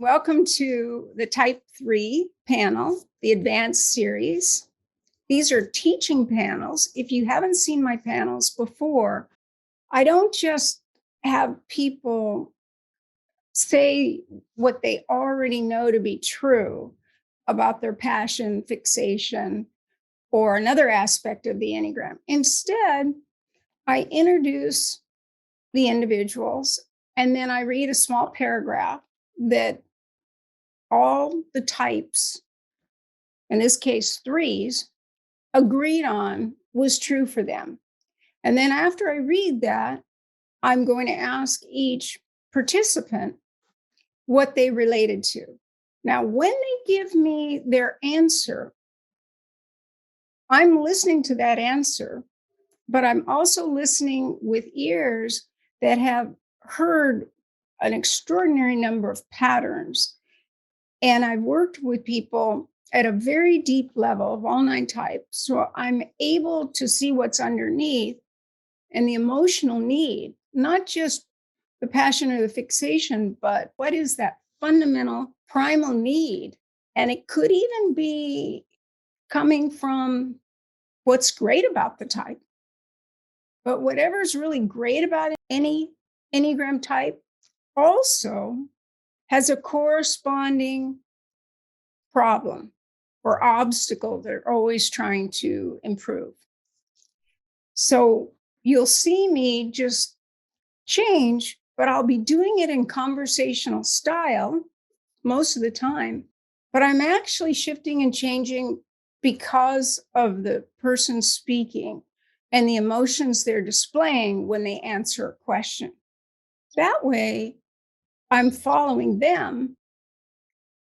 Welcome to the Type 3 panel, the Advanced series. These are teaching panels. If you haven't seen my panels before, I don't just have people say what they already know to be true about their passion, fixation, or another aspect of the Enneagram. Instead, I introduce the individuals and then I read a small paragraph that all the types, in this case, threes, agreed on was true for them. And then after I read that, I'm going to ask each participant what they related to. Now, when they give me their answer, I'm listening to that answer, but I'm also listening with ears that have heard an extraordinary number of patterns. And I've worked with people at a very deep level of all 9 types. So I'm able to see what's underneath and the emotional need, not just the passion or the fixation, but what is that fundamental primal need? And it could even be coming from what's great about the type. But whatever's really great about any Enneagram type also has a corresponding problem or obstacle they're always trying to improve. So you'll see me just change, but I'll be doing it in conversational style most of the time. But I'm actually shifting and changing because of the person speaking and the emotions they're displaying when they answer a question. That way, I'm following them.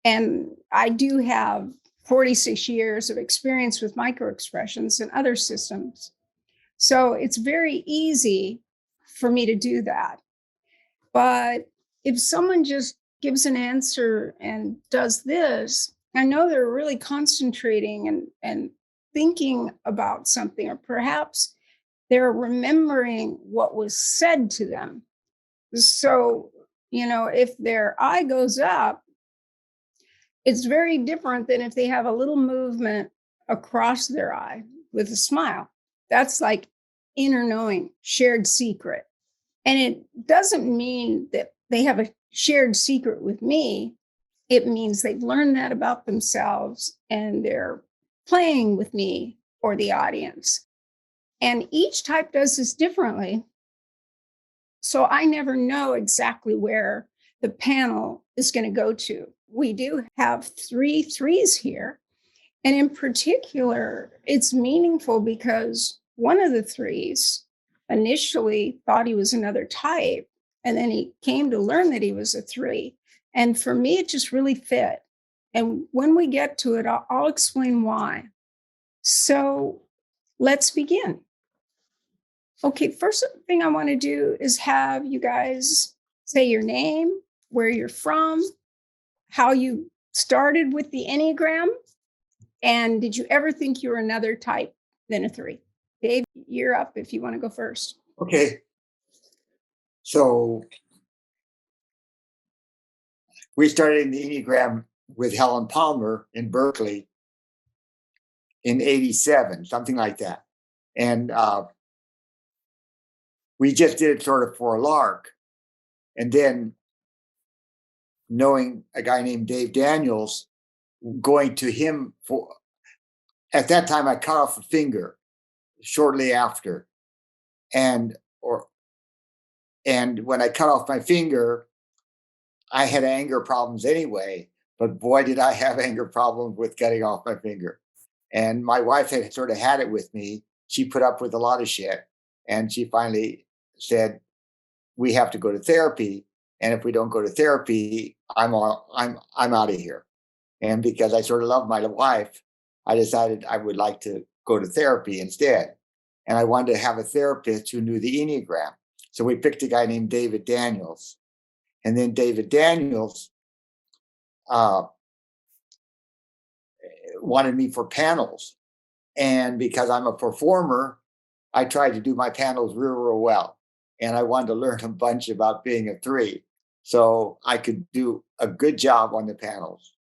And I do have 46 years of experience with microexpressions and other systems. So it's very easy for me to do that. But if someone just gives an answer and does this, I know they're really concentrating and thinking about something, or perhaps they're remembering what was said to them. So, if their eye goes up, it's very different than if they have a little movement across their eye with a smile. That's like inner knowing, shared secret. And it doesn't mean that they have a shared secret with me. It means they've learned that about themselves and they're playing with me or the audience. And each type does this differently. So I never know exactly where the panel is going to go to. We do have 3 threes here. And in particular, it's meaningful because one of the threes initially thought he was another type. And then he came to learn that he was a 3. And for me, it just really fit. And when we get to it, I'll explain why. So let's begin. Okay, first thing I want to do is have you guys say your name, where you're from, how you started with the Enneagram, and did you ever think you were another type than a 3? Dave, you're up if you want to go first. Okay. So we started in the Enneagram with Helen Palmer in Berkeley in 87, something like that. And we just did it sort of for a lark. And then knowing a guy named Dave Daniels, going to him for, at that time, I cut off a finger shortly after. And when I cut off my finger, I had anger problems anyway, but boy, did I have anger problems with cutting off my finger. And my wife had sort of had it with me. She put up with a lot of shit. And she finally said, we have to go to therapy. And if we don't go to therapy, I'm out of here. And because I sort of love my wife, I decided I would like to go to therapy instead. And I wanted to have a therapist who knew the Enneagram. So we picked a guy named David Daniels. And then David Daniels wanted me for panels. And because I'm a performer, I tried to do my panels real well. And I wanted to learn a bunch about being a 3. So I could do a good job on the panels.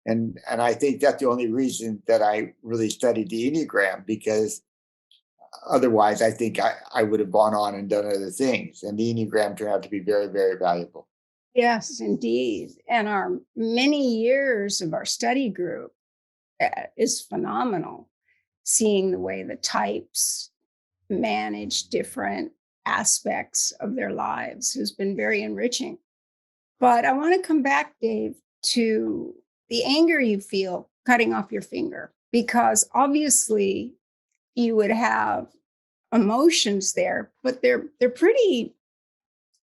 And I think that's the only reason that I really studied the Enneagram, because otherwise I think I would have gone on and done other things. And the Enneagram turned out to be very, very valuable. Yes, indeed. And our many years of our study group is phenomenal, seeing the way the types manage different aspects of their lives has been very enriching. But I want to come back, Dave, to the anger you feel cutting off your finger, because obviously you would have emotions there, but they're pretty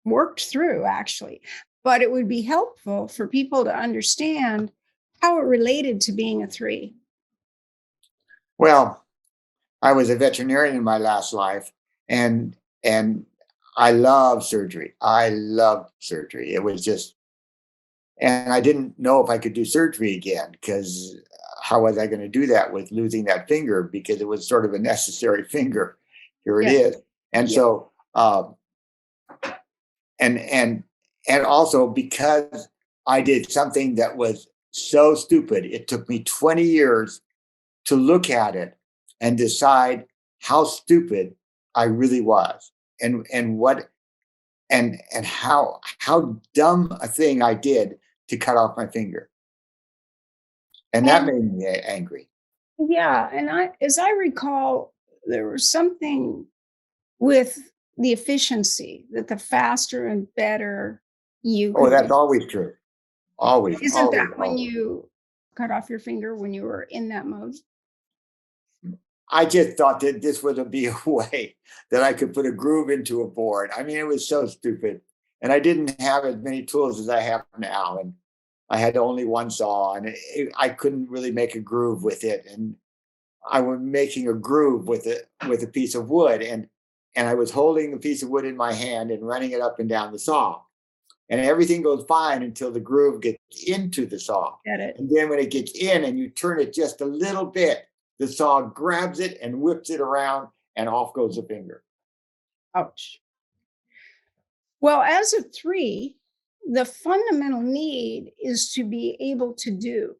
worked through actually. But it would be helpful for people to understand how it related to being a 3. Well, I was a veterinarian in my last life, and I love surgery. I loved surgery. It was just, and I didn't know if I could do surgery again, because how was I going to do that with losing that finger? Because it was sort of a necessary finger. Here it Yeah. is. And Yeah. so, and and and also because I did something that was so stupid, it took me 20 years to look at it and decide how stupid I really was, and what and how dumb a thing I did to cut off my finger. And that And made me angry. yeah, and as I recall, there was something with the efficiency that the faster and better you Oh, could that's do. always true. Always, Isn't always, that when always. you cut off your finger when you were in that mode? I just thought that this would be a way that I could put a groove into a board. I mean, it was so stupid. And I didn't have as many tools as I have now. And I had only one saw, and I couldn't really make a groove with it. And I was making a groove with a piece of wood, and I was holding the piece of wood in my hand and running it up and down the saw. And everything goes fine until the groove gets into the saw. Get it? And then when it gets in and you turn it just a little bit, the saw grabs it and whips it around, and off goes the finger. Ouch. Well, as a 3, the fundamental need is to be able to do,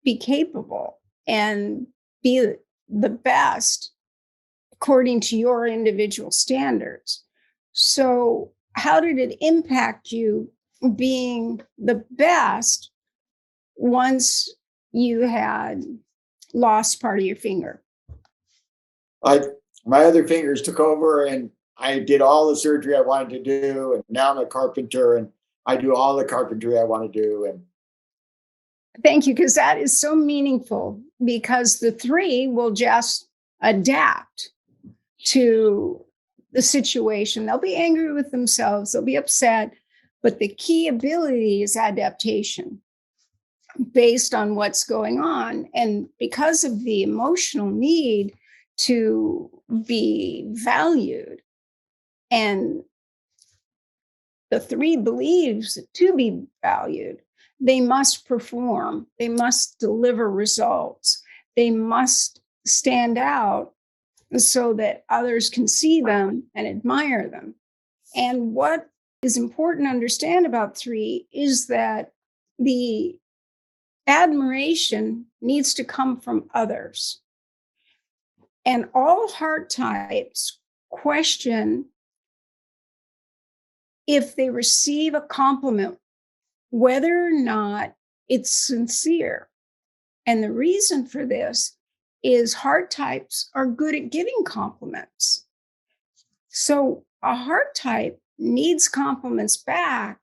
be capable, and be the best according to your individual standards. So, how did it impact you being the best once you had lost part of your finger? I My other fingers took over, and I did all the surgery I wanted to do, and now I'm a carpenter, and I do all the carpentry I want to do. And Thank you, because that is so meaningful, because the 3 will just adapt to the situation. They'll be angry with themselves, they'll be upset, but the key ability is adaptation based on what's going on. And because of the emotional need to be valued, and the 3 believes that to be valued, they must perform, they must deliver results, they must stand out so that others can see them and admire them. And what is important to understand about 3 is that the admiration needs to come from others. And all heart types question if they receive a compliment, whether or not it's sincere. And the reason for this is heart types are good at giving compliments. So a heart type needs compliments back.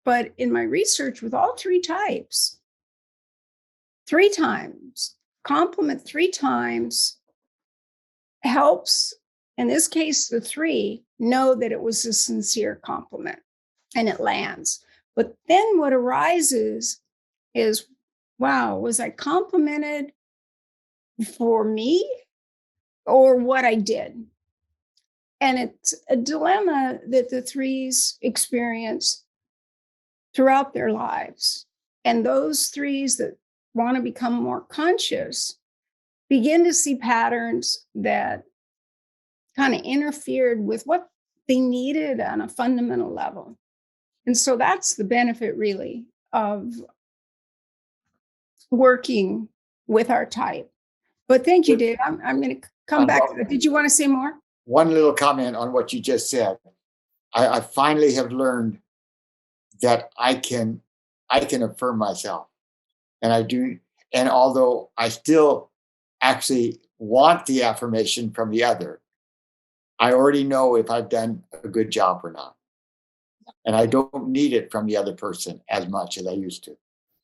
But in my research with all 3 types, 3 times, compliment 3 times helps, in this case, the 3 know that it was a sincere compliment and it lands. But then what arises is, wow, was I complimented for me or what I did? And it's a dilemma that the 3s experience throughout their lives. And those 3s that want to become more conscious begin to see patterns that kind of interfered with what they needed on a fundamental level. And so that's the benefit really of working with our type. But thank you, Dave. I'm going to come back to that. Did you want to say more? One little comment on what you just said. I finally have learned that I can affirm myself, and I do. And although I still actually want the affirmation from the other, I already know if I've done a good job or not, and I don't need it from the other person as much as I used to.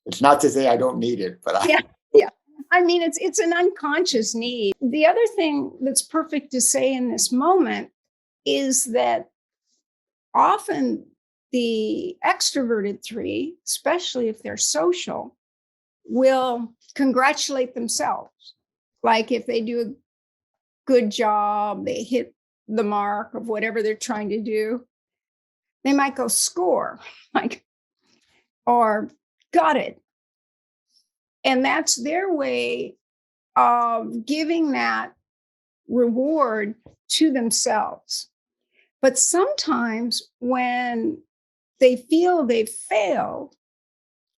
It's not to say I don't need it, but Yeah, yeah. I mean, it's an unconscious need. The other thing that's perfect to say in this moment is that often the extroverted three, especially if they're social, will congratulate themselves. Like if they do a good job, they hit the mark of whatever they're trying to do, they might go score, like, or got it. And that's their way of giving that reward to themselves. But sometimes when they feel they've failed,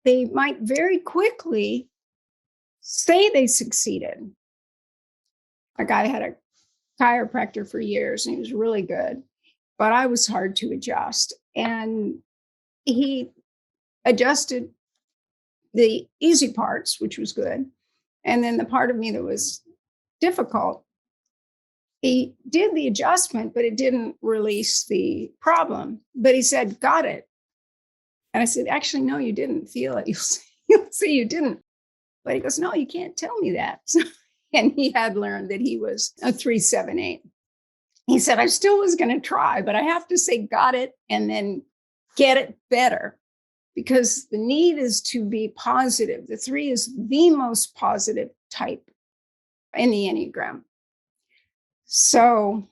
they might very quickly say they succeeded. Like I had a chiropractor for years and he was really good, but I was hard to adjust. And he adjusted the easy parts, which was good. And then the part of me that was difficult, he did the adjustment, but it didn't release the problem. But he said, got it. And I said, actually, no, you didn't feel it. You'll see you didn't. But he goes, no, you can't tell me that. And he had learned that he was a 378. He said, I still was going to try, but I have to say, got it, and then get it better. Because the need is to be positive. The 3 is the most positive type in the Enneagram. So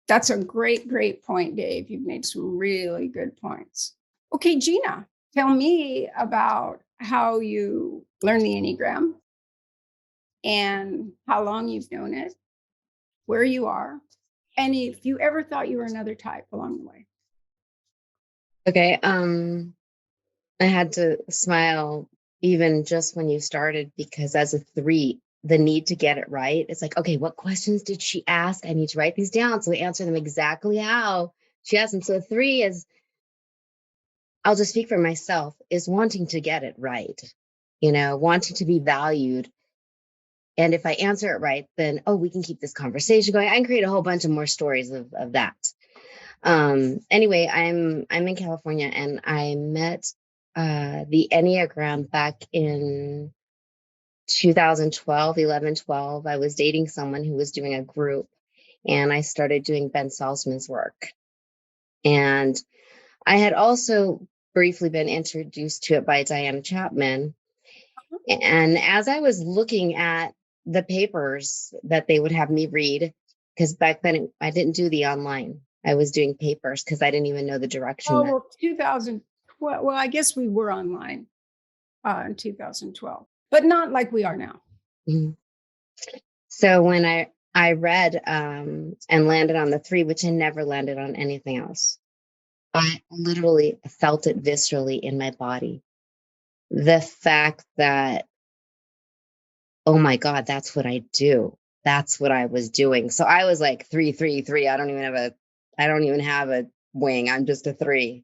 that's a great, great point, Dave. You've made some really good points. Okay, Gina, tell me about how you learn the Enneagram and how long you've known it, where you are, and if you ever thought you were another type along the way. Okay. I had to smile even just when you started, because as a 3, the need to get it right. It's like, okay, what questions did she ask? I need to write these down so we answer them exactly how she asked them. So 3 is, I'll just speak for myself, is wanting to get it right, wanting to be valued. And if I answer it right, then, we can keep this conversation going. I can create a whole bunch of more stories of that. Anyway, I'm in California, and I met the Enneagram back in 2012, 11, 12. I was dating someone who was doing a group, and I started doing Ben Salzman's work. And I had also briefly been introduced to it by Diana Chapman. And as I was looking at the papers that they would have me read, because back then I didn't do the online. I was doing papers because I didn't even know the direction. Oh, well, 2012. Well, I guess we were online in 2012, but not like we are now. Mm-hmm. So when I read and landed on the 3, which I never landed on anything else, I literally felt it viscerally in my body. The fact that, oh my God, that's what I do. That's what I was doing. So I was like 3, 3, 3. I don't even have a wing. I'm just a 3.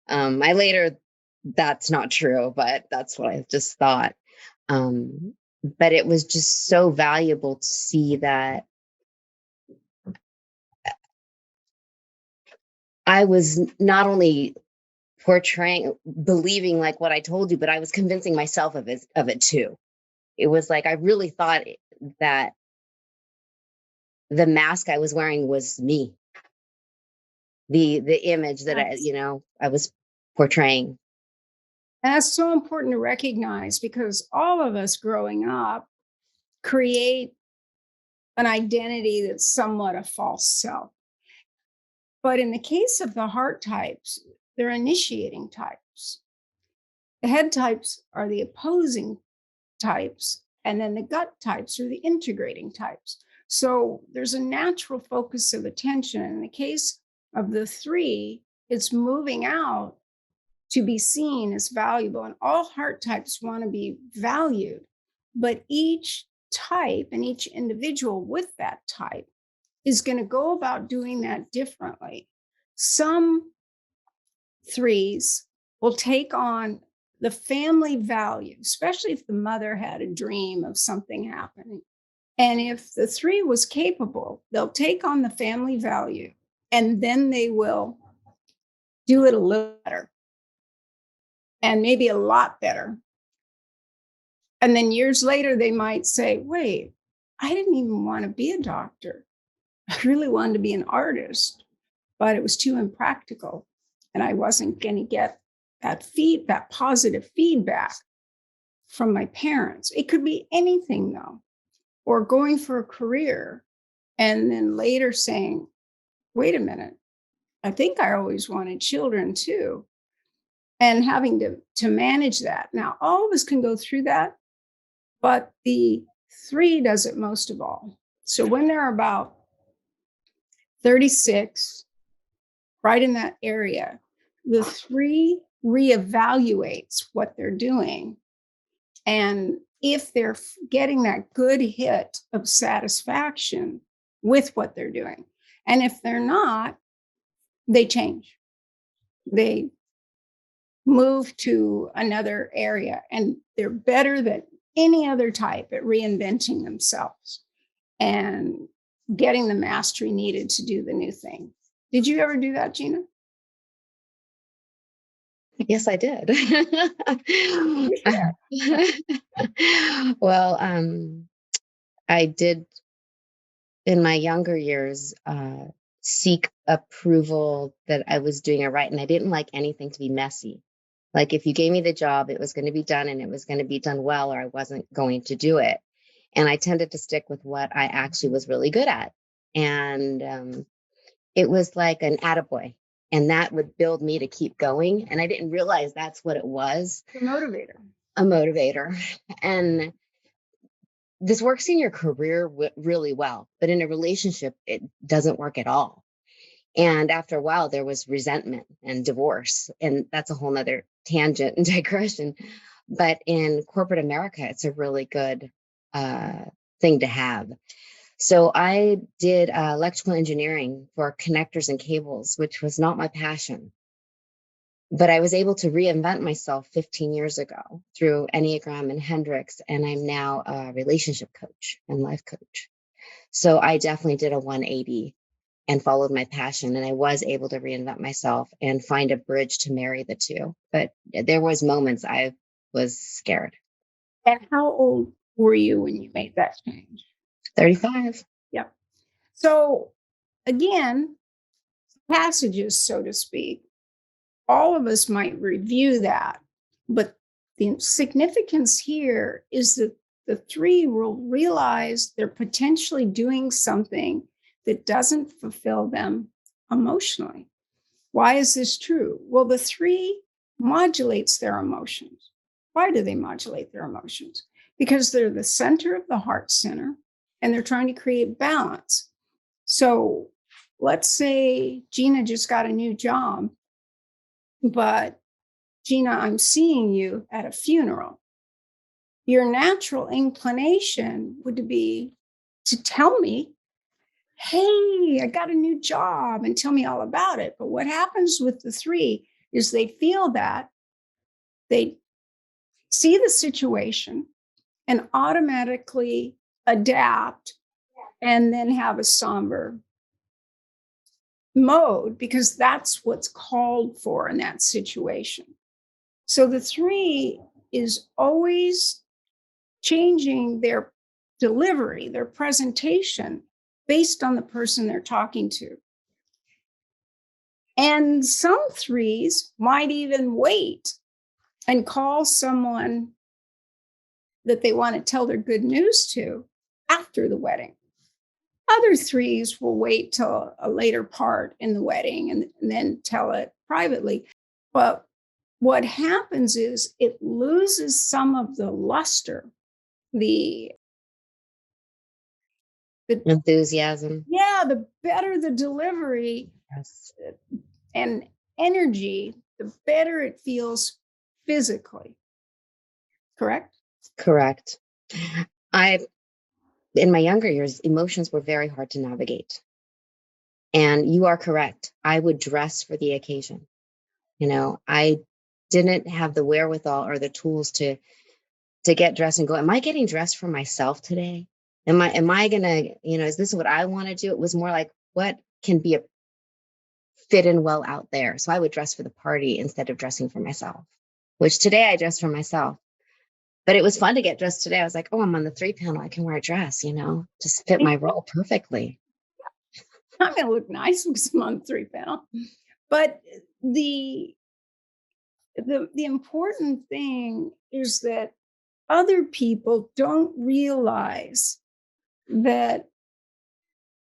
That's not true, but that's what I just thought. But it was just so valuable to see that I was not only believing like what I told you, but I was convincing myself of it too. It was like, I really thought that the mask I was wearing was me. The image that I was portraying. And that's so important to recognize, because all of us growing up create an identity that's somewhat a false self. But in the case of the heart types, they're initiating types. The head types are the opposing types, and then the gut types are the integrating types. So there's a natural focus of attention. In the case of the 3, it's moving out to be seen as valuable. And all heart types want to be valued, but each type and each individual with that type is going to go about doing that differently. Some threes will take on the family value, especially if the mother had a dream of something happening. And if the three was capable, they'll take on the family value and then they will do it a little better and maybe a lot better. And then years later, they might say, wait, I didn't even want to be a doctor. I really wanted to be an artist, but it was too impractical. And I wasn't going to get that positive feedback from my parents. It could be anything, though, or going for a career and then later saying, wait a minute, I think I always wanted children too. And having to manage that. Now, all of us can go through that, but the three does it most of all. So when they're about 36, right in that area, the three reevaluates what they're doing. And if they're getting that good hit of satisfaction with what they're doing, and if they're not, they change. They move to another area, and they're better than any other type at reinventing themselves and getting the mastery needed to do the new thing. Did you ever do that, Gina? Yes, I did. Well, I did in my younger years seek approval that I was doing it right. And I didn't like anything to be messy. Like if you gave me the job, it was going to be done and it was going to be done well, or I wasn't going to do it. And I tended to stick with what I actually was really good at. And it was like an attaboy. And that would build me to keep going. And I didn't realize that's what it was. A motivator. A motivator. And this works in your career really well, but in a relationship, it doesn't work at all. And after a while, there was resentment and divorce. And that's a whole nother tangent and digression. But in corporate America, it's a really good thing to have. So I did electrical engineering for connectors and cables, which was not my passion. But I was able to reinvent myself 15 years ago through Enneagram and Hendrix, and I'm now a relationship coach and life coach. So I definitely did a 180 and followed my passion, and I was able to reinvent myself and find a bridge to marry the two. But there was moments I was scared. And how old were you when you made that change? 35. Yep. So again, passages, so to speak, all of us might review that, but the significance here is that the three will realize they're potentially doing something that doesn't fulfill them emotionally. Why is this true? Well, the three modulates their emotions. Why do they modulate their emotions? Because they're the center of the heart center and they're trying to create balance. So let's say Gina just got a new job, but Gina, I'm seeing you at a funeral. Your natural inclination would be to tell me, hey, I got a new job, and tell me all about it. But what happens with the three is they feel that, they see the situation and automatically adapt and then have a somber mode because that's what's called for in that situation. So the three is always changing their delivery, their presentation based on the person they're talking to. And some threes might even wait and call someone that they want to tell their good news to after the wedding. Other threes will wait till a later part in the wedding and then tell it privately. But what happens is it loses some of the luster, the Enthusiasm. yeah, the better the delivery Yes. and energy the better it feels physically. Correct? Correct. In my younger years, emotions were very hard to navigate. And you are correct. I would dress for the occasion. I didn't have the wherewithal or the tools to get dressed and go, am I getting dressed for myself today? Am I gonna, is this what I want to do? It was more like, what can be a fit in well out there? So I would dress for the party instead of dressing for myself, which today I dress for myself. But it was fun to get dressed today. I was like, oh, I'm on the 3 panel. I can wear a dress, just fit my role perfectly. I'm going to look nice because I'm on 3 panel. But the important thing is that other people don't realize that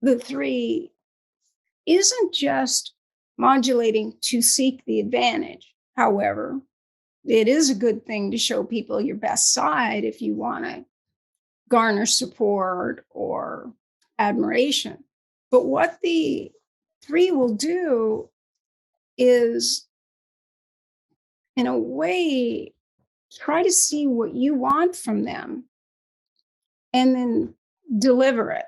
the 3 isn't just modulating to seek the advantage. However, it is a good thing to show people your best side if you want to garner support or admiration. But what the 3 will do is, in a way, try to see what you want from them and then deliver it.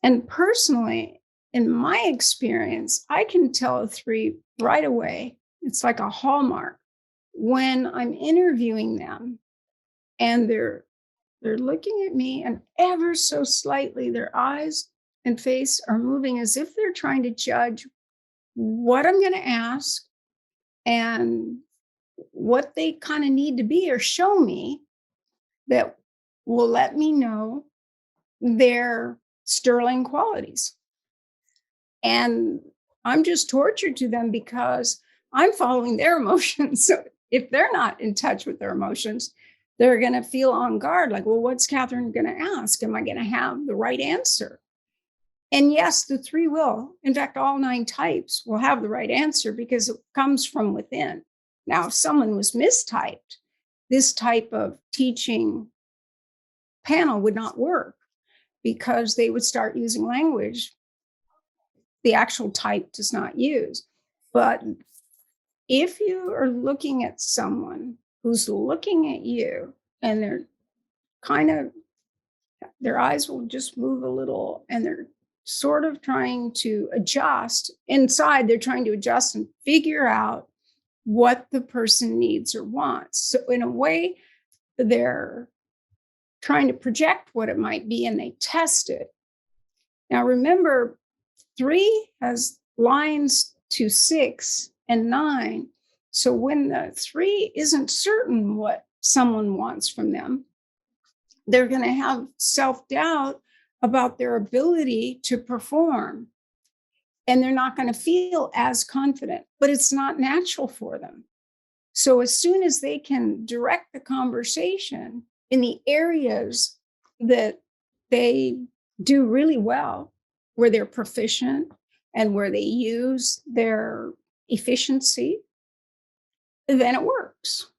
And personally, in my experience, I can tell a 3 right away. It's like a hallmark when I'm interviewing them and they're looking at me, and ever so slightly their eyes and face are moving as if they're trying to judge what I'm going to ask and what they kind of need to be or show me that will let me know their sterling qualities. And I'm just tortured to them because I'm following their emotions. So if they're not in touch with their emotions, they're going to feel on guard, like, well, what's Katherine going to ask? Am I going to have the right answer? And yes, the 3 will. In fact, all 9 types will have the right answer because it comes from within. Now, if someone was mistyped, this type of teaching panel would not work because they would start using language the actual type does not use. But if you are looking at someone who's looking at you and they're kind of, their eyes will just move a little and they're sort of trying to adjust inside, they're trying to adjust and figure out what the person needs or wants. So in a way, they're trying to project what it might be and they test it. Now, remember, 3 has lines to 6 and 9. So when the 3 isn't certain what someone wants from them, they're going to have self-doubt about their ability to perform. And they're not going to feel as confident, but it's not natural for them. So as soon as they can direct the conversation in the areas that they do really well, where they're proficient and where they use their efficiency, then it works.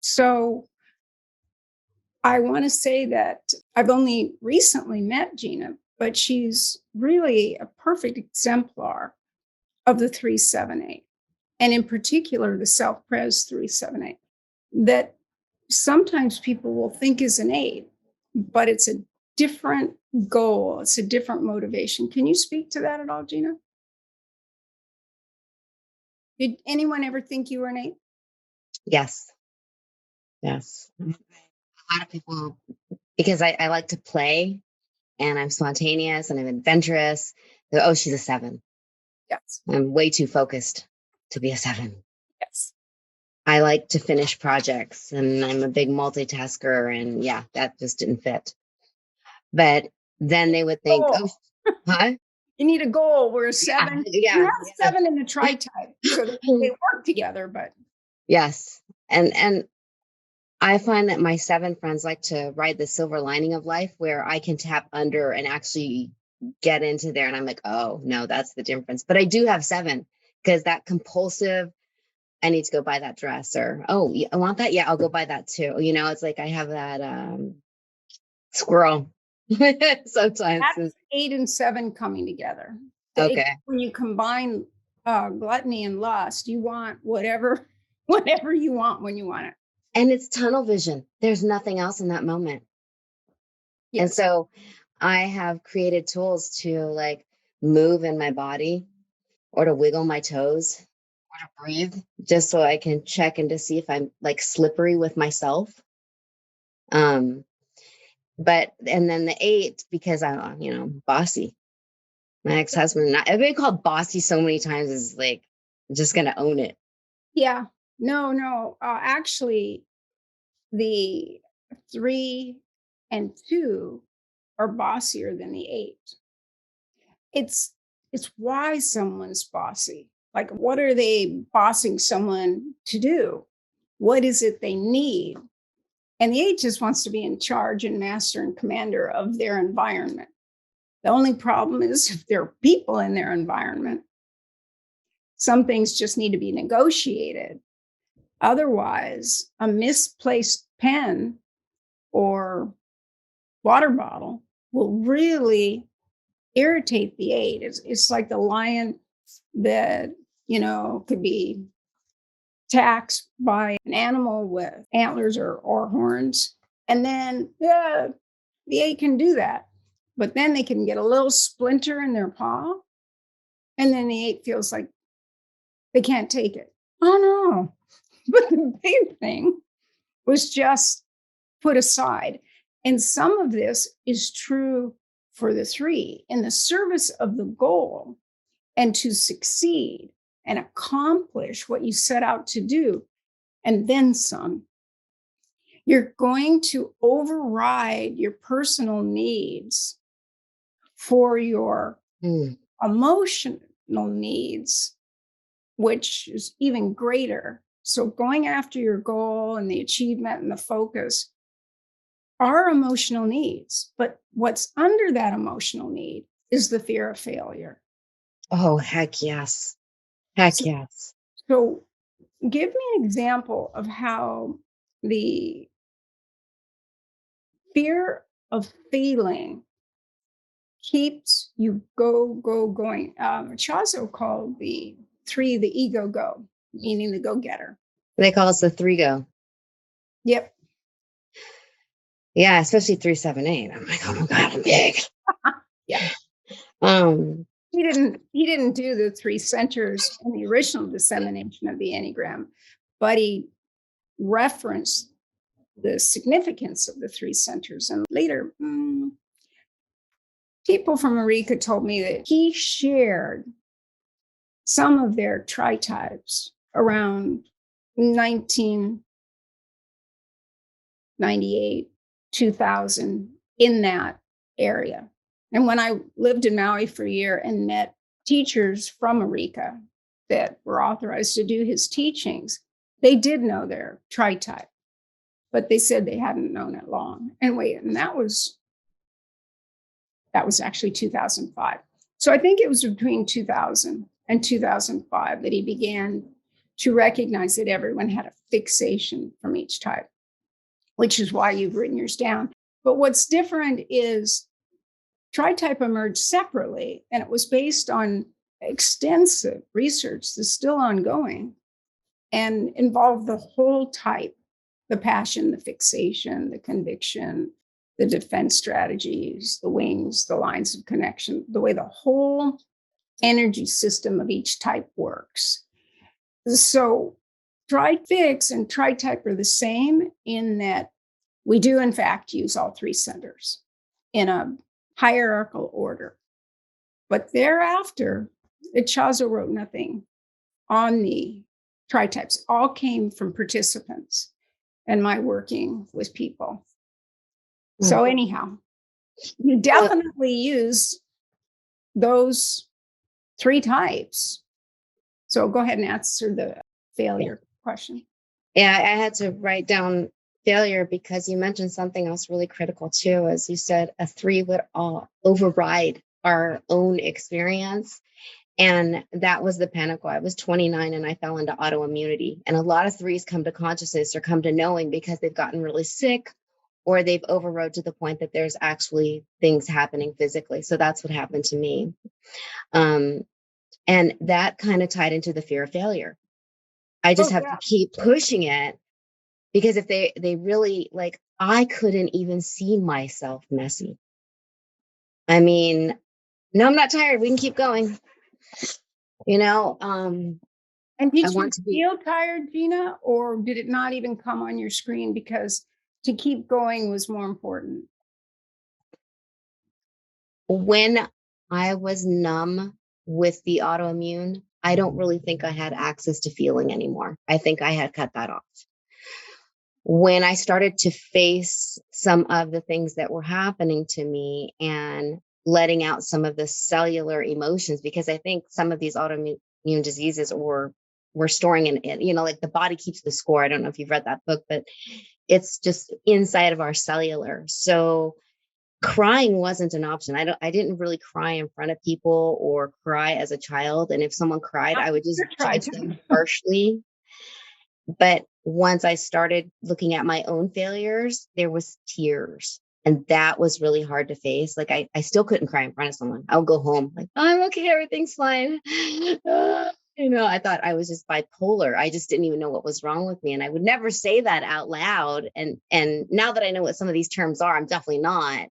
So I want to say that I've only recently met Gina, but she's really a perfect exemplar of the 378, and in particular, the self-pres 378, that sometimes people will think is an 8, but it's a different goal. It's a different motivation. Can you speak to that at all, Gina? Did anyone ever think you were an 8? Yes. Yes. A lot of people, because I like to play and I'm spontaneous and I'm adventurous. They're, oh, she's a 7. Yes. I'm way too focused to be a 7. Yes. I like to finish projects and I'm a big multitasker, and yeah, that just didn't fit. But then they would think, oh, huh? You need a goal. We're a 7. Yeah, you have 7 in the Tritype, so they work together. But yes, and I find that my 7 friends like to ride the silver lining of life, where I can tap under and actually get into there, and I'm like, oh no, that's the difference. But I do have 7, because that compulsive, I need to go buy that dress, or, oh, I want that. Yeah, I'll go buy that too. It's like I have that squirrel sometimes. that's 8 and 7 coming together. Okay. When you combine gluttony and lust. You want whatever, whatever you want when you want it. And it's tunnel vision. There's nothing else in that moment. And Yes. so I have created tools to like move in my body or to wiggle my toes or to breathe just so I can check and to see if I'm like slippery with myself. But and then the 8, because I'm, bossy. My ex-husband, I've been called bossy so many times, is like, I'm just gonna own it. Yeah. No. Actually, the 3 and 2 are bossier than the 8. It's why someone's bossy. Like, what are they bossing someone to do? What is it they need? And the 8 just wants to be in charge and master and commander of their environment. The only problem is if there are people in their environment, some things just need to be negotiated. Otherwise, a misplaced pen or water bottle will really irritate the 8. It's like the lion that, could be attacked by an animal with antlers or horns. And then the 8 can do that. But then they can get a little splinter in their paw. And then the 8 feels like they can't take it. Oh no. But the big thing was just put aside. And some of this is true for the 3 in the service of the goal and to succeed and accomplish what you set out to do. And then some. You're going to override your personal needs for your emotional needs, which is even greater. So going after your goal and the achievement and the focus are emotional needs. But what's under that emotional need is the fear of failure. Oh, heck yes. Heck yes. So give me an example of how the fear of failing keeps you going. Ichazo called the 3 the ego go, meaning the go-getter. They call us the 3-go. Yep. Yeah, especially 378. I'm like, oh my God, I'm big. Yeah. Um, He didn't do the 3 centers in the original dissemination of the Enneagram, but he referenced the significance of the 3 centers. And later, people from Eureka told me that he shared some of their tritypes around 1998, 2000 in that area. And when I lived in Maui for a year and met teachers from Eureka that were authorized to do his teachings, they did know their tritype, but they said they hadn't known it long. And that was actually 2005. So I think it was between 2000 and 2005 that he began to recognize that everyone had a fixation from each type, which is why you've written yours down. But what's different is Tritype emerged separately, and it was based on extensive research that's still ongoing and involved the whole type: the passion, the fixation, the conviction, the defense strategies, the wings, the lines of connection, the way the whole energy system of each type works. So Tri-Fix and Tritype are the same in that we do, in fact, use all 3 centers in a hierarchical order. But thereafter, Ichazo wrote nothing on the Tritypes. All came from participants and my working with people. So anyhow, you definitely use those 3 types. So go ahead and answer the failure question. Yeah, I had to write down failure because you mentioned something else really critical too. As you said, a 3 would override our own experience. And that was the pinnacle. I was 29 and I fell into autoimmunity. And a lot of 3s come to consciousness or come to knowing because they've gotten really sick or they've overrode to the point that there's actually things happening physically. So that's what happened to me. And that kind of tied into the fear of failure. I just have to keep pushing it, because if they really, like, I couldn't even see myself messy. I mean, no, I'm not tired. We can keep going. You know, And I did you want to be. feel tired, Gina, or did it not even come on your screen because to keep going was more important? When I was numb with the autoimmune, I don't really think I had access to feeling anymore. I think I had cut that off. When I started to face some of the things that were happening to me and letting out some of the cellular emotions, because I think some of these autoimmune diseases we're storing in, like the body keeps the score. I don't know if you've read that book, but it's just inside of our cellular. So crying wasn't an option. I didn't really cry in front of people or cry as a child. And if someone cried, I would just Try judge to. them harshly. But once I started looking at my own failures, there was tears. And that was really hard to face. Like I still couldn't cry in front of someone. I would go home like, I'm okay, everything's fine. I thought I was just bipolar. I just didn't even know what was wrong with me. And I would never say that out loud. And now that I know what some of these terms are, I'm definitely not.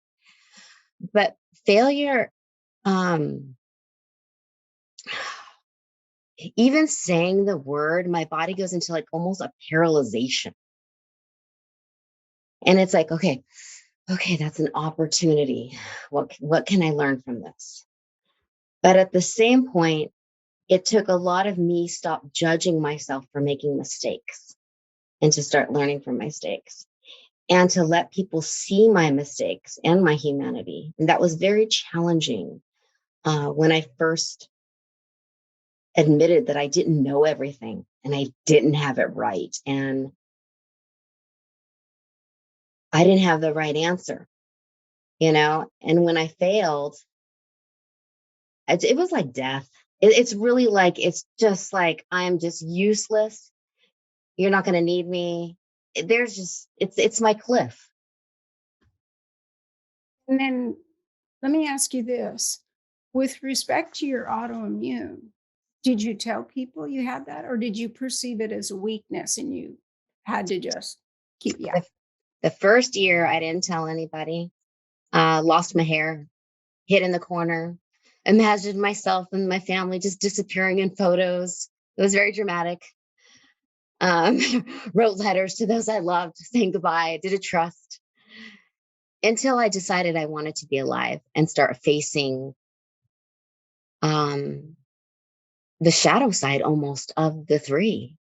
But failure, even saying the word, my body goes into like almost a paralyzation. And it's like, okay, that's an opportunity. What can I learn from this? But at the same point, it took a lot of me stop judging myself for making mistakes and to start learning from my mistakes and to let people see my mistakes and my humanity. And that was very challenging when I first admitted that I didn't know everything and I didn't have it right. And I didn't have the right answer, and when I failed, it was like death. It's really like, it's just like, I'm just useless. You're not going to need me. There's just, it's my cliff. And then let me ask you this. With respect to your autoimmune, did you tell people you had that, or did you perceive it as a weakness and you had to just keep, yeah? The first year, I didn't tell anybody. Lost my hair, hid in the corner, imagined myself and my family just disappearing in photos. It was very dramatic. Wrote letters to those I loved, saying goodbye, did a trust, until I decided I wanted to be alive and start facing the shadow side almost of the three.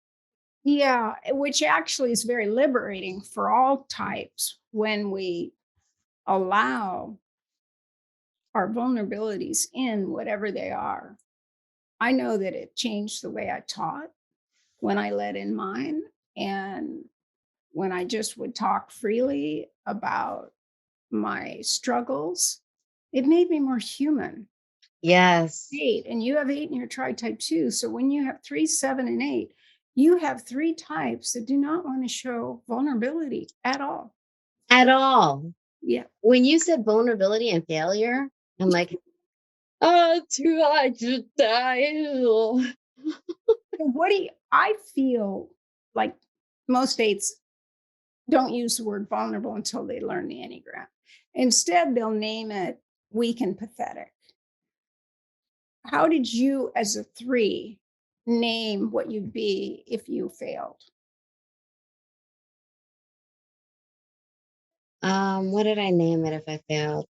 Yeah, which actually is very liberating for all types when we allow our vulnerabilities in, whatever they are. I know that it changed the way I taught when I let in mine, and when I just would talk freely about my struggles. It made me more human. Yes. 8, and you have 8 in your Tritype too. So when you have 3, 7, and 8, you have 3 types that do not want to show vulnerability at all. At all. Yeah. When you said vulnerability and failure, I'm like, oh, too hard to die. I feel like most 8s don't use the word vulnerable until they learn the Enneagram. Instead, they'll name it weak and pathetic. How did you, as a 3, name what you'd be if you failed? What did I name it if I failed?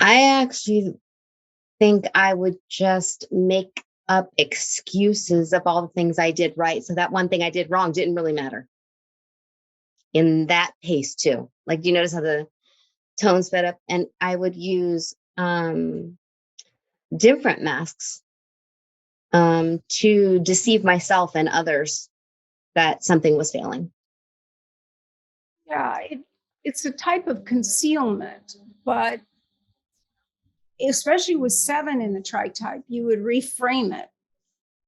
I actually think I would just make up excuses of all the things I did right. So that one thing I did wrong didn't really matter in that pace too. Like, do you notice how the tone sped up? And I would use different masks to deceive myself and others that something was failing. Yeah, it's a type of concealment, but especially with 7 in the Tritype, you would reframe it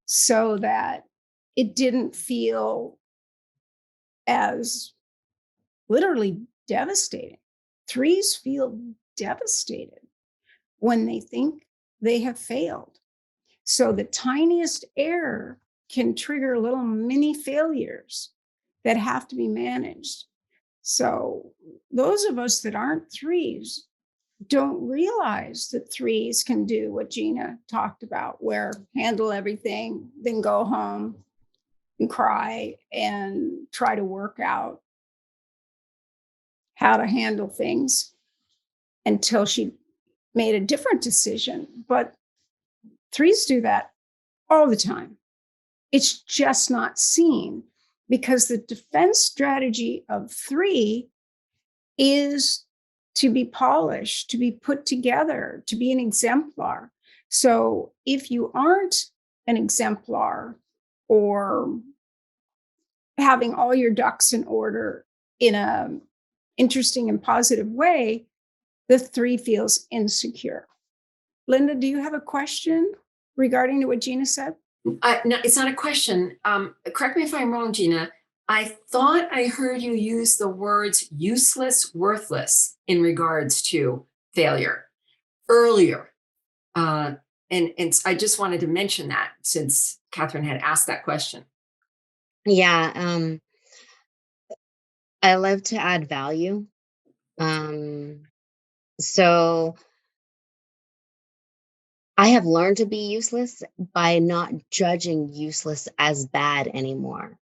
so that it didn't feel as literally devastating. 3s feel devastated when they think they have failed. So the tiniest error can trigger little mini failures that have to be managed. So those of us that aren't threes don't realize that threes can do what Gina talked about, where handle everything, then go home and cry and try to work out how to handle things until she made a different decision. But threes do that all the time. It's just not seen because the defense strategy of three is to be polished, to be put together, to be an exemplar. So if you aren't an exemplar or having all your ducks in order in a interesting and positive way, the three feels insecure. Linda, do you have a question regarding to what Gina said? No, it's not a question. Correct me if I'm wrong, Gina. I thought I heard you use the words useless, worthless in regards to failure earlier. And I just wanted to mention that since Katherine had asked that question. Yeah. I love to add value. So I have learned to be useless by not judging useless as bad anymore.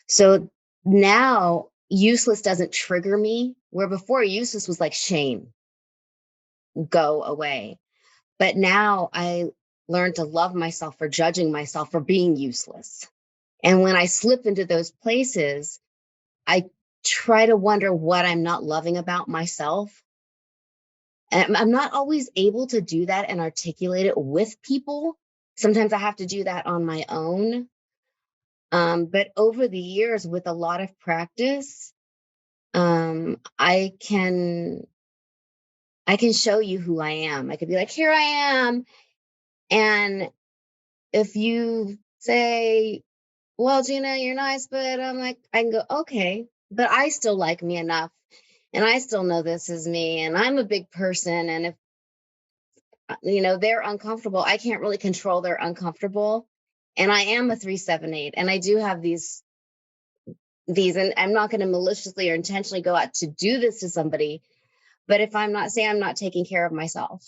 So now useless doesn't trigger me, where before useless was like shame, go away. But now I learned to love myself for judging myself for being useless. And when I slip into those places, I try to wonder what I'm not loving about myself. And I'm not always able to do that and articulate it with people. Sometimes I have to do that on my own. But over the years, with a lot of practice, I can show you who I am. I could be like, here I am. And if you say, well, Gina, you're nice, but I'm like, I can go, okay, but I still like me enough. And I still know this is me. And I'm a big person. And if, they're uncomfortable, I can't really control their uncomfortable. And I am a 378. And I do have these, and I'm not going to maliciously or intentionally go out to do this to somebody. But if I'm not taking care of myself,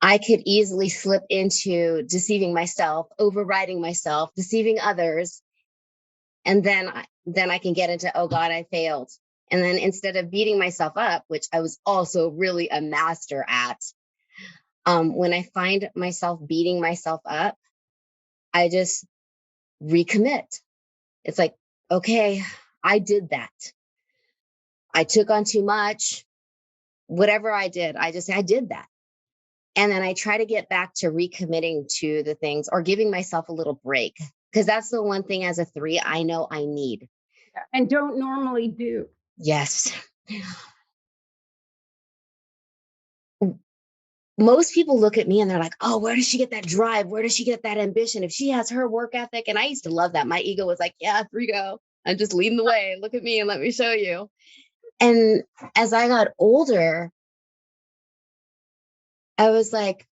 I could easily slip into deceiving myself, overriding myself, deceiving others. And then I can get into, oh God, I failed. And then instead of beating myself up, which I was also really a master at, when I find myself beating myself up, I just recommit. It's like, okay, I did that. I took on too much. Whatever I did, I just say I did that. And then I try to get back to recommitting to the things or giving myself a little break. Because that's the one thing as a 3 I know I need. And don't normally do. Yes. Most people look at me and they're like, oh, where does she get that drive? Where does she get that ambition? If she has her work ethic. And I used to love that. My ego was like, yeah, 3 go. I'm just leading the way. Look at me and let me show you. And as I got older, I was like,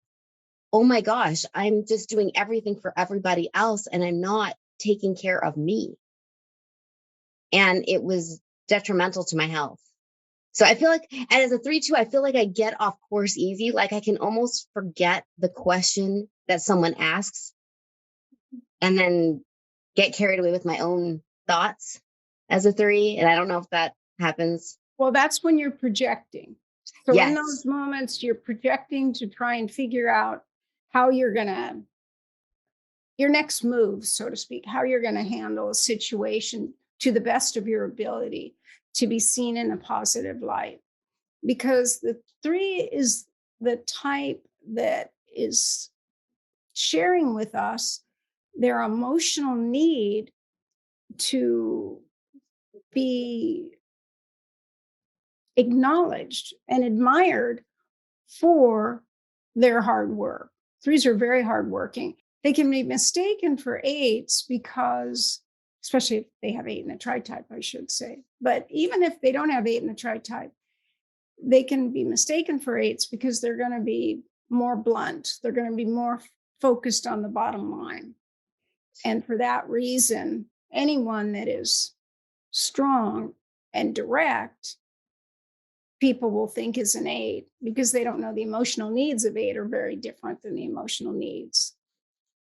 oh my gosh, I'm just doing everything for everybody else. And I'm not taking care of me. And it was detrimental to my health. So I feel like, and as a 3-2, I feel like I get off course easy. Like I can almost forget the question that someone asks and then get carried away with my own thoughts as a 3. And I don't know if that happens. Well, that's when you're projecting. So Yes. in those moments, you're projecting to try and figure out how you're going to, your next move, so to speak, how you're going to handle a situation to the best of your ability to be seen in a positive light. Because the 3 is the type that is sharing with us their emotional need to be acknowledged and admired for their hard work. 3s are very hardworking. They can be mistaken for 8s because, especially if they have 8 in a Tritype, I should say. But even if they don't have 8 in a Tritype, they can be mistaken for 8s because they're going to be more blunt. They're going to be more focused on the bottom line. And for that reason, anyone that is strong and direct, people will think is an 8 because they don't know the emotional needs of 8 are very different than the emotional needs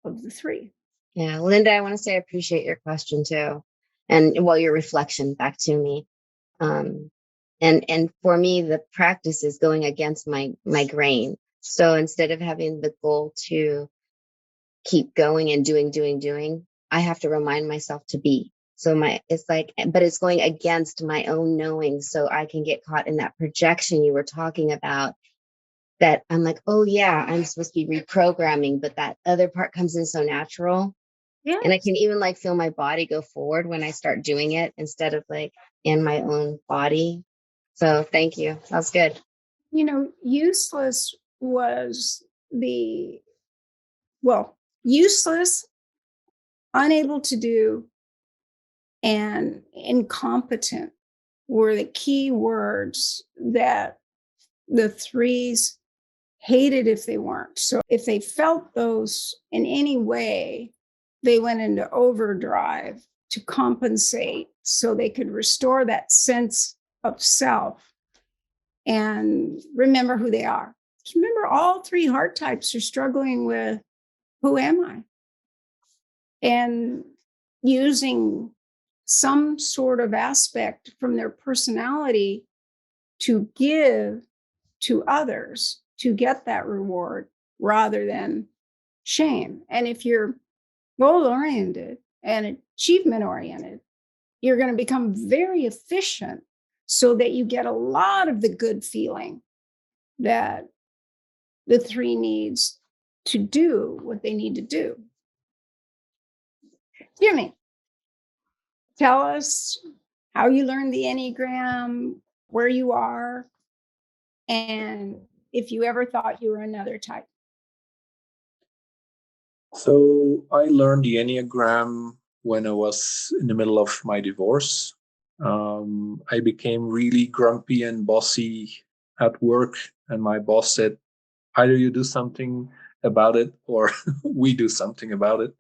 of the 3. Yeah, Linda, I want to say I appreciate your question too, and your reflection back to me. And for me, the practice is going against my grain. So instead of having the goal to keep going and doing, I have to remind myself to be. So it's like, but it's going against my own knowing. So I can get caught in that projection you were talking about, that I'm like, oh yeah, I'm supposed to be reprogramming, but that other part comes in so natural. Yeah. And I can even like feel my body go forward when I start doing it instead of like in my own body. So thank you. That was good. Useless was useless, unable to do, and incompetent were the key words that the 3s hated if they weren't. So if they felt those in any way, they went into overdrive to compensate so they could restore that sense of self and remember who they are. Just remember, all 3 heart types are struggling with, who am I? And using some sort of aspect from their personality to give to others to get that reward rather than shame. And if you're goal oriented and achievement oriented, you're going to become very efficient so that you get a lot of the good feeling that the 3 needs to do what they need to do. Jimmy, tell us how you learned the Enneagram, where you are, and if you ever thought you were another type. So I learned the Enneagram when I was in the middle of my divorce. I became really grumpy and bossy at work, and my boss said, either you do something about it or we do something about it.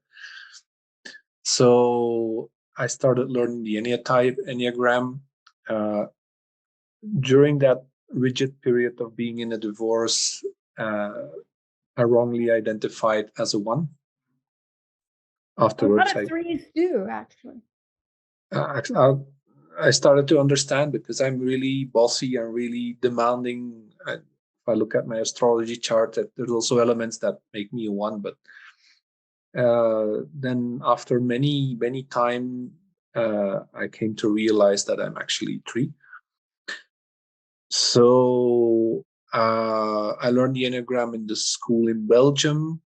So I started learning the Enneagram. During that rigid period of being in a divorce, I wrongly identified as a 1. Afterwards, a lot of 3s do, actually. I started to understand, because I'm really bossy and really demanding. If I look at my astrology chart, there's also elements that make me a 1. But then after many time, I came to realize that I'm actually 3. So I learned the Enneagram in the school in Belgium.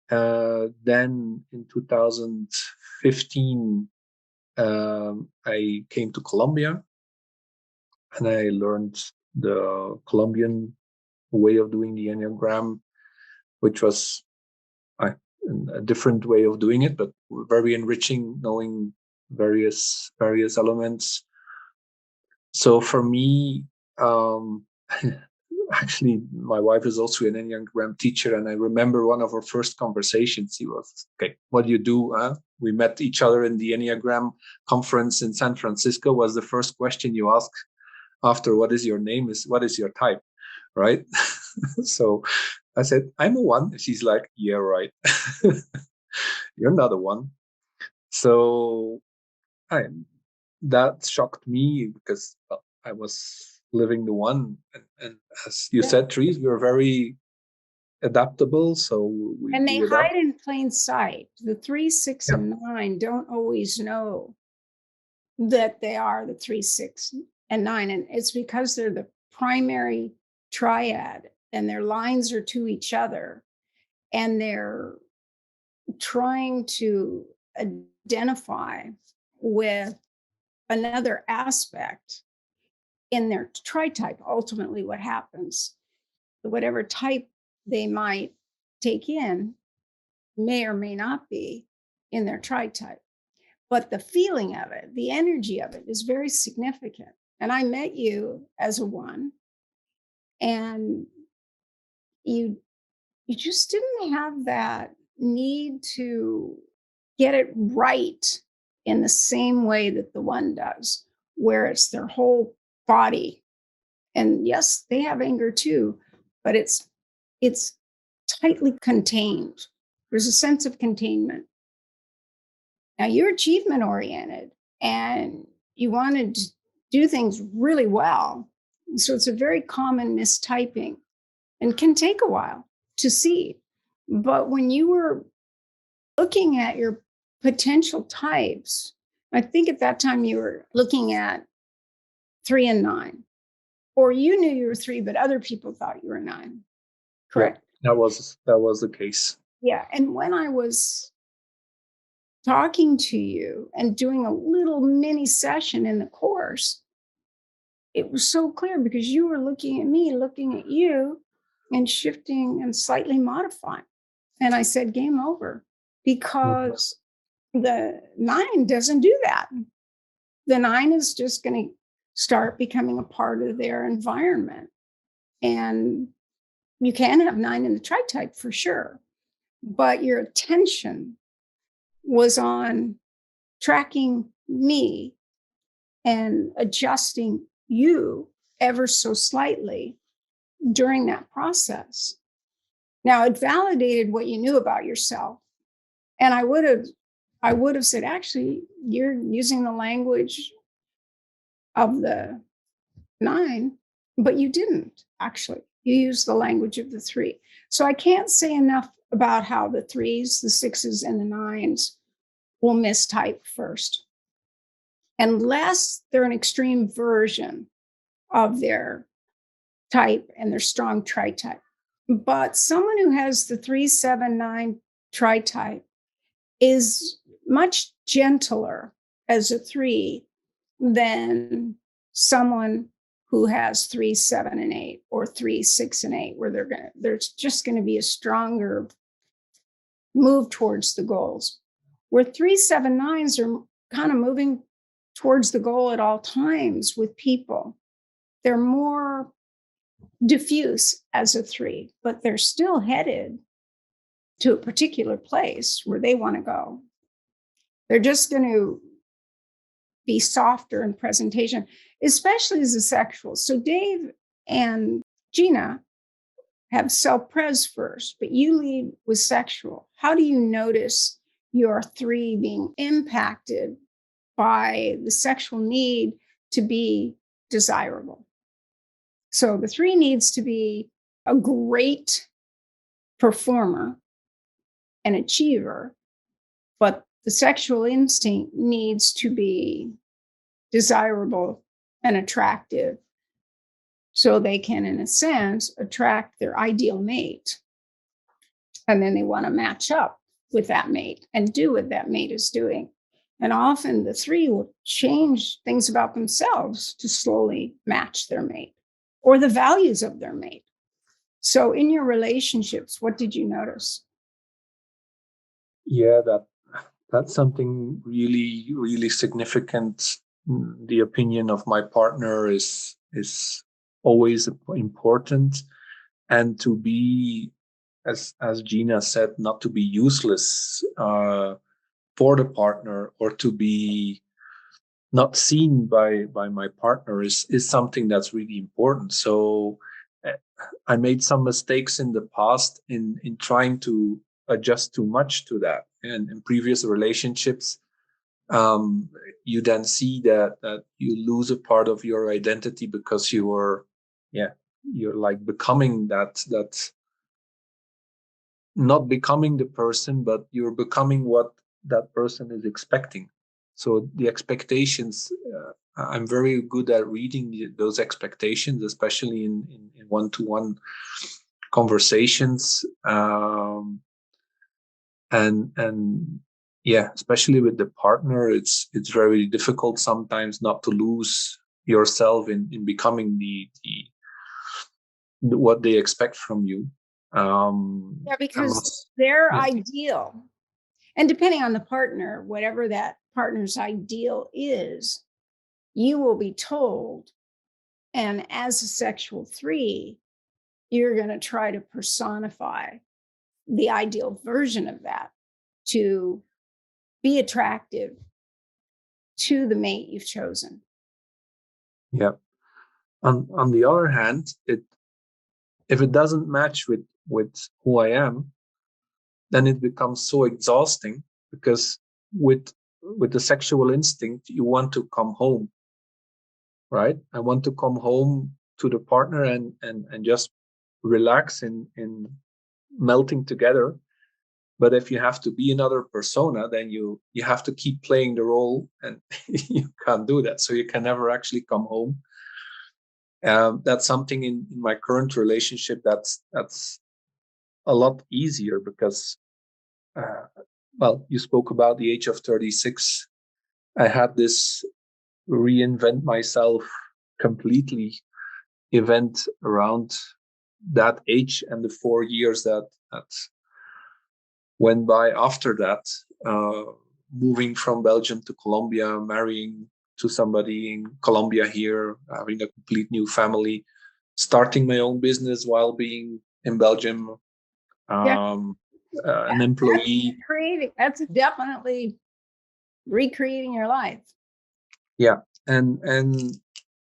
Then in 2015, I came to Colombia, and I learned the Colombian way of doing the Enneagram, which was a different way of doing it, but very enriching, knowing various elements. So for me, actually, my wife is also an Enneagram teacher, and I remember one of our first conversations. He was, okay, what do you do? We met each other in the Enneagram conference in San Francisco. Was the first question you ask after what is your name is what is your type, right? So I said, I'm a 1. She's like, yeah, right. You're not a 1. So that shocked me, because I was living the 1, and as you said, 3s, we're very adaptable, so and they hide in plain sight. The 3, 6, and 9 don't always know that they are the 3, 6, and 9, and it's because they're the primary triad, and their lines are to each other, and they're trying to identify with another aspect in their tritype. Ultimately, what happens, whatever type they might take in may or may not be in their tritype. But the feeling of it, the energy of it is very significant. And I met you as a 1, and you you just didn't have that need to get it right in the same way that the one does, where it's their whole body. And yes, they have anger too, but it's tightly contained. There's a sense of containment. Now you're achievement oriented and you want to do things really well. So it's a very common mistyping and can take a while to see. But when you were looking at your potential types, I think at that time you were looking at 3 and 9, or you knew you were 3, but other people thought you were 9. Correct? Yeah, that was the case. Yeah. And when I was talking to you and doing a little mini session in the course, it was so clear because you were looking at me, looking at you, and shifting and slightly modifying. And I said, game over, because the 9 doesn't do that. The 9 is just going to start becoming a part of their environment. And you can have 9 in the Tritype for sure, but your attention was on tracking me and adjusting you ever so slightly during that process. Now it validated what you knew about yourself. And I would have said, actually, you're using the language of the 9, but you didn't actually. You used the language of the 3. So I can't say enough about how the 3s, the 6s, and the 9s will mistype first, unless they're an extreme version of their type and their strong tri-type. But someone who has the 3, 7, 9 tri-type is much gentler as a 3 than someone who has 3, 7, and 8, or 3, 6, and 8, where there's just going to be a stronger move towards the goals. Where 3, 7, 9s are kind of moving towards the goal at all times with people. They're more diffuse as a 3, but they're still headed to a particular place where they want to go. They're just going to be softer in presentation, especially as a sexual. So Dave and Gina have self-pres first, but you lead with sexual. How do you notice your 3 being impacted by the sexual need to be desirable? So the 3 needs to be a great performer, an achiever, but the sexual instinct needs to be desirable and attractive so they can, in a sense, attract their ideal mate. And then they want to match up with that mate and do what that mate is doing. And often the 3 will change things about themselves to slowly match their mate or the values of their mate. So in your relationships, what did you notice? Yeah, that's something really, really significant. The opinion of my partner is always important, and to be, as Gina said, not to be useless for the partner, or to be not seen by my partner is something that's really important. So I made some mistakes in the past in trying to adjust too much to that, and in previous relationships, you then see that you lose a part of your identity because you're like becoming that not becoming the person, but you're becoming what that person is expecting. So the expectations, I'm very good at reading those expectations, especially in one-to-one conversations, and yeah, especially with the partner, it's very difficult sometimes not to lose yourself in becoming the what they expect from you. Yeah, because their ideal, and depending on the partner, whatever that partner's ideal is, you will be told. And as a sexual 3, you're going to try to personify the ideal version of that to be attractive to the mate you've chosen. Yeah. On the other hand, if it doesn't match with who I am, then it becomes so exhausting, because with the sexual instinct, you want to come home, right? I want to come home to the partner and just relax in melting together. But if you have to be another persona, then you have to keep playing the role, and you can't do that. So you can never actually come home. That's something in my current relationship that's a lot easier, because well, you spoke about the age of 36. I had this reinvent myself completely event around that age, and the 4 years that went by after that, moving from Belgium to Colombia, marrying to somebody in Colombia here, having a complete new family, starting my own business while being in Belgium, an employee. That's definitely recreating your life. Yeah. And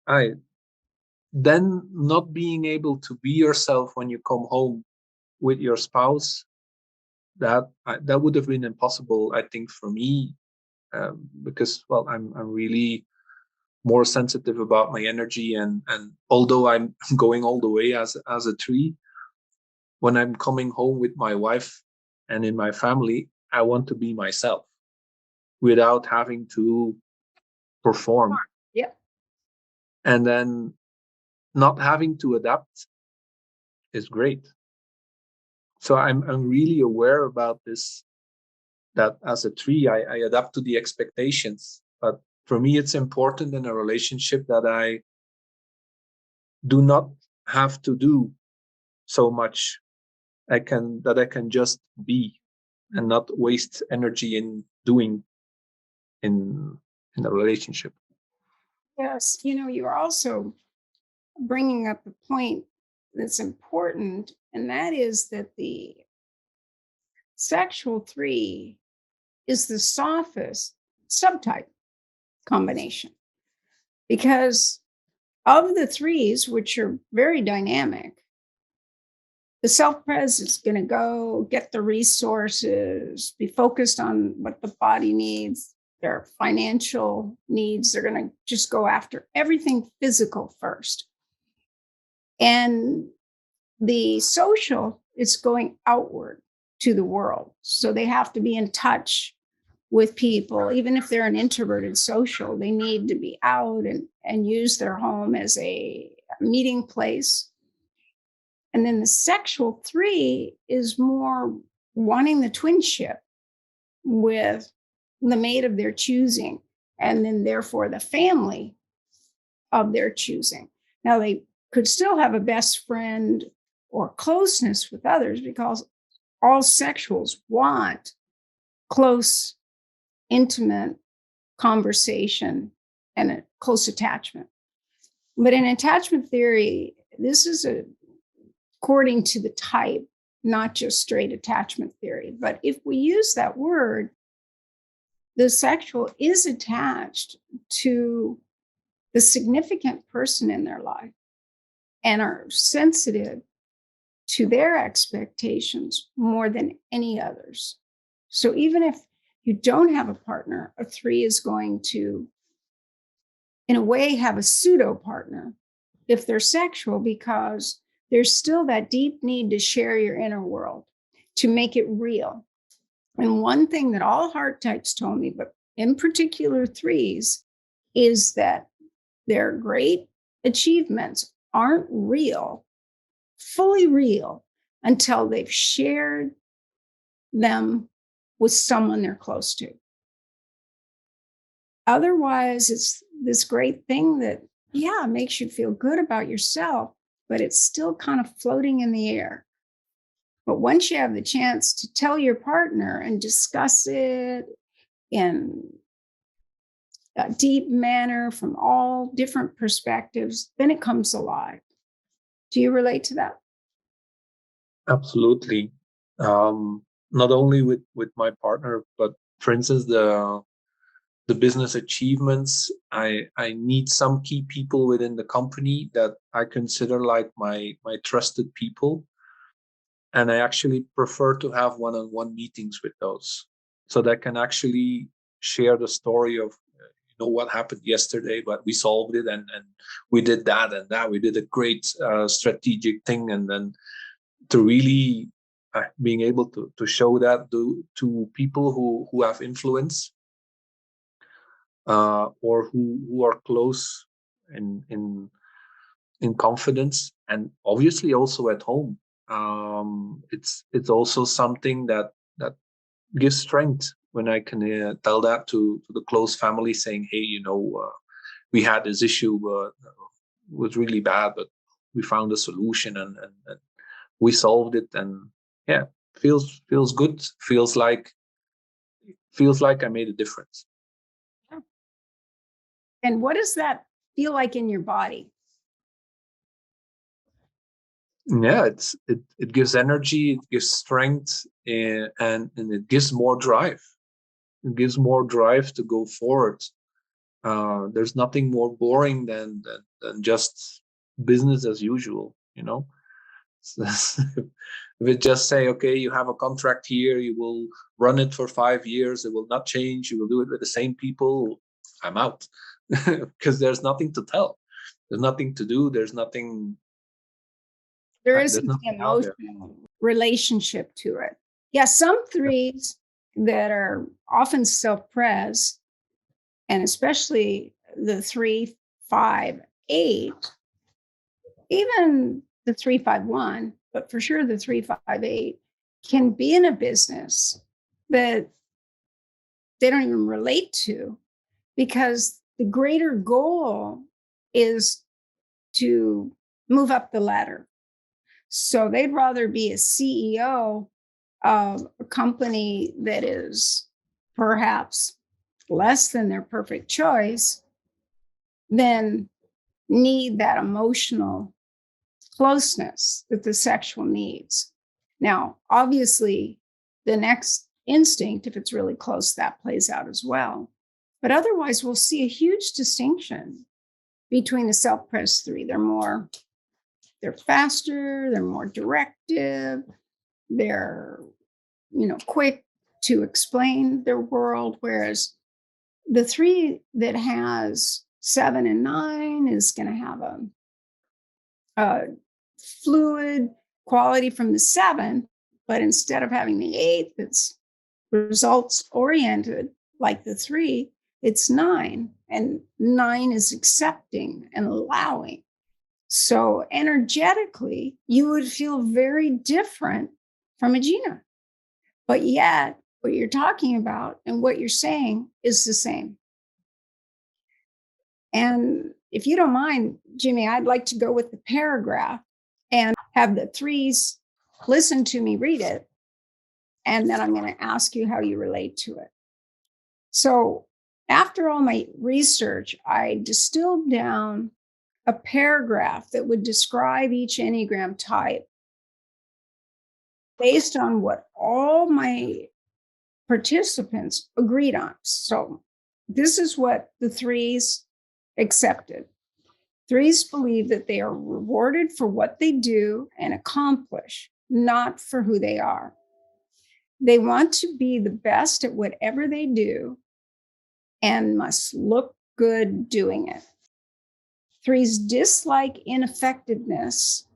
I then not being able to be yourself when you come home with your spouse, that would have been impossible, I think, for me, because, well, I'm really more sensitive about my energy, and although I'm going all the way as a 3, when I'm coming home with my wife and in my family, I want to be myself without having to perform. Yeah. And then not having to adapt is great. So I'm really aware about this, that as a 3, I adapt to the expectations. But for me, it's important in a relationship that I do not have to do so much. I can just be, and not waste energy in doing in a relationship. Yes. You're also bringing up a point that's important, and that is that the sexual 3 is the softest subtype combination, because of the 3s, which are very dynamic, the self-pres is going to go get the resources, be focused on what the body needs, their financial needs. They're going to just go after everything physical first. And the social is going outward to the world. So they have to be in touch with people. Even if they're an introverted social, they need to be out and use their home as a meeting place. And then the sexual 3 is more wanting the twinship with the mate of their choosing, and then therefore the family of their choosing. Now, they could still have a best friend or closeness with others, because all sexuals want close, intimate conversation and a close attachment. But in attachment theory, this is according to the type, not just straight attachment theory. But if we use that word, the sexual is attached to the significant person in their life and are sensitive to their expectations more than any others. So even if you don't have a partner, a 3 is going to, in a way, have a pseudo partner if they're sexual, because there's still that deep need to share your inner world, to make it real. And one thing that all heart types told me, but in particular 3s, is that their great achievements aren't real, fully real, until they've shared them with someone they're close to. Otherwise, it's this great thing that, yeah, makes you feel good about yourself, but it's still kind of floating in the air. But once you have the chance to tell your partner and discuss it in a deep manner from all different perspectives, then it comes alive. Do you relate to that? Absolutely. Not only with my partner, but for instance, the business achievements, I need some key people within the company that I consider like my trusted people. And I actually prefer to have one-on-one meetings with those, so that I can actually share the story of what happened yesterday, but we solved it, and we did that and that. We did a great strategic thing, and then to really being able to show that to people who have influence, or who are close in confidence, and obviously also at home. It's also something that gives strength when I can tell that to the close family, saying, hey, we had this issue, was really bad, but we found a solution, and we solved it, and yeah, feels good. Feels like I made a difference. And what does that feel like in your body? Yeah, it gives energy, it gives strength, and it gives more drive. It gives more drive to go forward. There's nothing more boring than just business as usual, If it just say, okay, you have a contract here, you will run it for 5 years, it will not change, you will do it with the same people, I'm out. Because there's nothing to tell, there's nothing to do, there's nothing. There isn't an emotional relationship to it. Yeah, some threes that are often self-pres, and especially the 3, 5, 8, even the 3, 5, 1, but for sure the 3, 5, 8 can be in a business that they don't even relate to, because the greater goal is to move up the ladder. So they'd rather be a CEO of a company that is perhaps less than their perfect choice than need that emotional closeness that the sexual needs. Now, obviously, the next instinct, if it's really close, that plays out as well. But otherwise, we'll see a huge distinction between the self-pres 3. They're faster, they're more directive, they're, quick to explain their world, whereas the 3 that has 7 and 9 is going to have a fluid quality from the 7, but instead of having the 8 that's results oriented like the 3, it's 9, and 9 is accepting and allowing. So energetically, you would feel very different from a Gina. But yet, what you're talking about and what you're saying is the same. And if you don't mind, Jimmy, I'd like to go with the paragraph and have the 3s listen to me read it. And then I'm going to ask you how you relate to it. So after all my research, I distilled down a paragraph that would describe each Enneagram type based on what all my participants agreed on. So this is what the 3s accepted. 3s believe that they are rewarded for what they do and accomplish, not for who they are. They want to be the best at whatever they do and must look good doing it. 3s dislike ineffectiveness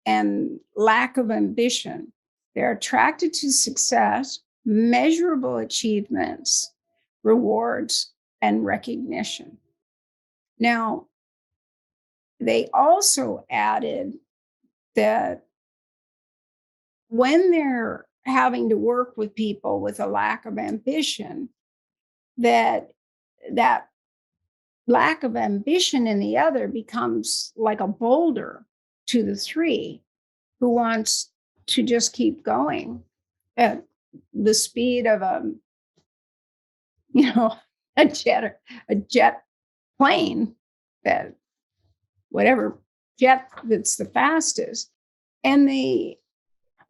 and lack of ambition. They're attracted to success, measurable achievements, rewards, and recognition. Now, they also added that when they're having to work with people with a lack of ambition, that lack of ambition in the other becomes like a boulder to the 3 who wants to just keep going at the speed of a jet plane, that whatever jet that's the fastest. And they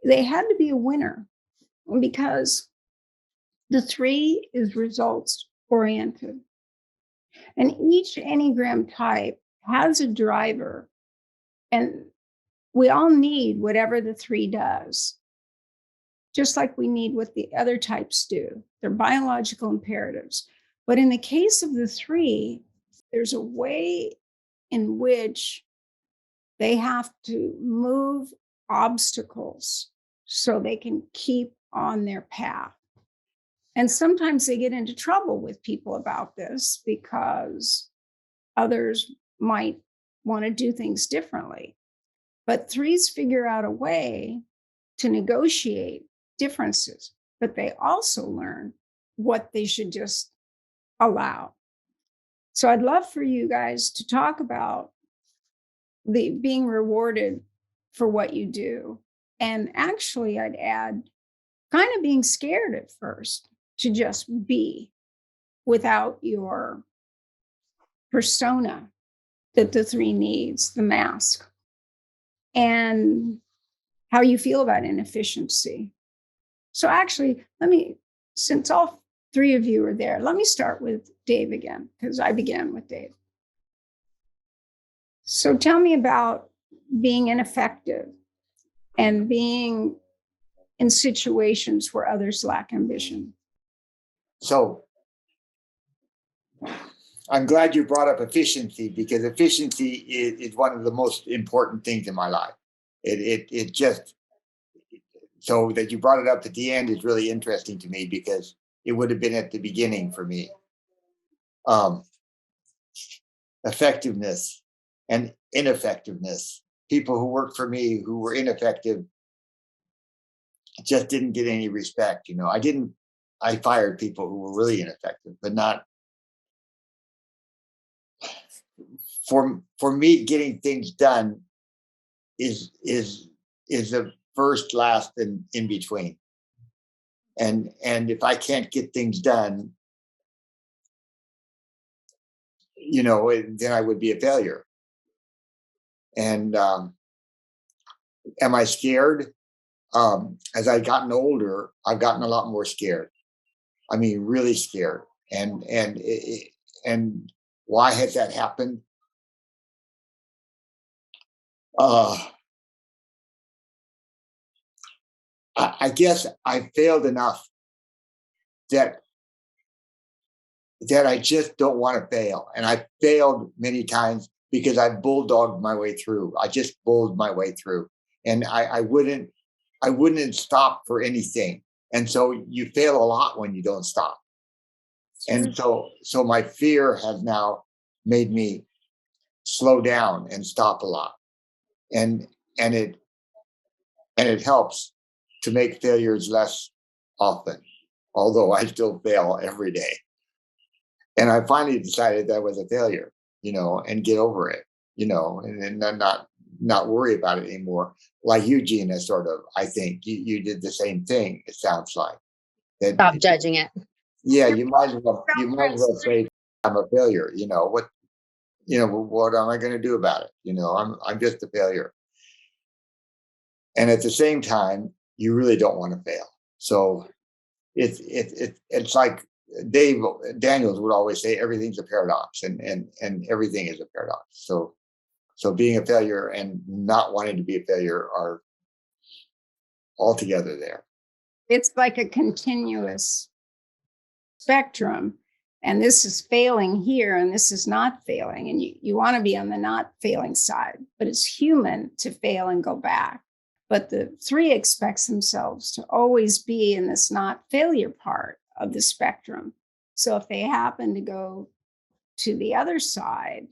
had to be a winner. because the 3 is results oriented. And each Enneagram type has a driver, and we all need whatever the 3 does, just like we need what the other types do. They're biological imperatives. But in the case of the 3, there's a way in which they have to move obstacles so they can keep on their path. And sometimes they get into trouble with people about this because others might want to do things differently. But 3s figure out a way to negotiate differences, but they also learn what they should just allow. So I'd love for you guys to talk about the being rewarded for what you do. And actually, I'd add kind of being scared at first to just be without your persona that the 3 needs, the mask, and how you feel about inefficiency. So actually, since all 3 of you are there, let me start with Dave again, because I began with Dave. So tell me about being ineffective and being in situations where others lack ambition. So I'm glad you brought up efficiency, because efficiency is one of the most important things in my life. It just, so that you brought it up at the end is really interesting to me, because it would have been at the beginning for me. Effectiveness and ineffectiveness. People who worked for me who were ineffective just didn't get any respect. I fired people who were really ineffective, but not for me. Getting things done is the first, last, and in between. And if I can't get things done, then I would be a failure. And am I scared? As I've gotten older, I've gotten a lot more scared. I mean, really scared. And why has that happened? I guess I failed enough that I just don't want to fail. And I failed many times because I bulldogged my way through. I just bulled my way through. And I wouldn't stop for anything. And so you fail a lot when you don't stop. And so my fear has now made me slow down and stop a lot. And it helps to make failures less often, although I still fail every day. And I finally decided that I was a failure, and get over it, and then not worry about it anymore. Like you, Gina, sort of, I think you did the same thing. It sounds like that. Stop judging it. Yeah, you might as well say I'm a failure. What am I going to do about it? I'm just a failure. And at the same time, you really don't want to fail. So it's like Daniels would always say, everything's a paradox, and everything is a paradox. So being a failure and not wanting to be a failure are altogether there. It's like a continuous spectrum, and this is failing here and this is not failing, and you want to be on the not failing side, but it's human to fail and go back. But the 3 expects themselves to always be in this not failure part of the spectrum. So if they happen to go to the other side,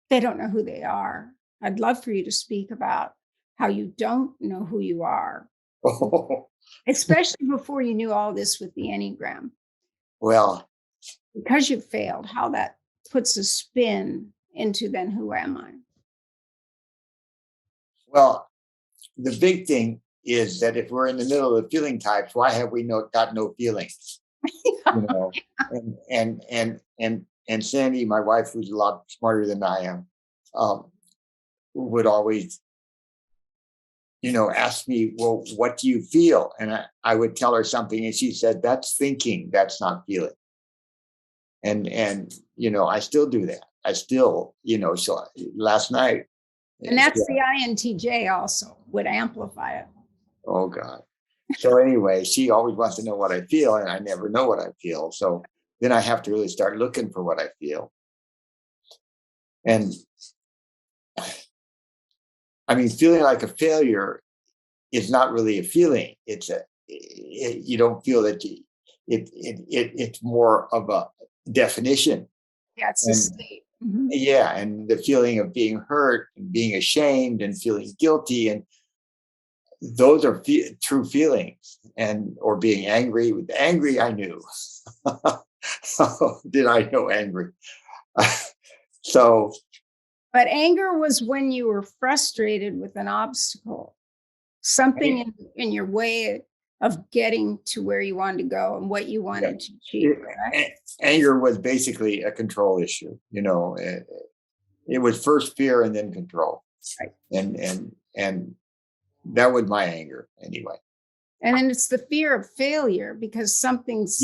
they don't know who they are. I'd love for you to speak about how you don't know who you are, especially before you knew all this with the Enneagram. Well, because you failed, how that puts a spin into then who am I? Well, the big thing is that if we're in the middle of the feeling types, why have we got no feelings? And Sandy, my wife, who's a lot smarter than I am, would always asked me, well, what do you feel? And I would tell her something, and she said, that's thinking, that's not feeling. And I still do that. I still, so last night. And that's the INTJ also would amplify it. Oh God. So anyway, she always wants to know what I feel, and I never know what I feel. So then I have to really start looking for what I feel. And I mean, feeling like a failure is not really a feeling. You don't feel that it's more of a definition. Yeah, it's a state. Mm-hmm. Yeah, and the feeling of being hurt and being ashamed and feeling guilty, and those are true feelings. Or being angry. With angry, I knew. Did I know angry? But anger was when you were frustrated with an obstacle, something in your way of getting to where you wanted to go and what you wanted to achieve. Right? Anger was basically a control issue. It was first fear and then control. Right. And that was my anger anyway. And then it's the fear of failure because something's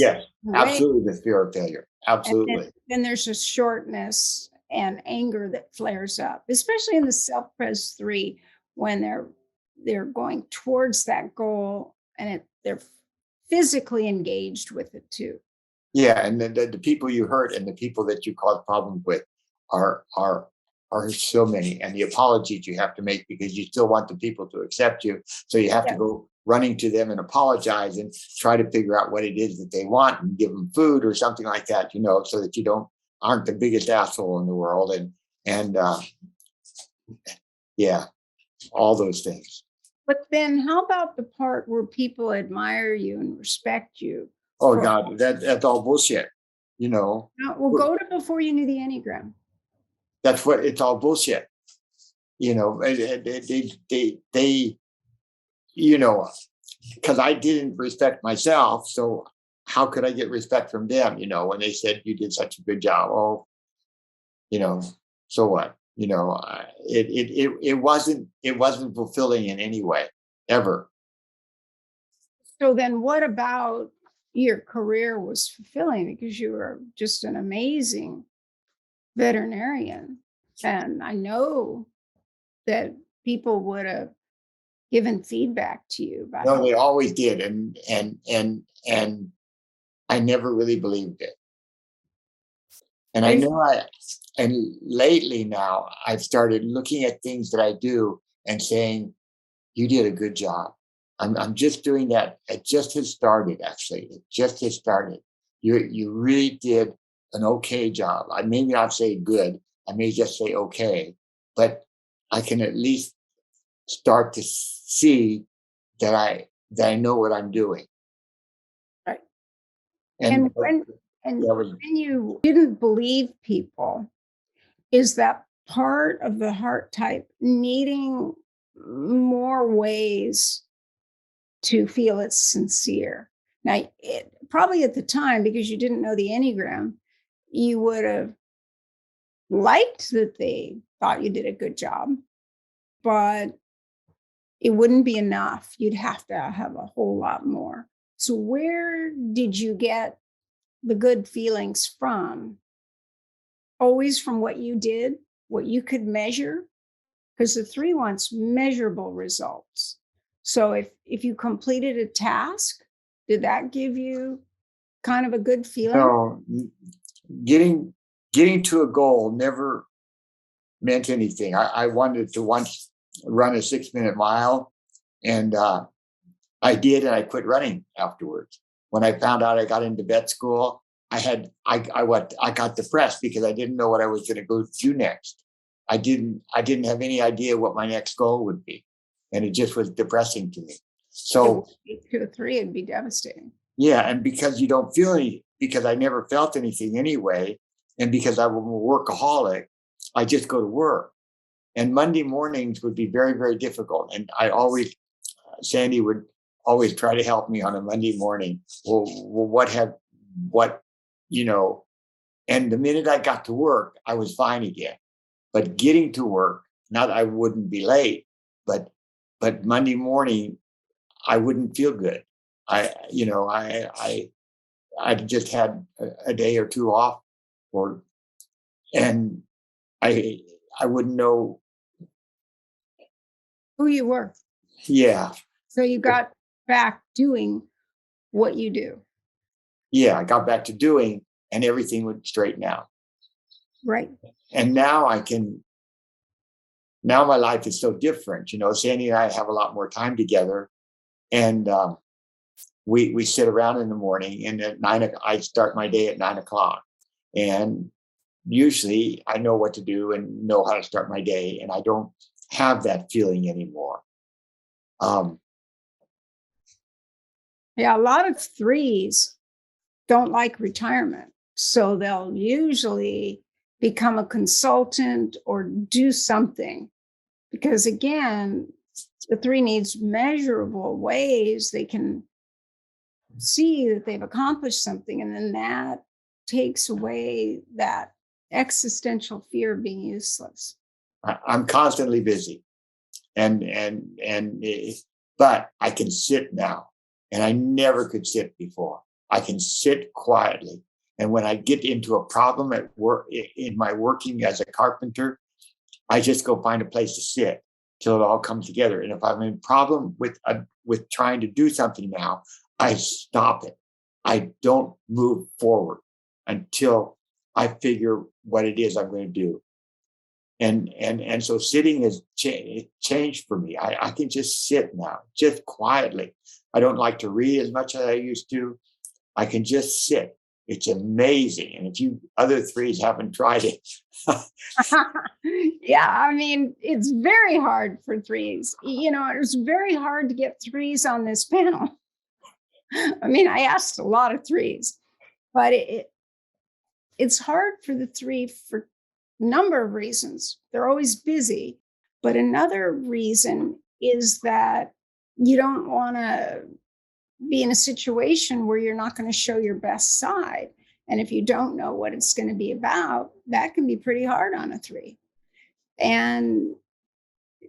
absolutely the fear of failure. Absolutely. Then there's a shortness and anger that flares up, especially in the self-pres 3 when they're going towards that goal and they're physically engaged with it too. Yeah, and the people you hurt and the people that you cause problems with are so many, and the apologies you have to make because you still want the people to accept you, so you have to go running to them and apologize and try to figure out what it is that they want and give them food or something like that, so that you aren't the biggest asshole in the world, and all those things. But then how about the part where people admire you and respect you? Oh God, that's all bullshit. Well, go to before you knew the Enneagram. That's what it's all bullshit. They because I didn't respect myself, so how could I get respect from them? When they said you did such a good job, so what? It wasn't fulfilling in any way ever. So then, what about your career was fulfilling because you were just an amazing veterinarian, and I know that people would have given feedback to you about no, they always did, and I never really believed it. And I know and lately now I've started looking at things that I do and saying, you did a good job. I'm just doing that. It just has started, actually. It just has started. You really did an okay job. I may not say good. I may just say okay, but I can at least start to see that I know what I'm doing. Right. And when you didn't believe people, is that part of the heart type needing more ways to feel it's sincere? Now, probably at the time, because you didn't know the Enneagram, you would have liked that they thought you did a good job, but it wouldn't be enough. You'd have to have a whole lot more. So where did you get the good feelings from? Always from what you did, what you could measure? Because the 3 wants measurable results. So if you completed a task, did that give you kind of a good feeling? No, getting to a goal never meant anything. I wanted to once run a 6-minute mile, and I did, and I quit running afterwards. When I found out I got into vet school, I got depressed because I didn't know what I was going to go do next. I didn't have any idea what my next goal would be, and it just was depressing to me. So 2 or 3, it'd be devastating. Yeah, and because you don't feel any, because I never felt anything anyway, and because I'm a workaholic, I just go to work. And Monday mornings would be very, very difficult. And Sandy would always try to help me on a Monday morning. And the minute I got to work, I was fine again. But getting to work, not that I wouldn't be late, but but Monday morning, I wouldn't feel good. I just had a day or two off, and I wouldn't know. Who you were. Yeah. So you got back doing what you do. Yeah, I got back to doing, and everything would straighten out. Right. And now now my life is so different. Sandy and I have a lot more time together, and we sit around in the morning, and at I start my day at 9:00, and usually I know what to do and know how to start my day, and I don't have that feeling anymore. Yeah, a lot of threes don't like retirement. So they'll usually become a consultant or do something. Because again, the three needs measurable ways they can see that they've accomplished something. And then that takes away that existential fear of being useless. I'm constantly busy, and but I can sit now, and I never could sit before. I can sit quietly, and when I get into a problem at work, in my working as a carpenter, I just go find a place to sit till it all comes together. And if I'm in a problem with trying to do something now, I stop it. I don't move forward until I figure what it is I'm going to do. And so sitting has changed for me. I can just sit now, just quietly. I don't like to read as much as I used to. I can just sit. It's amazing. And if you other threes haven't tried it. Yeah, I mean, it's very hard for threes. It's very hard to get threes on this panel. I mean, I asked a lot of threes, but it's hard for the three for a number of reasons. They're always busy. But another reason is that you don't want to be in a situation where you're not going to show your best side. And if you don't know what it's going to be about, that can be pretty hard on a three. And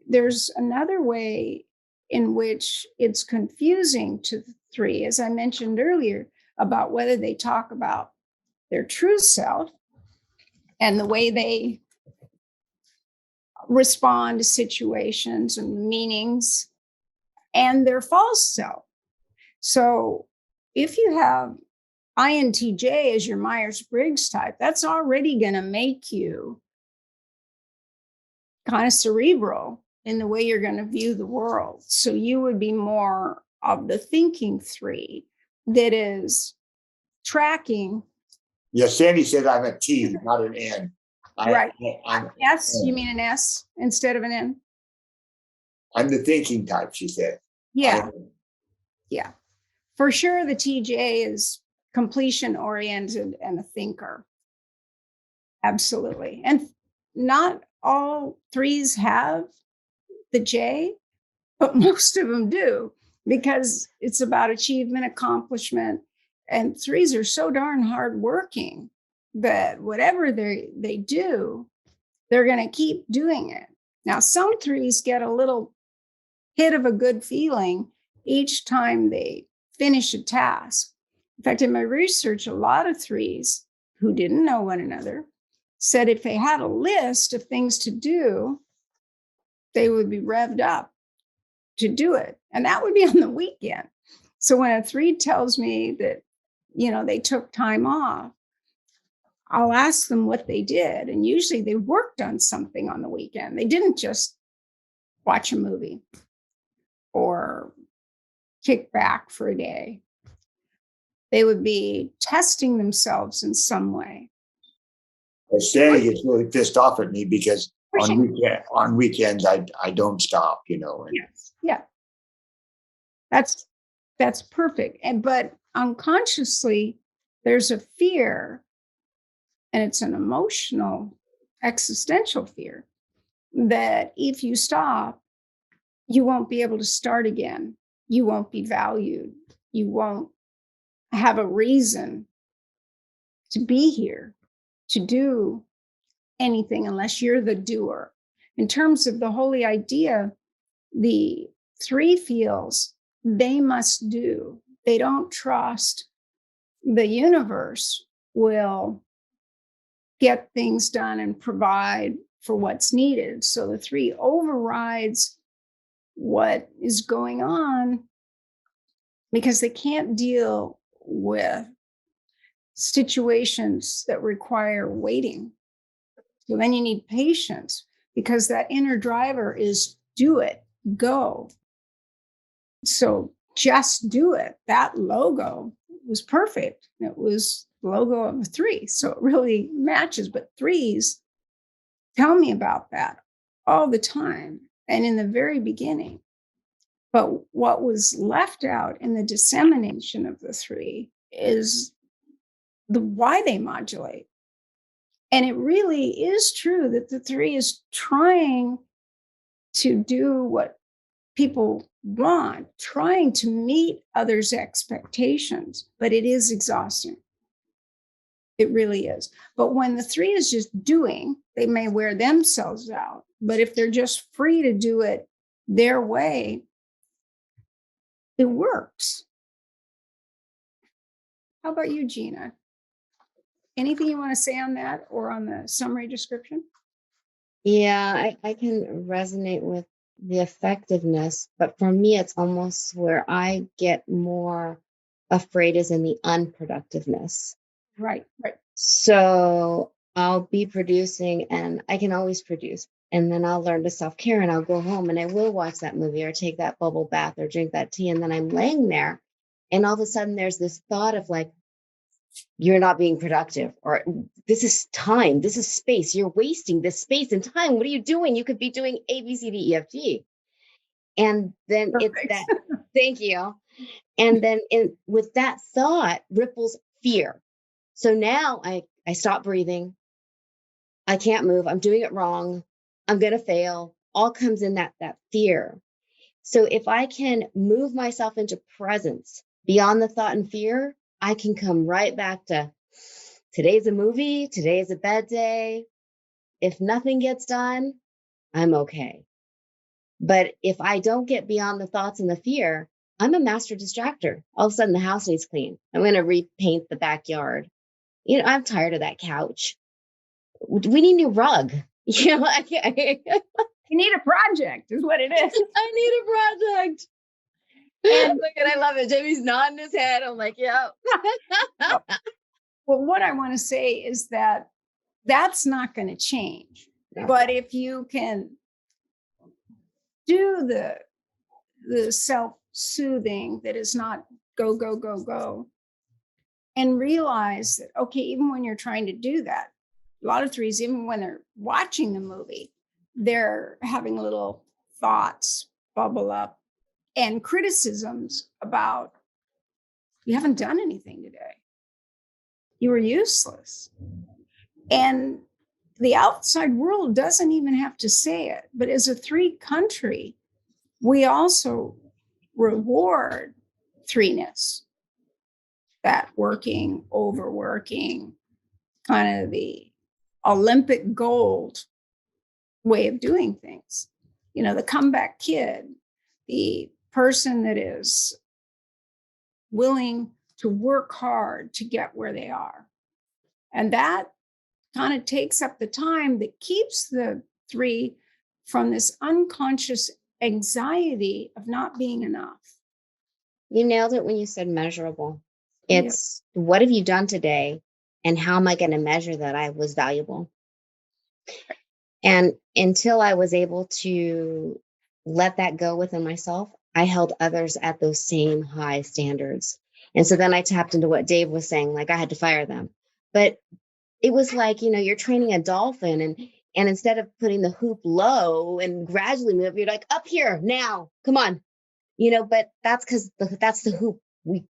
there's another way in which it's confusing to the three, as I mentioned earlier, about whether they talk about their true self and the way they respond to situations and meanings, and their false self. So if you have INTJ as your Myers-Briggs type, that's already going to make you kind of cerebral in the way you're going to view the world. So you would be more of the thinking three that is tracking. Yeah, Sandy said I'm a T, not an N. Right. S, you mean an S instead of an N? I'm the thinking type, she said. Yeah. Yeah. For sure, the TJ is completion oriented and a thinker. Absolutely. And not all threes have the J, but most of them do, because it's about achievement, accomplishment. And threes are so darn hardworking that whatever they do, they're going to keep doing it. Now, some threes get a little hit of a good feeling each time they finish a task. In fact, in my research, a lot of threes who didn't know one another said if they had a list of things to do, they would be revved up to do it. And that would be on the weekend. So when a three tells me that, they took time off, I'll ask them what they did. And usually they worked on something on the weekend. They didn't just watch a movie or kick back for a day. They would be testing themselves in some way. Sandy gets really pissed off at me because on weekends I don't stop, And, yes. Yeah. That's perfect. But unconsciously, there's a fear, and it's an emotional, existential fear, that if you stop, you won't be able to start again. You won't be valued. You won't have a reason to be here, to do anything unless you're the doer. In terms of the holy idea, the 3 feels they must do. They don't trust the universe will get things done and provide for what's needed. So the 3 overrides what is going on because they can't deal with situations that require waiting. So then you need patience because that inner driver is do it, go. So just do it. That logo was perfect. It was the logo of a 3. So it really matches. But 3s tell me about that all the time and in the very beginning. But what was left out in the dissemination of the 3 is the why they modulate. And it really is true that the 3 is trying to do what people want, trying to meet others' expectations, but it is exhausting. It really is. But when the 3 is just doing, they may wear themselves out. But if they're just free to do it their way, it works. How about you, Gina? Anything you want to say on that or on the summary description? Yeah, I can resonate with the effectiveness, but for me, it's almost where I get more afraid is in the unproductiveness. Right. So I'll be producing and I can always produce. And then I'll learn to self-care and I'll go home and I will watch that movie or take that bubble bath or drink that tea. And then I'm laying there and all of a sudden there's this thought of like, you're not being productive, or this is time, this is space. You're wasting this space and time. What are you doing? You could be doing A, B, C, D, E, F, G. And then Perfect. it's that, thank you. And then with that thought ripples fear. So now I stop breathing. I can't move. I'm doing it wrong. I'm going to fail. All comes in that fear. So if I can move myself into presence beyond the thought and fear, I can come right back to today's a movie. Today is a bad day. If nothing gets done, I'm okay. But if I don't get beyond the thoughts and the fear, I'm a master distractor. All of a sudden the house needs clean. I'm going to repaint the backyard. I'm tired of that couch. We need a new rug. You need a project is what it is. I need a project. And look, and I love it. Jamie's nodding his head. I'm like, yep. Well, what I want to say is that that's not going to change. No. But if you can do the self-soothing that is not go, go, go, go, and realize that, okay, even when you're trying to do that, a lot of 3s, even when they're watching the movie, they're having little thoughts bubble up and criticisms about, you haven't done anything today. You were useless. And the outside world doesn't even have to say it. But as a 3 country, we also reward 3-ness, that working, overworking, kind of the Olympic gold way of doing things. The comeback kid, the person that is willing to work hard to get where they are. And that kind of takes up the time that keeps the 3 from this unconscious anxiety of not being enough. You nailed it when you said measurable. It's what have you done today and how am I going to measure that I was valuable? And until I was able to let that go within myself, I held others at those same high standards. And so then I tapped into what Dave was saying, like I had to fire them. But it was like, you're training a dolphin and instead of putting the hoop low and gradually move, you're like up here now, come on, but that's because that's the hoop we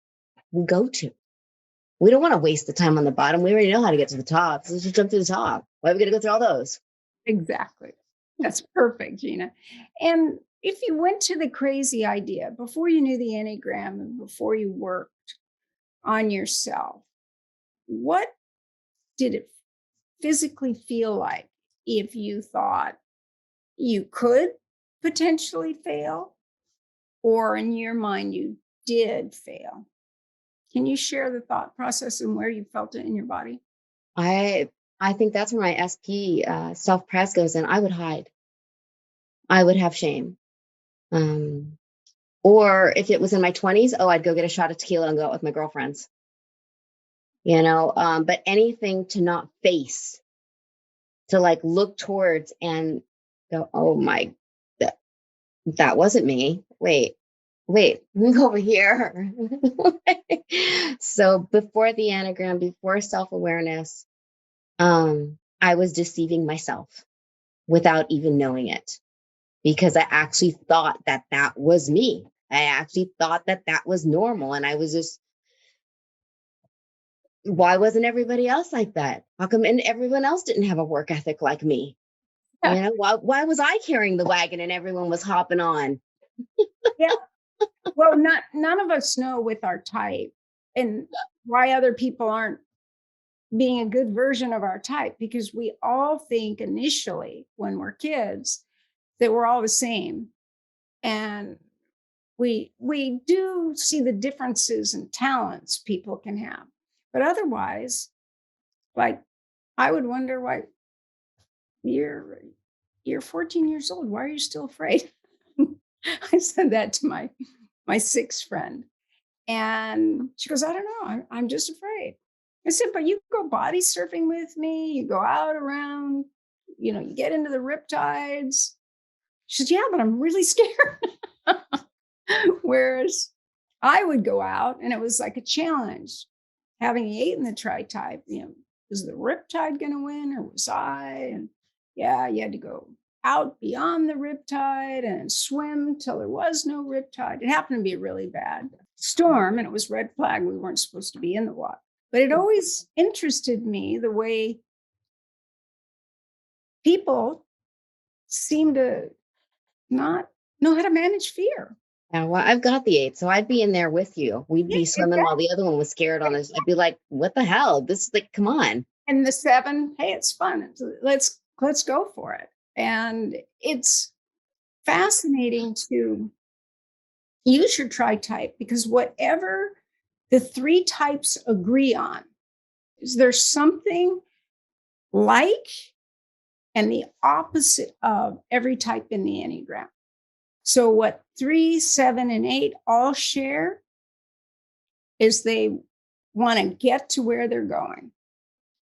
go to. We don't want to waste the time on the bottom. We already know how to get to the top. So let's just jump to the top. Why are we going to go through all those? Exactly. That's perfect, Gina. And if you went to the crazy idea before you knew the Enneagram and before you worked on yourself, what did it physically feel like if you thought you could potentially fail or in your mind, you did fail. Can you share the thought process and where you felt it in your body? I think that's where my SP self-pres goes in. I would hide. I would have shame. Or if it was in my 20s, I'd go get a shot of tequila and go out with my girlfriends. But anything to not face, to like look towards and go, oh my, that wasn't me. Wait, look over here. So before the Enneagram, before self-awareness, I was deceiving myself without even knowing it, because I actually thought that that was me. I actually thought that that was normal. And I was just, why wasn't everybody else like that? How come and everyone else didn't have a work ethic like me? Yeah. Why was I carrying the wagon and everyone was hopping on? Yeah. Well, none of us know with our type and why other people aren't being a good version of our type, because we all think initially when we're kids that we're all the same. And we do see the differences in talents people can have. But otherwise, like, I would wonder why you're 14 years old. Why are you still afraid? I said that to my sixth friend. And she goes, I don't know. I'm just afraid. I said, but you go body surfing with me. You go out around, you get into the riptides. She said, yeah, but I'm really scared. Whereas I would go out and it was like a challenge. Having the 8 in the Tritype, was the riptide going to win or was I? And yeah, you had to go out beyond the riptide and swim till there was no riptide. It happened to be a really bad storm and it was red flag. We weren't supposed to be in the water. But it always interested me the way people seem to not know how to manage fear. Yeah, well, I've got the 8, so I'd be in there with you. We'd be Yeah, swimming while the other one was scared on us. I'd be like, what the hell? This is like, come on. And the 7, hey, it's fun. Let's go for it. And it's fascinating to use your Tritype, because whatever the 3 types agree on, is there something like and the opposite of every type in the Enneagram. So what 3, 7, and 8 all share is they want to get to where they're going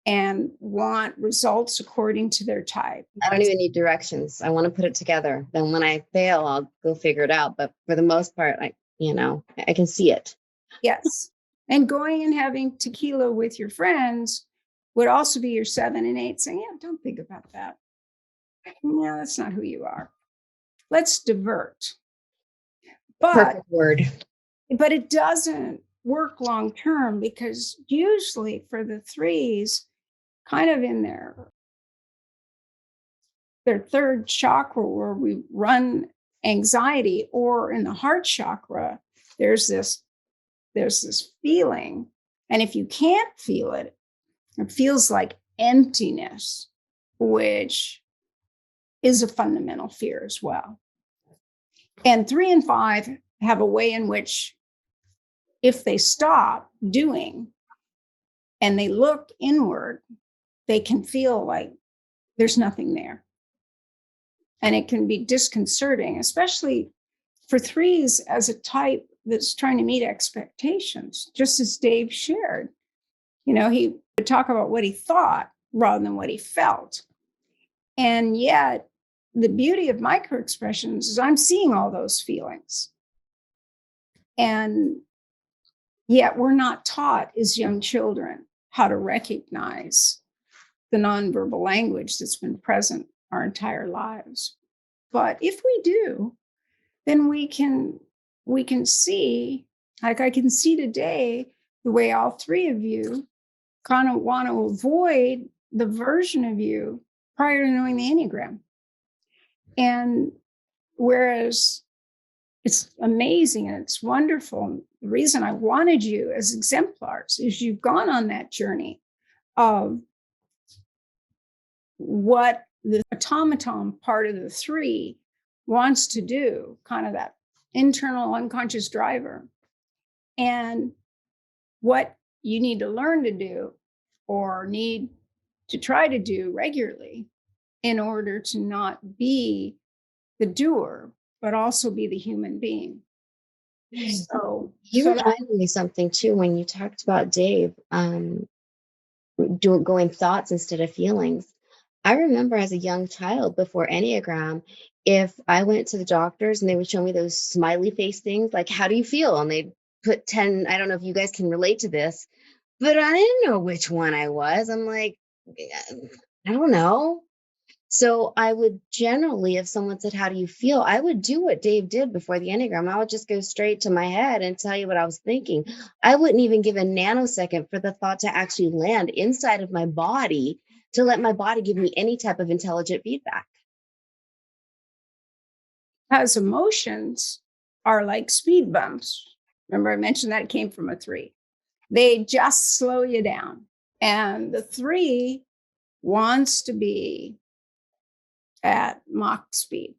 and want results according to their type. I don't even need directions. I want to put it together. Then when I fail, I'll go figure it out. But for the most part, I can see it. Yes. And going and having tequila with your friends would also be your 7 and 8 saying, yeah, don't think about that. No, that's not who you are. Let's divert. Perfect word. But it doesn't work long term, because usually for the 3s, kind of in their third chakra where we run anxiety, or in the heart chakra, there's this feeling. And if you can't feel it, it feels like emptiness, which is a fundamental fear as well. And 3 and 5 have a way in which, if they stop doing and they look inward, they can feel like there's nothing there. And it can be disconcerting, especially for 3s as a type that's trying to meet expectations. Just as Dave shared, he would talk about what he thought rather than what he felt. And yet, the beauty of micro expressions is I'm seeing all those feelings. And yet we're not taught as young children how to recognize the nonverbal language that's been present our entire lives. But if we do, then we can see, like I can see today, the way all 3 of you kind of want to avoid the version of you prior to knowing the Enneagram. And whereas it's amazing and it's wonderful, the reason I wanted you as exemplars is you've gone on that journey of what the automaton part of the 3 wants to do, kind of that internal unconscious driver. And what you need to learn to do or need to try to do regularly in order to not be the doer, but also be the human being. So You reminded me something too when you talked about Dave going thoughts instead of feelings. I remember as a young child before Enneagram, if I went to the doctors and they would show me those smiley face things, like, how do you feel? And they'd put 10, I don't know if you guys can relate to this, but I didn't know which one I was. I'm like, I don't know. So I would generally, if someone said, how do you feel? I would do what Dave did before the Enneagram. I would just go straight to my head and tell you what I was thinking. I wouldn't even give a nanosecond for the thought to actually land inside of my body to let my body give me any type of intelligent feedback. Because emotions are like speed bumps. Remember, I mentioned that came from a 3. They just slow you down. And the 3 wants to be at Mach speed,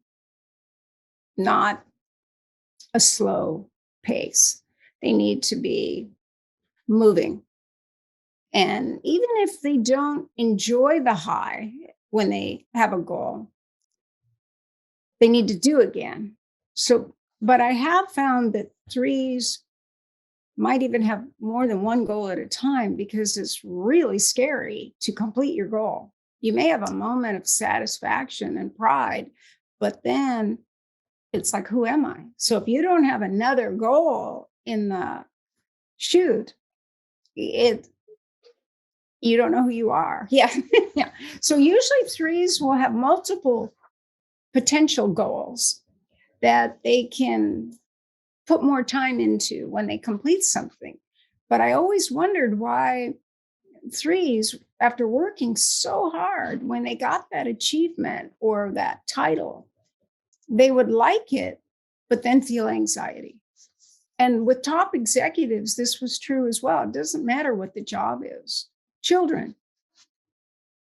not a slow pace. They need to be moving. And even if they don't enjoy the high when they have a goal, they need to do again. So, but I have found that 3s might even have more than one goal at a time because it's really scary to complete your goal. You may have a moment of satisfaction and pride, but then it's like, who am I? So if you don't have another goal in the chute, you don't know who you are. Yeah. Yeah. So usually 3s will have multiple potential goals that they can put more time into when they complete something. But I always wondered why 3s, after working so hard, when they got that achievement or that title, they would like it, but then feel anxiety. And with top executives, this was true as well. It doesn't matter what the job is. Children,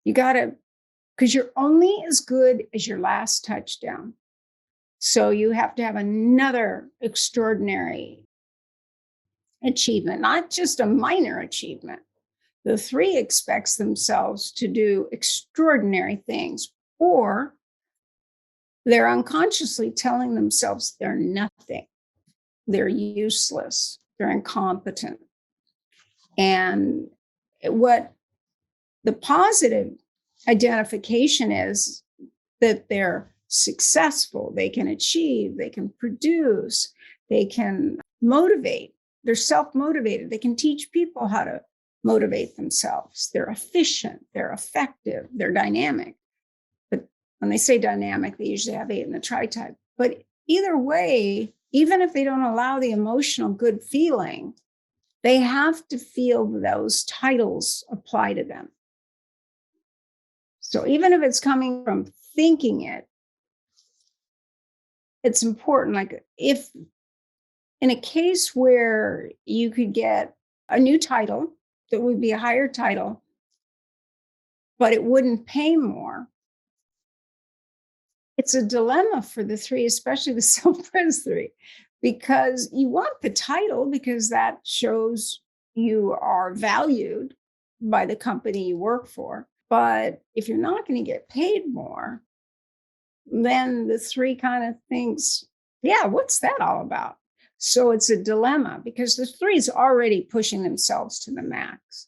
you got to, because you're only as good as your last touchdown. So you have to have another extraordinary achievement, not just a minor achievement. The 3 expects themselves to do extraordinary things, or they're unconsciously telling themselves they're nothing, they're useless, they're incompetent. And what the positive identification is that they're successful, they can achieve, they can produce, they can motivate, they're self-motivated, they can teach people how to motivate themselves, they're efficient, they're effective, they're dynamic. But when they say dynamic, they usually have 8 in the Tritype. But either way, even if they don't allow the emotional good feeling, they have to feel those titles apply to them. So even if it's coming from thinking it, it's important. Like if in a case where you could get a new title that would be a higher title, but it wouldn't pay more, it's a dilemma for the 3, especially the self-pres 3, because you want the title because that shows you are valued by the company you work for. But if you're not going to get paid more, then the 3 kind of thinks, yeah, what's that all about? So it's a dilemma because the 3 is already pushing themselves to the max.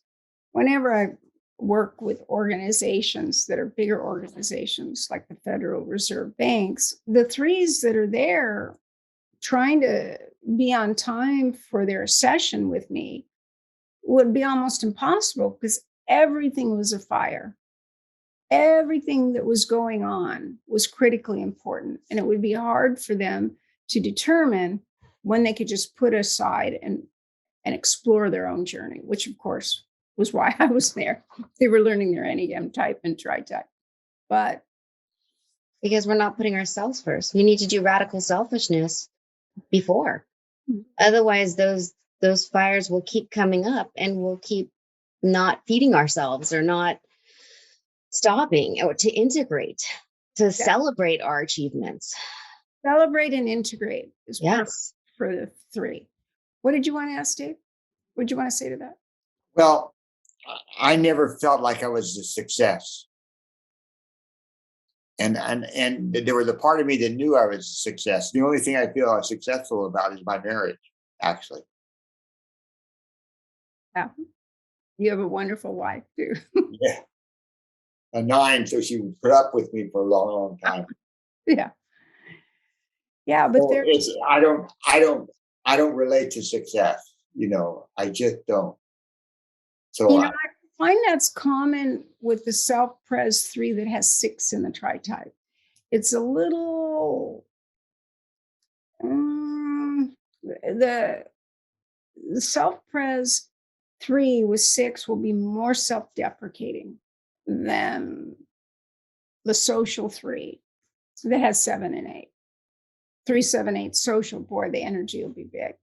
Whenever I work with organizations that are bigger organizations like the Federal Reserve banks, the 3s that are there trying to be on time for their session with me would be almost impossible because everything was a fire. Everything that was going on was critically important, and it would be hard for them to determine when they could just put aside and explore their own journey, which of course was why I was there. They were learning their Enneagram type and Tritype. But Because we're not putting ourselves first. We need to do radical selfishness before. Otherwise, those fires will keep coming up and we'll keep not feeding ourselves or not stopping or to integrate, to celebrate our achievements. Celebrate and integrate is perfect Yes. for the 3. What did you want to ask, Dave? What did you want to say to that? Well, I never felt like I was a success. And there was a part of me that knew I was a success. The only thing I feel I'm successful about is my marriage, actually. Yeah. You have a wonderful wife too. Yeah. A 9, so she would put up with me for a long, long time. Yeah. Yeah, but So there's I don't relate to success. I just don't. So I find that's common with the self-pres 3 that has 6 in the Tritype. It's a little the self-pres 3 with 6 will be more self-deprecating than the social 3 that has 7 and 8. 3, 7, 8 social, boy, the energy will be big.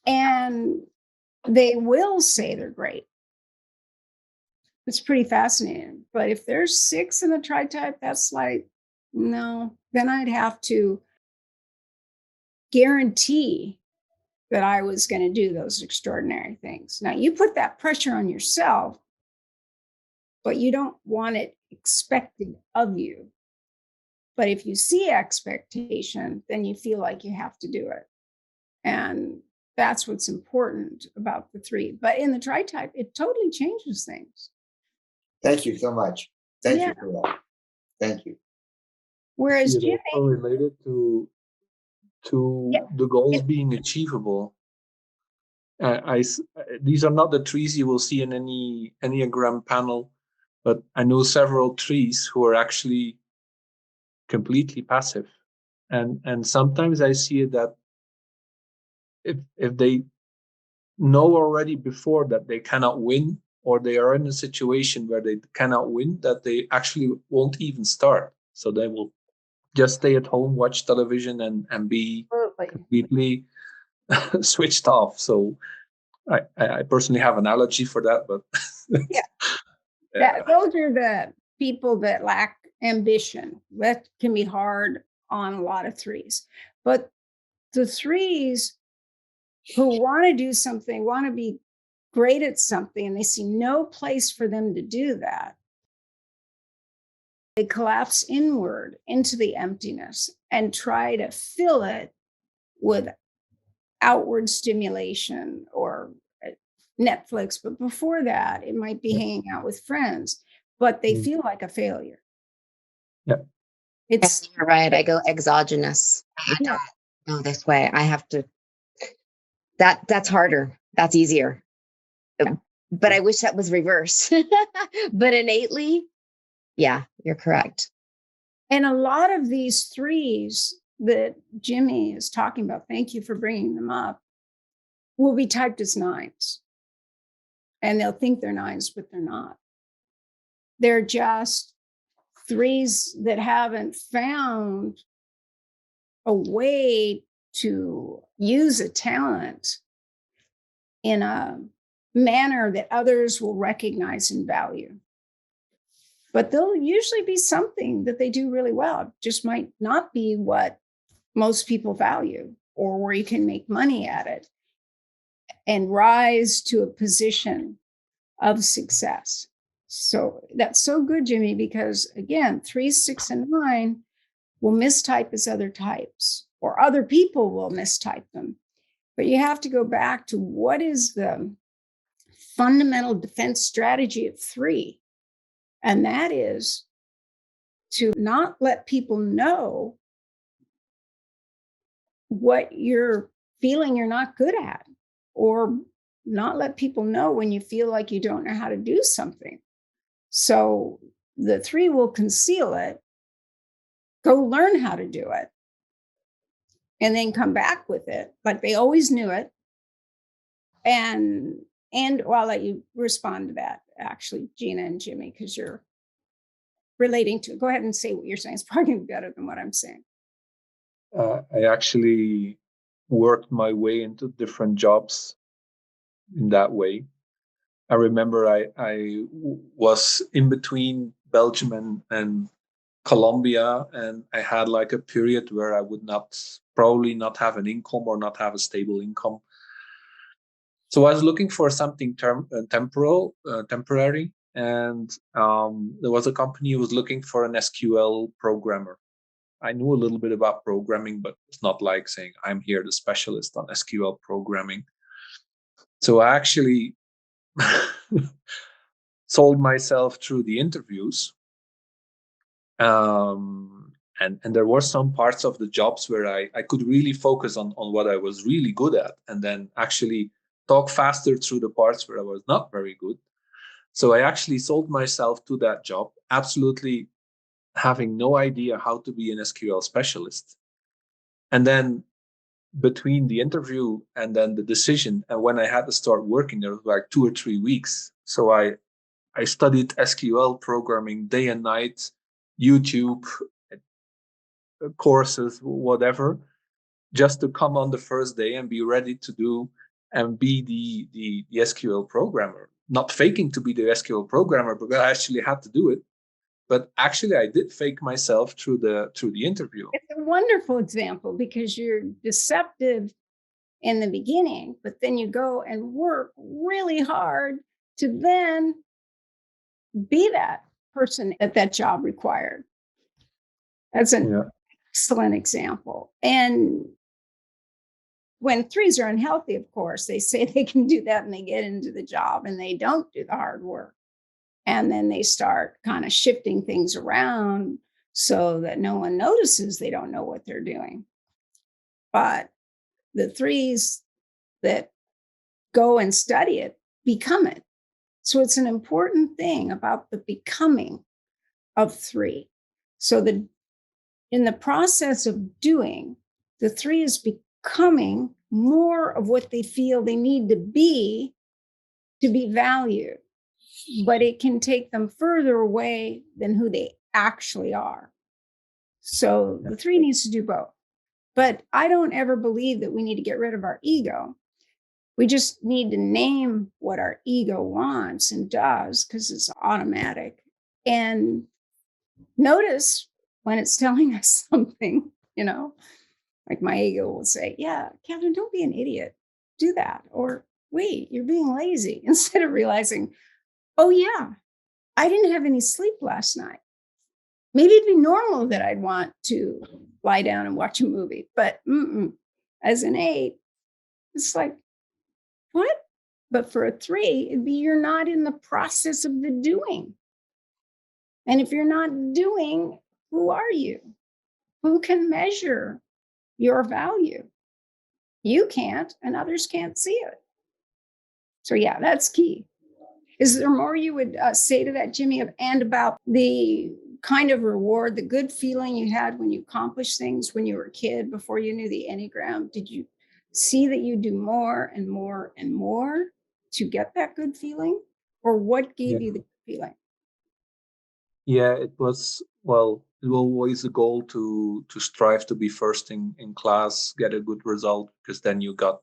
And they will say they're great. It's pretty fascinating. But if there's 6 in the Tritype, that's like, no, then I'd have to guarantee that I was going to do those extraordinary things. Now, you put that pressure on yourself, but you don't want it expected of you. But if you see expectation, then you feel like you have to do it. And that's what's important about the 3. But in the Tritype, it totally changes things. thank you so much. Thank Yeah. you for that. Thank you. Whereas Is it also related to Yeah. the goals being achievable? These are not the 3s you will see in any Enneagram panel, but I know several 3s who are actually completely passive, and sometimes I see it that if they know already before that they cannot win, or they are in a situation where they cannot win, that they actually won't even start. So they will just stay at home, watch television, and be completely switched off. So I personally have an allergy for that, but those are the people that lack ambition. That can be hard on a lot of 3s. But the 3s who want to do something, want to be great at something, and they see no place for them to do that, they collapse inward into the emptiness and try to fill it with outward stimulation or Netflix. But before that, it might be hanging out with friends, but they feel like a failure. Yeah. It's You're right. I go exogenous. I don't go this way. I have to. That's harder. That's easier. But I wish that was reverse. But innately, yeah, you're correct. And a lot of these 3s that Jimmy is talking about, thank you for bringing them up, will be typed as 9s. And they'll think they're 9s, but they're not. They're just 3s that haven't found a way to use a talent in a manner that others will recognize and value. But there'll usually be something that they do really well. It just might not be what most people value or where you can make money at it and rise to a position of success. So that's so good, Jimmy, because again, 3, 6, and 9 will mistype as other types, or other people will mistype them. But you have to go back to what is the fundamental defense strategy of 3. And that is to not let people know what you're feeling you're not good at, or not let people know when you feel like you don't know how to do something. So the 3 will conceal it, go learn how to do it, and then come back with it. But they always knew it. And I'll let you respond to that, actually, Gina and Jimmy, because you're relating to it. Go ahead and say what you're saying. It's probably going to be better than what I'm saying. I actually worked my way into different jobs in that way. I remember I was in between Belgium and Colombia, and I had like a period where I would probably not have an income or not have a stable income. So I was looking for something temporary, and there was a company who was looking for an SQL programmer. I knew a little bit about programming, but it's not like saying I'm here the specialist on SQL programming. So I actually sold myself through the interviews. And there were some parts of the jobs where I could really focus on what I was really good at, and then actually talk faster through the parts where I was not very good. So I actually sold myself to that job, absolutely having no idea how to be an SQL specialist. And then between the interview and then the decision and when I had to start working, there was like 2 or 3 weeks. So I studied SQL programming day and night, YouTube, courses, whatever, just to come on the first day and be ready to do and be the SQL programmer. Not faking to be the SQL programmer, but I actually had to do it. But actually, I did fake myself through the interview. It's a wonderful example because you're deceptive in the beginning, but then you go and work really hard to then be that person that job required. That's an excellent example. And when threes are unhealthy, of course, they say they can do that and they get into the job and they don't do the hard work. And then they start kind of shifting things around so that no one notices they don't know what they're doing. But the threes that go and study it become it. So it's an important thing about the becoming of three. So in the process of doing, the three is becoming more of what they feel they need to be valued. But it can take them further away than who they actually are. So the three needs to do both. But I don't ever believe that we need to get rid of our ego. We just need to name what our ego wants and does because it's automatic. And notice when it's telling us something, like my ego will say, yeah, Katherine, don't be an idiot. Do that. Or wait, you're being lazy, instead of realizing, oh, yeah, I didn't have any sleep last night. Maybe it'd be normal that I'd want to lie down and watch a movie, but as an 8, it's like, what? But for a 3, it'd be you're not in the process of the doing. And if you're not doing, who are you? Who can measure your value? You can't, and others can't see it. So yeah, that's key. Is there more you would say to that, Jimmy, and about the kind of reward, the good feeling you had when you accomplished things when you were a kid before you knew the Enneagram? Did you see that you do more and more and more to get that good feeling? Or what gave you the good feeling? Yeah, it was always a goal to strive to be first in class, get a good result, because then you got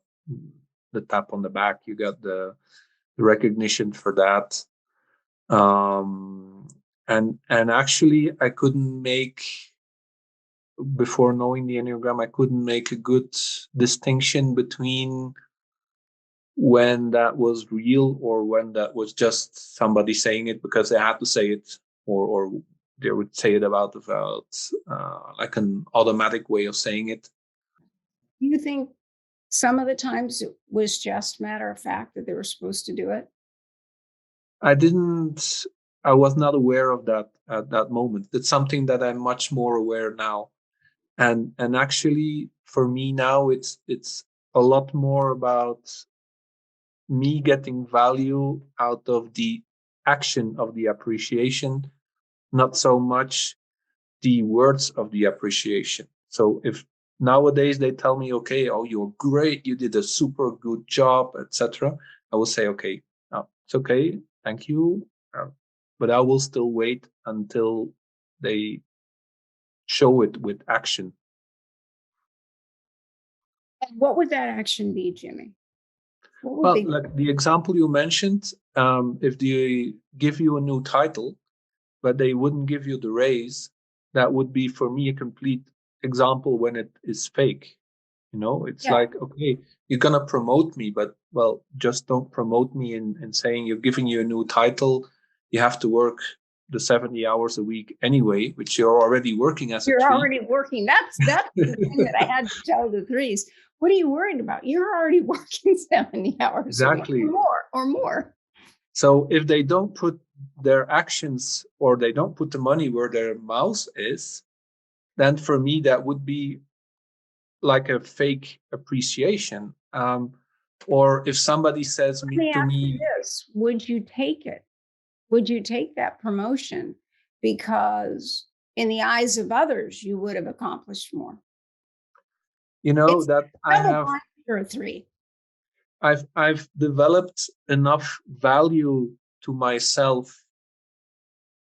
the tap on the back, you got the recognition for that. And actually I couldn't make, before knowing the Enneagram, I couldn't make a good distinction between when that was real or when that was just somebody saying it because they had to say it, or they would say it about like an automatic way of saying it. Do you think some of the times it was just matter of fact that they were supposed to do it? I was not aware of that at that moment. It's something that I'm much more aware now. And actually for me now, it's a lot more about me getting value out of the action of the appreciation, not so much the words of the appreciation. So if nowadays they tell me, okay, oh, you're great, you did a super good job, etc., I will say, okay, it's okay, thank you, but I will still wait until they show it with action. And what would that action be, Jimmy? Well, like the example you mentioned, if they give you a new title, but they wouldn't give you the raise, that would be for me a complete example when it is fake. It's like, okay, you're gonna promote me, but well, just don't promote me in saying you're giving you a new title. You have to work the 70 hours a week anyway, which you're already working as a You're three. already working. That's the thing that I had to tell the threes. What are you worried about? You're already working 70 hours Exactly. a week, or more. So if they don't put their actions, or they don't put the money where their mouth is, then for me that would be like a fake appreciation. Or if somebody says Let me to ask me, you this: would you take it? Would you take that promotion because in the eyes of others you would have accomplished more? It's that double blind for a three. I've developed enough value to myself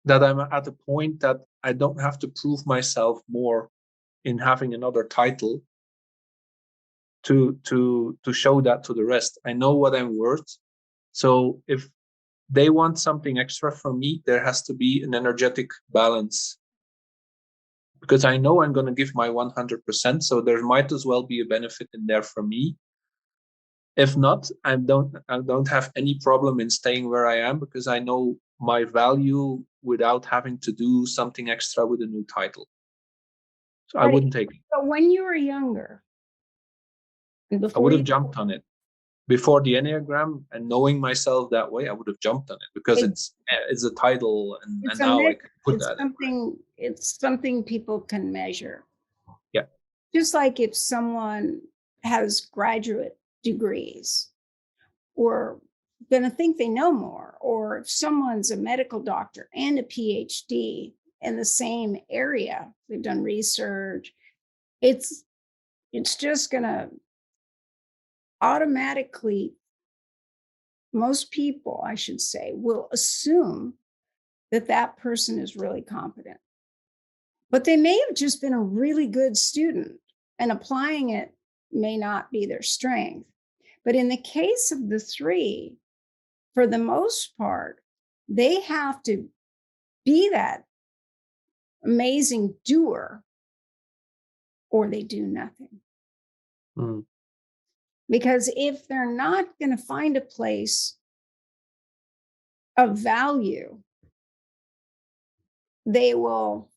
that I'm at a point that I don't have to prove myself more in having another title to show that to the rest. I know what I'm worth. So if they want something extra from me, there has to be an energetic balance, because I know I'm going to give my 100%. So there might as well be a benefit in there for me. If not, I don't have any problem in staying where I am, because I know my value without having to do something extra with a new title. So I wouldn't take it. But when you were younger, I would have jumped on it. Before the Enneagram and knowing myself that way, I would have jumped on it, because it's a title, and now I can put that. It's something people can measure. Yeah. Just like if someone has graduate degrees, or going to think they know more, or if someone's a medical doctor and a PhD in the same area, they've done research, it's just going to automatically, most people, I should say, will assume that that person is really competent. But they may have just been a really good student, and applying it may not be their strength. But in the case of the three, for the most part, they have to be that amazing doer, or they do nothing. Mm. Because if they're not going to find a place of value, they will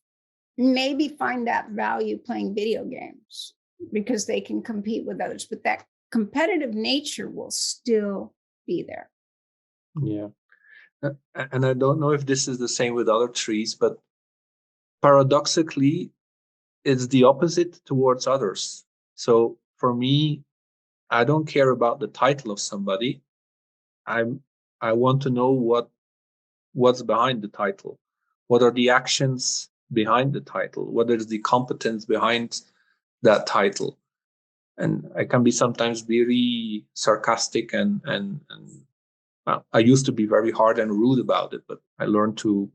maybe find that value playing video games because they can compete with others, but that competitive nature will still be there. Yeah. And I don't know if this is the same with other trees, but paradoxically, it's the opposite towards others. So for me, I don't care about the title of somebody. I want to know what's behind the title. What are the actions behind the title? What is the competence behind that title? And I can be sometimes very sarcastic and I used to be very hard and rude about it, but I learned to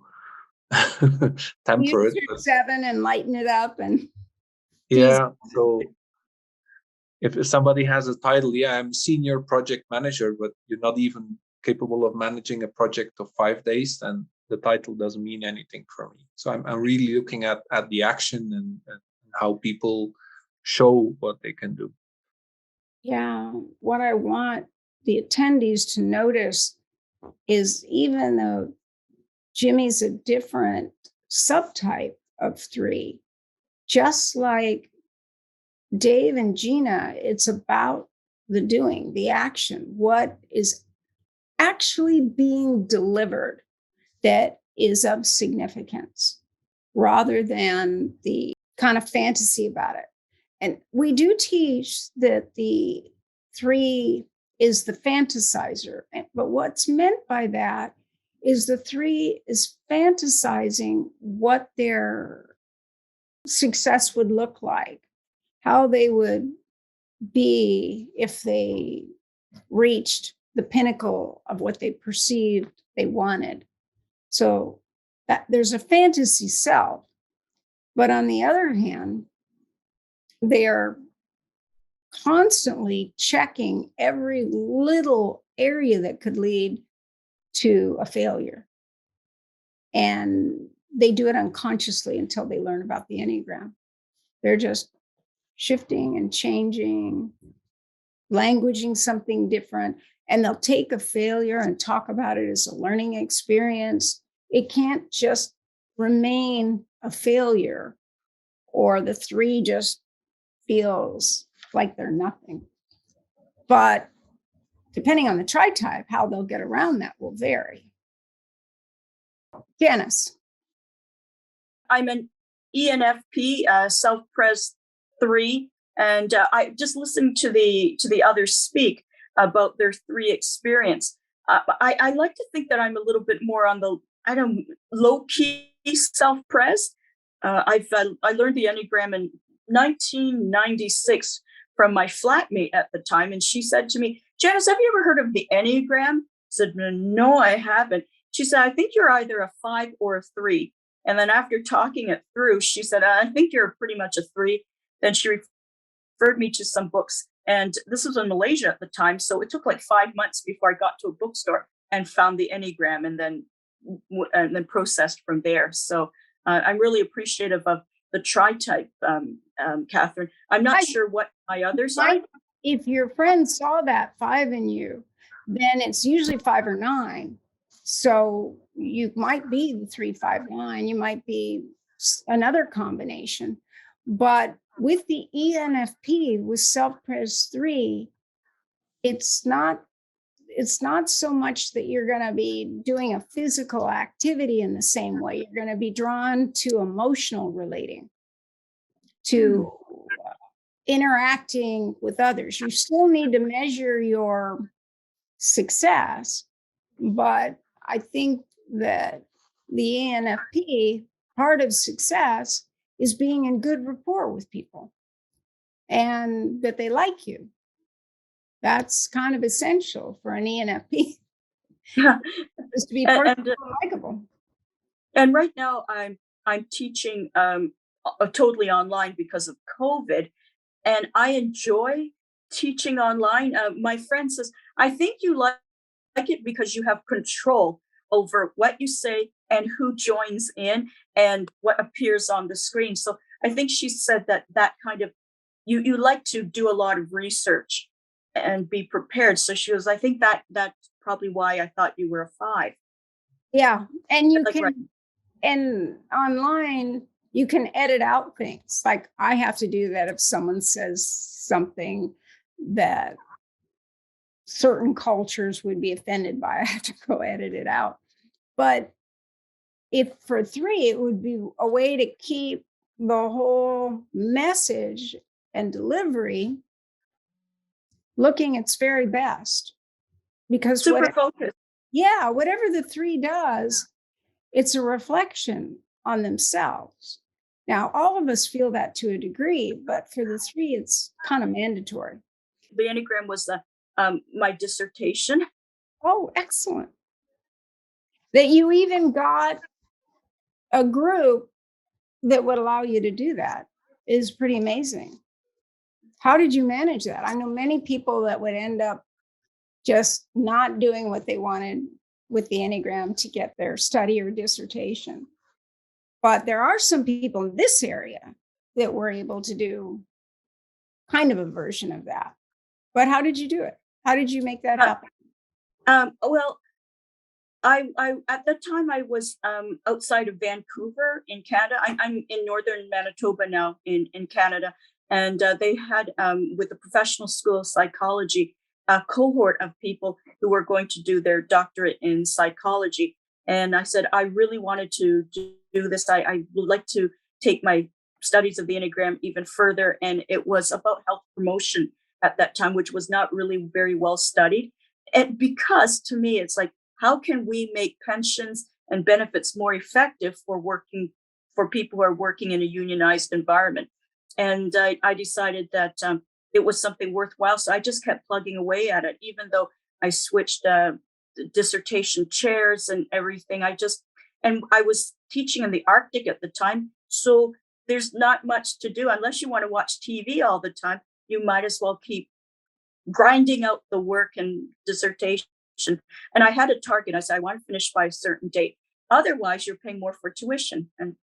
temper Use it. your 7 and lighten it up, and Yeah. So if somebody has a title, yeah, I'm senior project manager, but you're not even capable of managing a project of 5 days, then the title doesn't mean anything for me. So I'm really looking at the action and how people show what they can do. Yeah, what I want the attendees to notice is, even though Jimmy's a different subtype of 3, just like Dave and Gina, it's about the doing, the action, what is actually being delivered that is of significance, rather than the kind of fantasy about it. And we do teach that the 3 is the fantasizer. But what's meant by that is the 3 is fantasizing what their success would look like, how they would be if they reached the pinnacle of what they perceived they wanted. So that there's a fantasy self. But on the other hand, they are constantly checking every little area that could lead to a failure. And they do it unconsciously until they learn about the Enneagram. They're just shifting and changing, languaging something different, and they'll take a failure and talk about it as a learning experience. It can't just remain a failure, or the 3 just feels like they're nothing. But depending on the Tritype, how they'll get around that will vary. Janice. I'm an ENFP, self-pres 3, and I just listened to the others speak about their 3 experience. I like to think that I'm a little bit more on the low-key self-pres. I learned the Enneagram in 1996 from my flatmate at the time, and she said to me, "Janice, have you ever heard of the Enneagram?" I said, "No, I haven't." She said, "I think you're either a 5 or a 3. And then after talking it through, she said, "I think you're pretty much a 3. Then she referred me to some books. And this was in Malaysia at the time. So it took like 5 months before I got to a bookstore and found the Enneagram, and then processed from there. So I'm really appreciative of the Tritype, Catherine. I'm not sure what my others are. If your friend saw that 5 in you, then it's usually 5 or 9. So you might be the 3, 5, 9. You might be another combination. But with the ENFP, with self-pres 3, it's not so much that you're going to be doing a physical activity in the same way. You're going to be drawn to emotional relating, to interacting with others. You still need to measure your success, but I think that the ENFP, part of success is being in good rapport with people and that they like you. That's kind of essential for an ENFP. Is to be personally likable. And right now I'm teaching totally online because of COVID, and I enjoy teaching online. My friend says, "I think you like it because you have control over what you say and who joins in and what appears on the screen." So I think she said that kind of you like to do a lot of research and be prepared. So she was, I think that's probably why I thought you were a 5. Yeah, and you Like, can, right. and online you can edit out things. Like I have to do that if someone says something that certain cultures would be offended by. I have to go edit it out. But if for 3, it would be a way to keep the whole message and delivery looking its very best. Because Super focused. whatever the 3 does, it's a reflection on themselves. Now, all of us feel that to a degree, but for the 3, it's kind of mandatory. The Enneagram was my dissertation. Oh, excellent. That you even got a group that would allow you to do that is pretty amazing. How did you manage that? I know many people that would end up just not doing what they wanted with the Enneagram to get their study or dissertation. But there are some people in this area that were able to do kind of a version of that. But how did you do it? How did you make that happen? Well, I at that time I was outside of Vancouver in Canada. I'm in northern Manitoba now in Canada, and they had with the Professional School of Psychology a cohort of people who were going to do their doctorate in psychology. And I said, I really wanted to do this. I would like to take my studies of the Enneagram even further. And it was about health promotion at that time, which was not really very well studied. And because to me, it's like, how can we make pensions and benefits more effective for people who are working in a unionized environment? And I decided that it was something worthwhile. So I just kept plugging away at it, even though I switched dissertation chairs and everything. And I was teaching in the Arctic at the time. So there's not much to do unless you want to watch TV all the time. You might as well keep grinding out the work and dissertation. And I had a target. I said, I want to finish by a certain date. otherwise you're paying more for tuition. And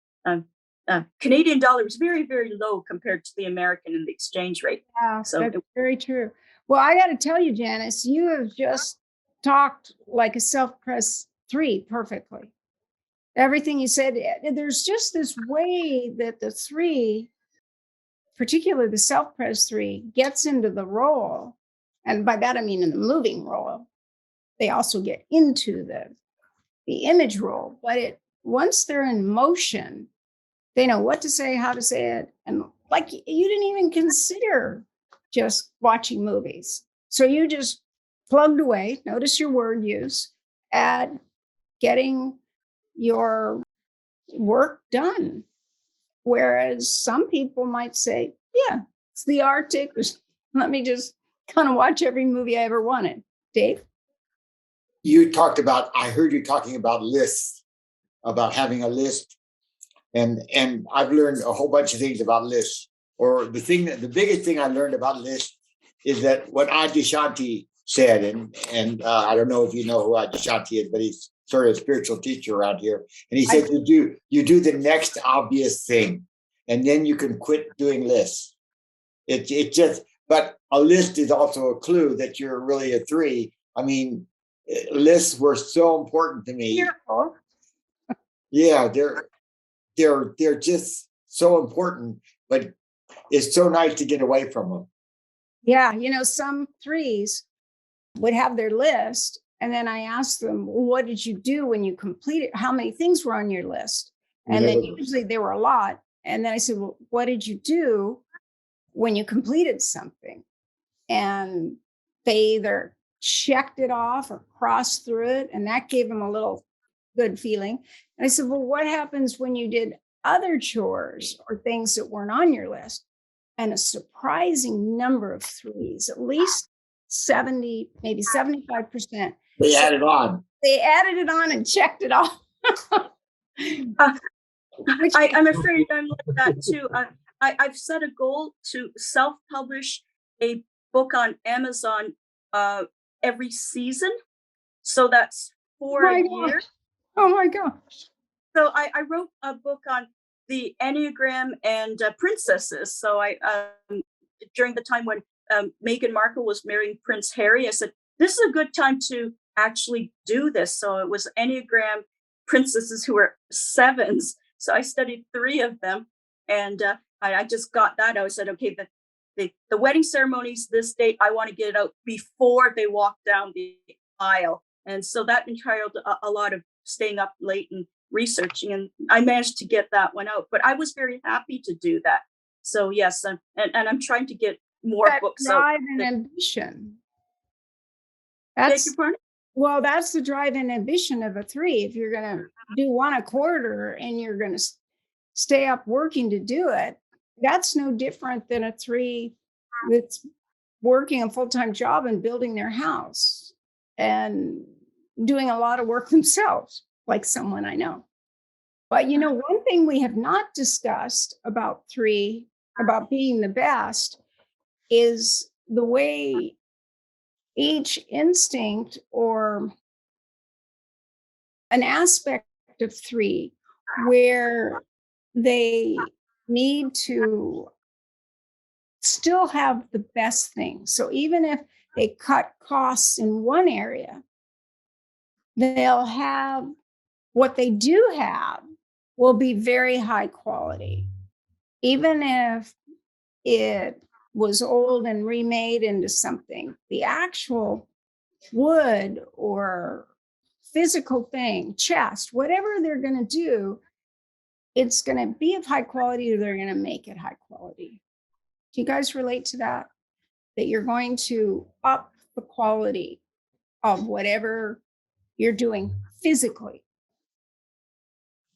Canadian dollar is very, very low compared to the American and the exchange rate. Yeah, So that's very true. Well, I got to tell you, Janice, you have just talked like a self-press 3 perfectly. Everything you said, there's just this way that the 3, particularly the self-press 3, gets into the role. And by that, I mean in the moving role. They also get into the image role, but once they're in motion, they know what to say, how to say it. And like you didn't even consider just watching movies. So you just plugged away, notice your word use, at getting your work done. Whereas some people might say, yeah, it's the Arctic. Let me just kind of watch every movie I ever wanted. Dave? I heard you talking about lists, about having a list. And I've learned a whole bunch of things about lists. Or the biggest thing I learned about lists is that what Adyashanti said, and I don't know if you know who Adyashanti is, but he's sort of a spiritual teacher around here. And he said, you do the next obvious thing, and then you can quit doing lists. But a list is also a clue that you're really a 3. I mean, lists were so important to me. Careful. Yeah, they're just so important, but it's so nice to get away from them. Yeah, some 3s would have their list, and then I asked them, well, what did you do when you completed? How many things were on your list? And then usually there were a lot. And then I said, well, what did you do when you completed something? And they either checked it off or crossed through it, and that gave them a little good feeling. And I said, well, what happens when you did other chores or things that weren't on your list? And a surprising number of 3s, at least 70, maybe 75%. They added on. They added it on and checked it off. I'm afraid I'm like that too. I've set a goal to self-publish a book on Amazon every season. So that's 4 a year. Oh my gosh. So I wrote a book on the Enneagram and princesses. So during the time when Meghan Markle was marrying Prince Harry, I said, this is a good time to actually do this. So it was Enneagram princesses who were 7s. So I studied 3 of them, and I just got that. I said, okay, the wedding ceremony's this date. I want to get it out before they walk down the aisle. And so that entailed a lot of staying up late and researching, and I managed to get that one out. But I was very happy to do that. So yes, and I'm trying to get more books out. Drive and ambition. Beg your pardon? Well, that's the drive and ambition of a 3. If you're going to do 1 a quarter and you're going to stay up working to do it, that's no different than a 3 that's working a full-time job and building their house and doing a lot of work themselves, like someone I know. But one thing we have not discussed about 3, about being the best, is the way each instinct or an aspect of 3 where they need to still have the best thing. So even if they cut costs in one area, they'll have what they do have will be very high quality. Even if it was old and remade into something, the actual wood or physical thing, chest, whatever they're going to do, it's going to be of high quality, or they're going to make it high quality. Do you guys relate to that? That you're going to up the quality of whatever you're doing physically.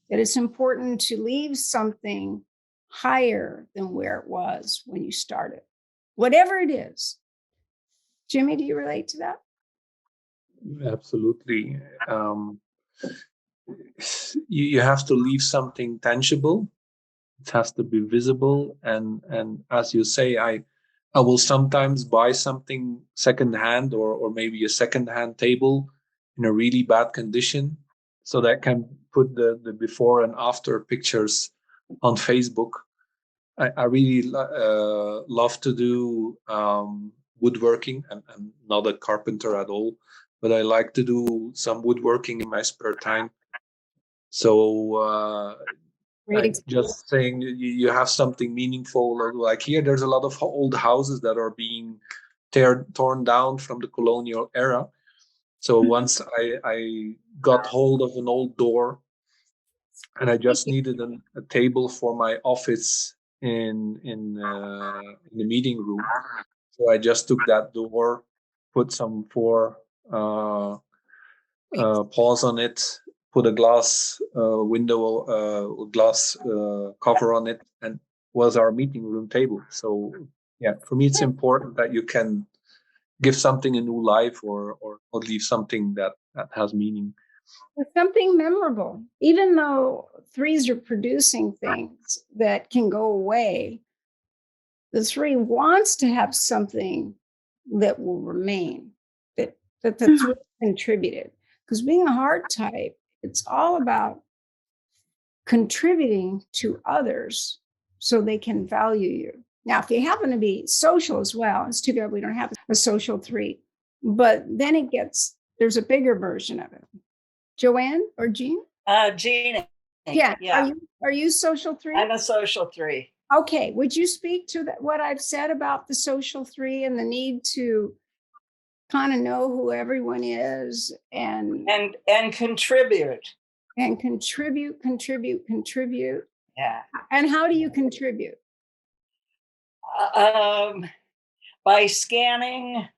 That it's important to leave something higher than where it was when you started, whatever it is. Jimmy, do you relate to that? Absolutely. You have to leave something tangible. It has to be visible. And as you say, I will sometimes buy something secondhand or maybe a secondhand table in a really bad condition. so that I can put the before and after pictures on Facebook. I really love to do woodworking. I'm not a carpenter at all, but I like to do some woodworking in my spare time. So just saying you have something meaningful, like here, there's a lot of old houses that are being torn down from the colonial era. So once I got hold of an old door, and I just needed a table for my office in the meeting room. So I just took that door, put some 4 paws on it, put a glass glass cover on it, and was our meeting room table. So yeah, for me, it's important that you can give something a new life or leave something that has meaning. Something memorable, even though 3s are producing things that can go away, the 3 wants to have something that will remain, that the 3 contributed. Because being a heart type, it's all about contributing to others so they can value you. Now, if you happen to be social as well, it's too bad we don't have a social 3, but then there's a bigger version of it. Joanne or Jean? Jean. Yeah. Are you social 3? I'm a social 3. Okay. Would you speak to what I've said about the social 3 and the need to kind of know who everyone is and contribute. And contribute. Yeah. And how do you contribute? By scanning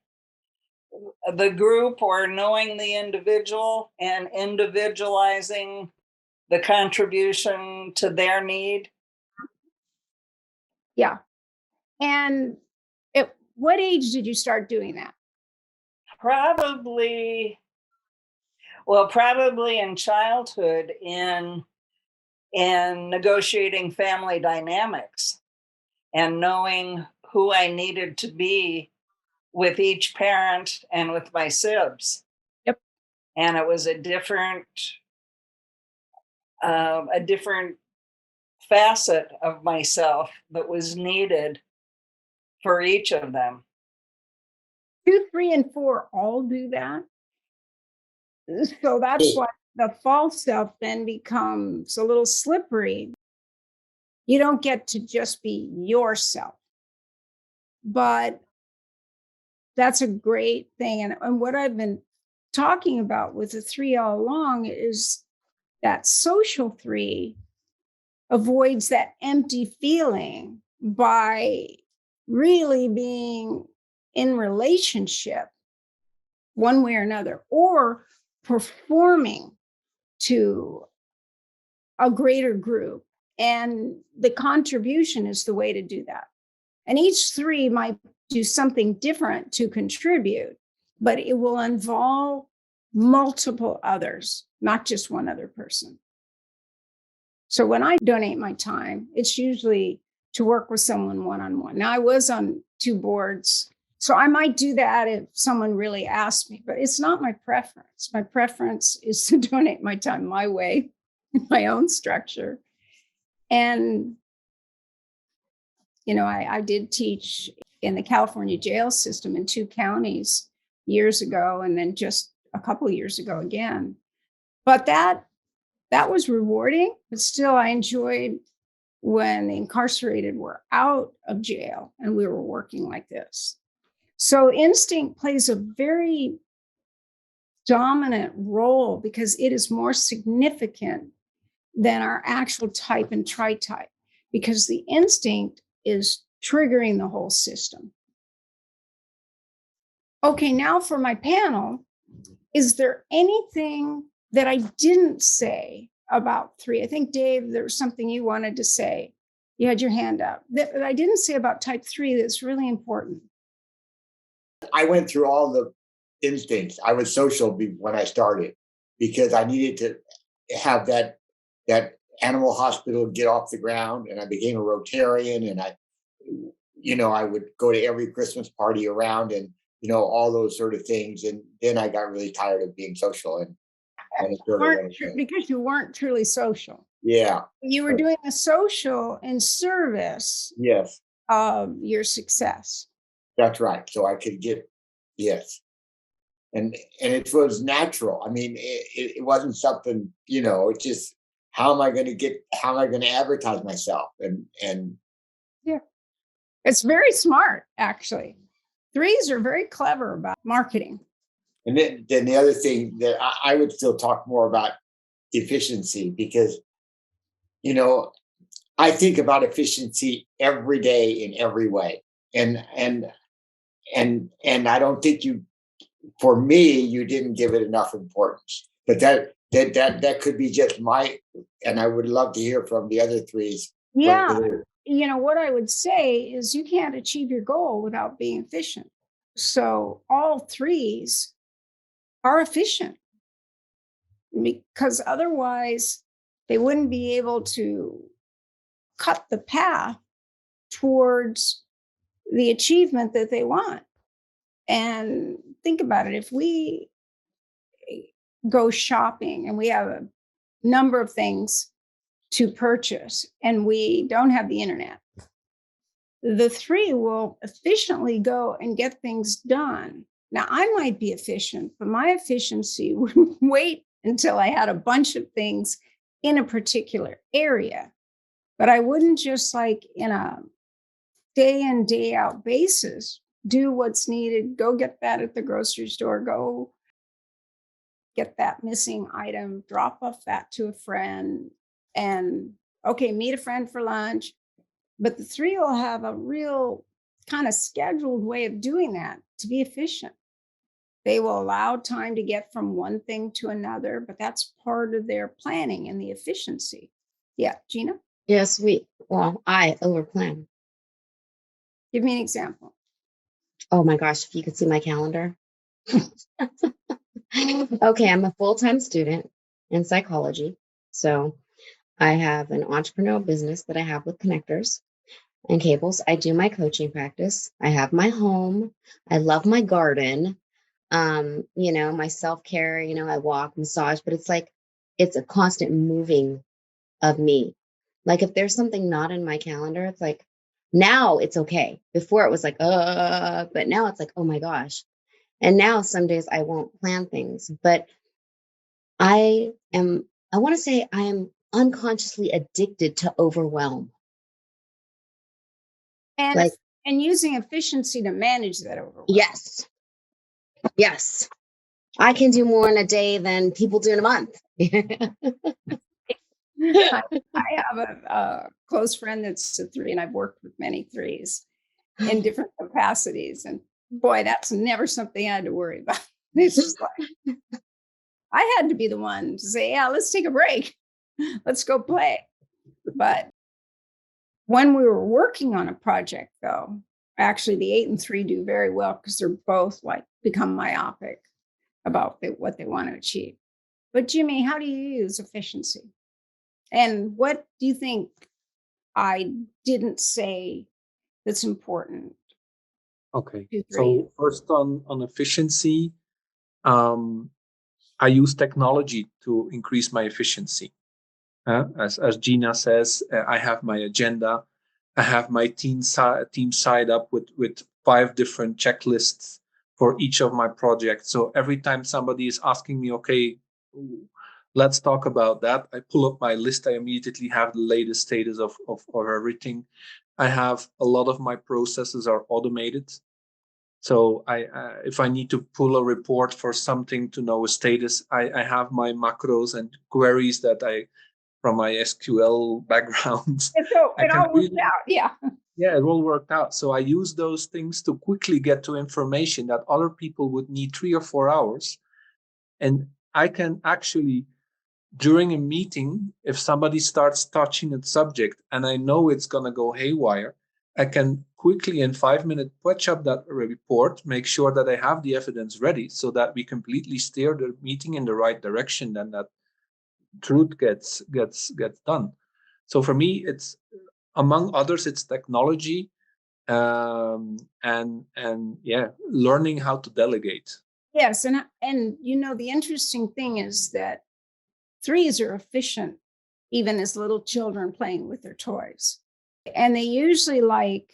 the group or knowing the individual and individualizing the contribution to their need. Yeah. And at what age did you start doing that? Probably in childhood, in negotiating family dynamics and knowing who I needed to be with each parent and with my sibs. Yep. And it was a different facet of myself that was needed for each of them. 2, 3, and 4 all do that. So that's why the false self then becomes a little slippery. You don't get to just be yourself. But that's a great thing. And what I've been talking about with the 3 all along is that social 3 avoids that empty feeling by really being in relationship one way or another, or performing to a greater group. And the contribution is the way to do that. And each 3 might do something different to contribute, but it will involve multiple others, not just one other person. So when I donate my time, it's usually to work with someone one-on-one. Now, I was on 2 boards, so I might do that if someone really asked me, but it's not my preference. My preference is to donate my time my way, in my own structure. And, I did teach in the California jail system in 2 counties years ago, and then just a couple of years ago again. But that was rewarding, but still I enjoyed when the incarcerated were out of jail and we were working like this. So instinct plays a very dominant role because it is more significant than our actual type and tritype, because the instinct is triggering the whole system. Okay, now for my panel, is there anything that I didn't say about 3? I think, Dave, there was something you wanted to say. You had your hand up that I didn't say about type 3 that's really important. I went through all the instincts. I was social when I started because I needed to have that animal hospital get off the ground, and I became a Rotarian, and I would go to every Christmas party around and all those sort of things. And then I got really tired of being social. And it sort of went away. Because you weren't truly social. Yeah. You were doing the social in service Yes, of your success. that's right. So I could get, yes. And it was natural. I mean, it wasn't something, it's just, how am I going to advertise myself? And Yeah. It's very smart, actually. Threes are very clever about marketing. And then the other thing that I would still talk more about efficiency, because, I think about efficiency every day in every way. And I don't think for me, you didn't give it enough importance. But that could be just and I would love to hear from the other threes. Yeah. What I would say is you can't achieve your goal without being efficient. So all threes are efficient, because otherwise they wouldn't be able to cut the path towards the achievement that they want. And think about it. If we go shopping and we have a number of things to purchase and we don't have the internet, the three will efficiently go and get things done. Now, I might be efficient, but my efficiency would wait until I had a bunch of things in a particular area. But I wouldn't just like in a day in, day out basis, do what's needed, go get that at the grocery store, go get that missing item, drop off that to a friend, and okay, meet a friend for lunch. But the three will have a real kind of scheduled way of doing that to be efficient. They will allow time to get from one thing to another, but that's part of their planning and the efficiency. Yeah, Gina? Yes, I overplan. Give me an example. Oh my gosh, if you could see my calendar. Okay, I'm a full-time student in psychology. So I have an entrepreneurial business that I have with connectors and cables. I do my coaching practice. I have my home. I love my garden. My self-care, I walk, massage, but it's a constant moving of me. Like if there's something not in my calendar, it's like, now it's okay. Before it was like, but now it's like, oh my gosh. And now some days I won't plan things, but I want to say I am unconsciously addicted to overwhelm. And using efficiency to manage that overwhelm. Yes. I can do more in a day than people do in a month. I have a close friend that's a three, and I've worked with many threes in different capacities. And boy, that's never something I had to worry about. It's just like, I had to be the one to say, yeah, let's take a break. Let's go play. But when we were working on a project, though, actually the 8 and 3 do very well because they're both like become myopic about what they want to achieve. But Jimmy, how do you use efficiency? And what do you think I didn't say that's important? Okay. So first on efficiency, I use technology to increase my efficiency. As Gina says, I have my agenda. I have my team side up with 5 different checklists for each of my projects. So every time somebody is asking me, okay, let's talk about that, I pull up my list. I immediately have the latest status of everything. I have a lot of my processes are automated. So if I need to pull a report for something to know a status, I have my macros and queries that from my SQL background. So it all worked out, yeah. Yeah, it all worked out. So I use those things to quickly get to information that other people would need 3 or 4 hours. And I can actually, during a meeting, if somebody starts touching a subject and I know it's going to go haywire, I can quickly in 5 minutes patch up that report, make sure that I have the evidence ready so that we completely steer the meeting in the right direction and that truth gets done. So for me, it's among others, it's technology and learning how to delegate. Yes, and the interesting thing is that threes are efficient, even as little children playing with their toys. And they usually like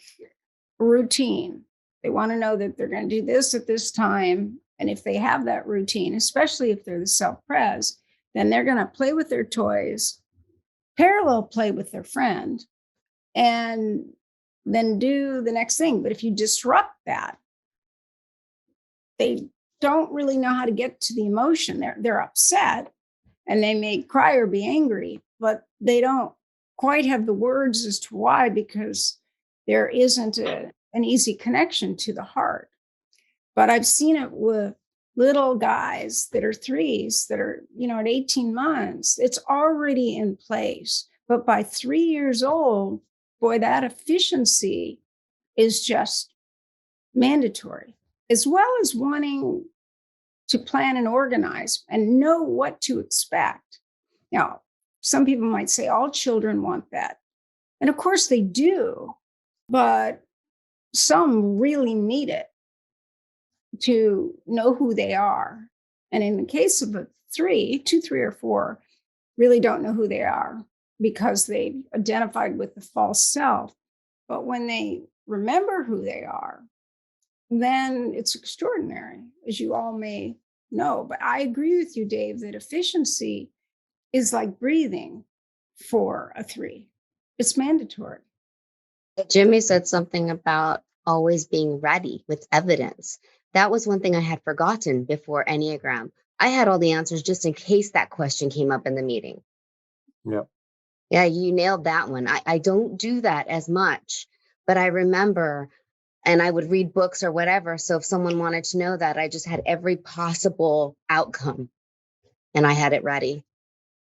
routine. They want to know that they're going to do this at this time. And if they have that routine, especially if they're the self-pres, then they're going to play with their toys, parallel play with their friend, and then do the next thing. But if you disrupt that, they don't really know how to get to the emotion. They're upset and they may cry or be angry, but they don't quite have the words as to why, because there isn't an easy connection to the heart. But I've seen it with little guys that are threes that are, at 18 months, it's already in place. But by 3 years old, boy, that efficiency is just mandatory, as well as wanting to plan and organize and know what to expect. Now, some people might say all children want that. And of course they do, but some really need it to know who they are. And in the case of a 2, 3, or 4 really don't know who they are because they've identified with the false self. But when they remember who they are, then it's extraordinary, as you all may know. But I agree with you, Dave, that efficiency is like breathing for a 3. It's mandatory. Jimmy said something about always being ready with evidence. That was one thing I had forgotten before Enneagram. I had all the answers just in case that question came up in the meeting. Yeah. Yeah, you nailed that one. I don't do that as much, but I remember, and I would read books or whatever. So if someone wanted to know that, I just had every possible outcome and I had it ready.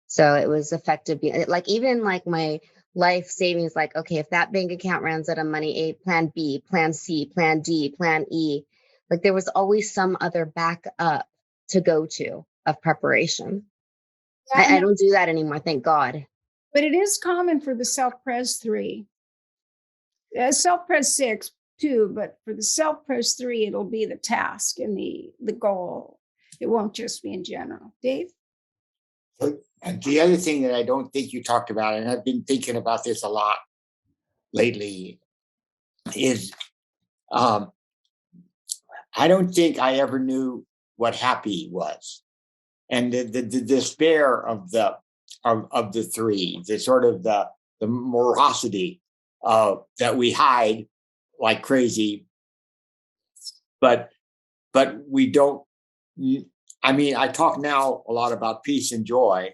So it was effective. Like even like my life savings, like, okay, if that bank account runs out of money, A, plan B, plan C, plan D, plan E, like there was always some other backup to go to of preparation. I don't do that anymore, thank God. But it is common for the self-pres 3. Self-pres 6 too, but for the self-pres 3, it'll be the task and the goal. It won't just be in general. Dave? And the other thing that I don't think you talked about, and I've been thinking about this a lot lately, is I don't think I ever knew what happy was. And the despair of the 3, the sort of the morosity that we hide like crazy, but we don't. I mean, I talk now a lot about peace and joy,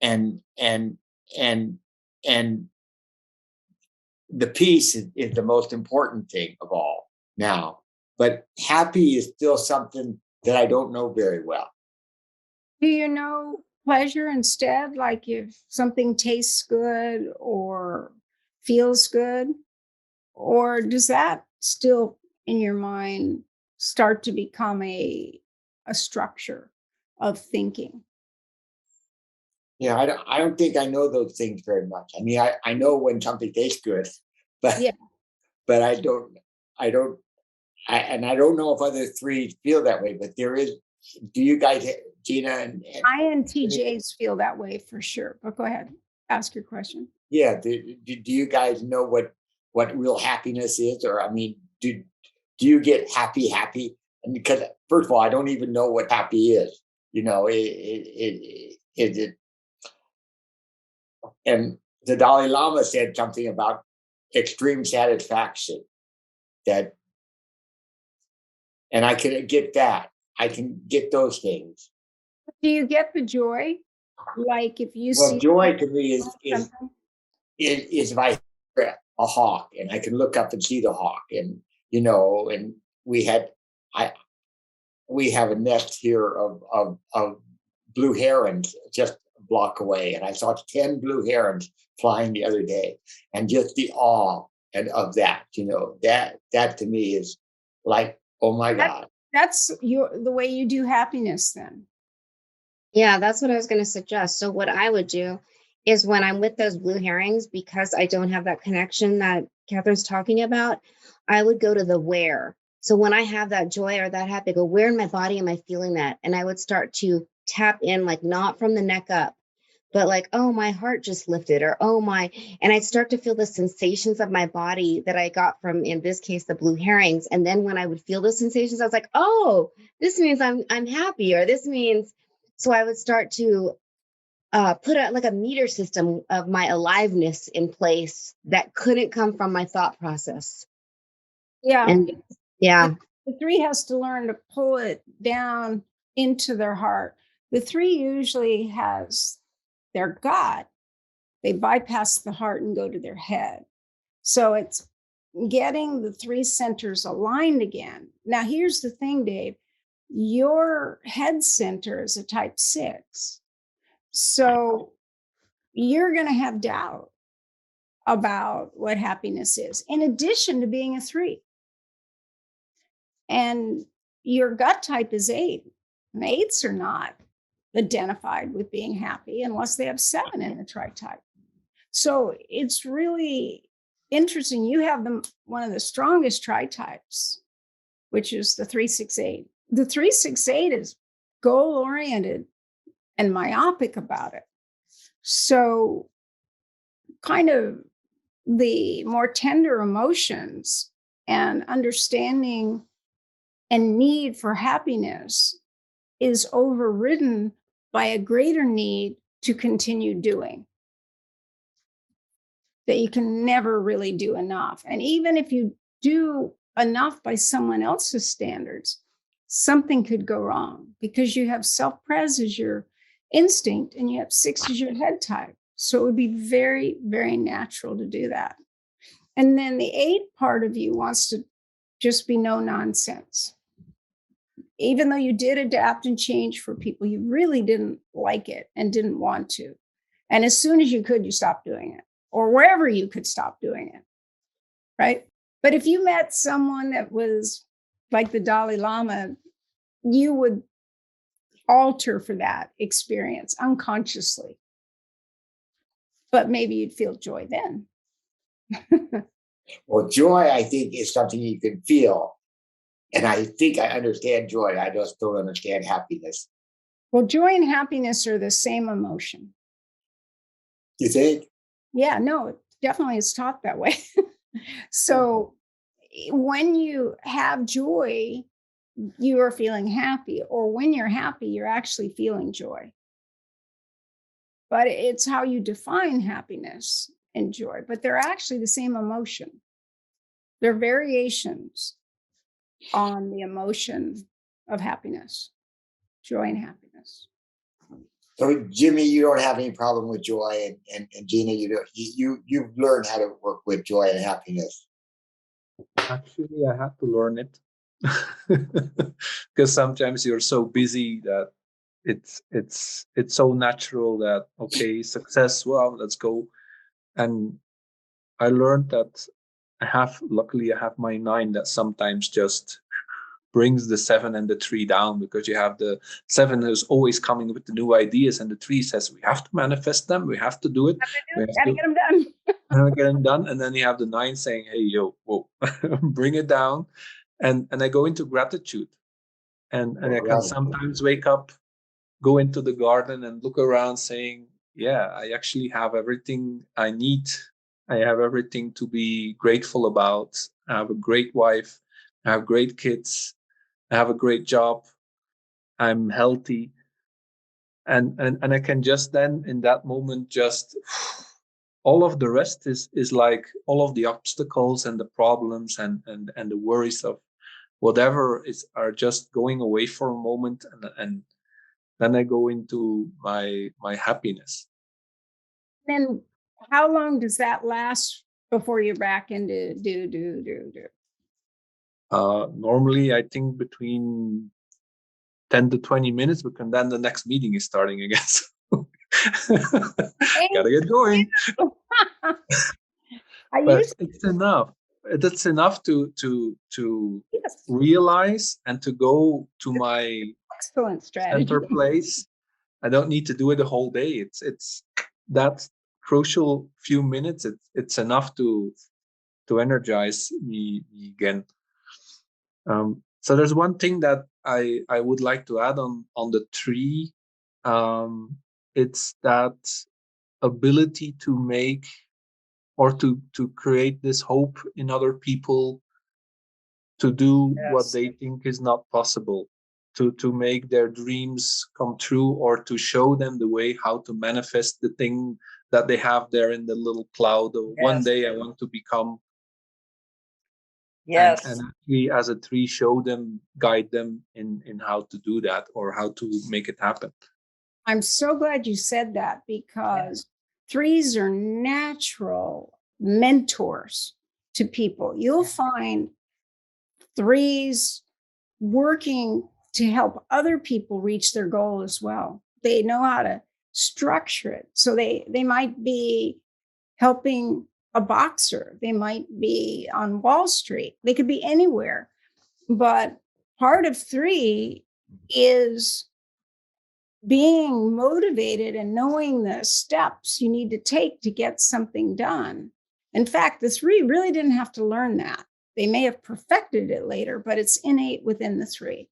and the peace is the most important thing of all now. But happy is still something that I don't know very well. Do you know pleasure instead? Like if something tastes good or feels good? Or does that still in your mind start to become a structure of thinking? Yeah, I don't think I know those things very much. I mean, I know when something tastes good, but Yeah. but I don't and I don't know if other 3s feel that way. But there is. Do you guys, Gina and INTJs feel that way for sure. But go ahead, ask your question. yeah, do you guys know what real happiness is? Or I mean, do you get happy? And because first of all, I don't even know what happy is. It and the Dalai Lama said something about extreme satisfaction, that, and I can get that. I can get those things. Do you get the joy? Like if you Well, see joy to me something? is if I hear a hawk and I can look up and see the hawk, and and we have a nest here of blue herons just a block away, and I saw 10 blue herons flying the other day, and just the awe of that, that to me is like, oh my God. That's the way you do happiness then. Yeah, that's what I was going to suggest. So what I would do is when I'm with those blue herrings, because I don't have that connection that Catherine's talking about, I would go to the where. So when I have that joy or that happy, I go, where in my body am I feeling that? And I would start to tap in, like not from the neck up, but like, oh, my heart just lifted, or oh my, and I'd start to feel the sensations of my body that I got from, in this case, the blue herrings. And then when I would feel those sensations, I was like, oh, this means I'm happy, or this means, so I would start to put out like a meter system of my aliveness in place that couldn't come from my thought process. Yeah. And yeah. The 3 has to learn to pull it down into their heart. The 3 usually has their gut. They bypass the heart and go to their head. So it's getting the 3 centers aligned again. Now, here's the thing, Dave. Your head center is a type 6. So you're going to have doubt about what happiness is, in addition to being a 3. And your gut type is 8. And 8s are not identified with being happy unless they have 7 in the Tritype. So it's really interesting. You have one of the strongest Tritypes, which is the 368. The 368 is goal-oriented and myopic about it. So kind of the more tender emotions and understanding and need for happiness is overridden by a greater need to continue doing. That you can never really do enough. And even if you do enough by someone else's standards, something could go wrong because you have self-pres as your instinct and you have 6 as your head type. So it would be very, very natural to do that. And then the 8 part of you wants to just be no nonsense. Even though you did adapt and change for people, you really didn't like it and didn't want to. And as soon as you could, you stopped doing it, or wherever you could stop doing it, right? But if you met someone that was like the Dalai Lama, you would alter for that experience unconsciously. But maybe you'd feel joy then. Well, joy, I think, is something you can feel. And I think I understand joy. I just don't understand happiness. Well, joy and happiness are the same emotion. You think? Yeah, no, it definitely is taught that way. So when you have joy, you are feeling happy, or when you're happy, you're actually feeling joy. But it's how you define happiness and joy, but they're actually the same emotion. They're variations on the emotion of happiness, joy and happiness. So, Jimmy, you don't have any problem with joy, and Gina, you've learned how to work with joy and happiness. Actually, I had to learn it because sometimes you're so busy that it's so natural that, okay, success, well, let's go. And I learned that luckily I have my 9 that sometimes just brings the 7 and the 3 down, because you have the 7 who's always coming with the new ideas, and the 3 says we have to manifest them, we have to do it, we have Gotta get them done. get them done. And then you have the 9 saying, hey, yo, whoa, bring it down. And I go into gratitude, and I can sometimes wake up, go into the garden and look around saying, yeah, I actually have everything I need. I have everything to be grateful about. I have a great wife. I have great kids. I have a great job. I'm healthy. And I can just then, in that moment, just all of the rest is like all of the obstacles and the problems and the worries of whatever are just going away for a moment, and then I go into my happiness. Then how long does that last before you're back into do? Normally, I think between 10 to 20 minutes, because then the next meeting is starting again. So gotta get going. But it's enough. That's enough to Yes. realize and to go to my Excellent strategy. center place. I don't need to do it the whole day. It's that crucial few minutes. It's enough to energize me again. So there's one thing that I would like to add on the 3 It's that ability to make or to create this hope in other people to do what Yes. they think is not possible, to make their dreams come true, or to show them the way how to manifest the thing that they have there in the little cloud of one Yes. day I want to become. Yes. And actually as a tree show them, guide them in how to do that or how to make it happen. I'm so glad you said that, because threes are natural mentors to people. You'll find threes working to help other people reach their goal as well. They know how to structure it. So they might be helping a boxer, they might be on Wall Street, they could be anywhere. But part of three is being motivated and knowing the steps you need to take to get something done. In fact, the three really didn't have to learn that. They may have perfected it later, but it's innate within the three.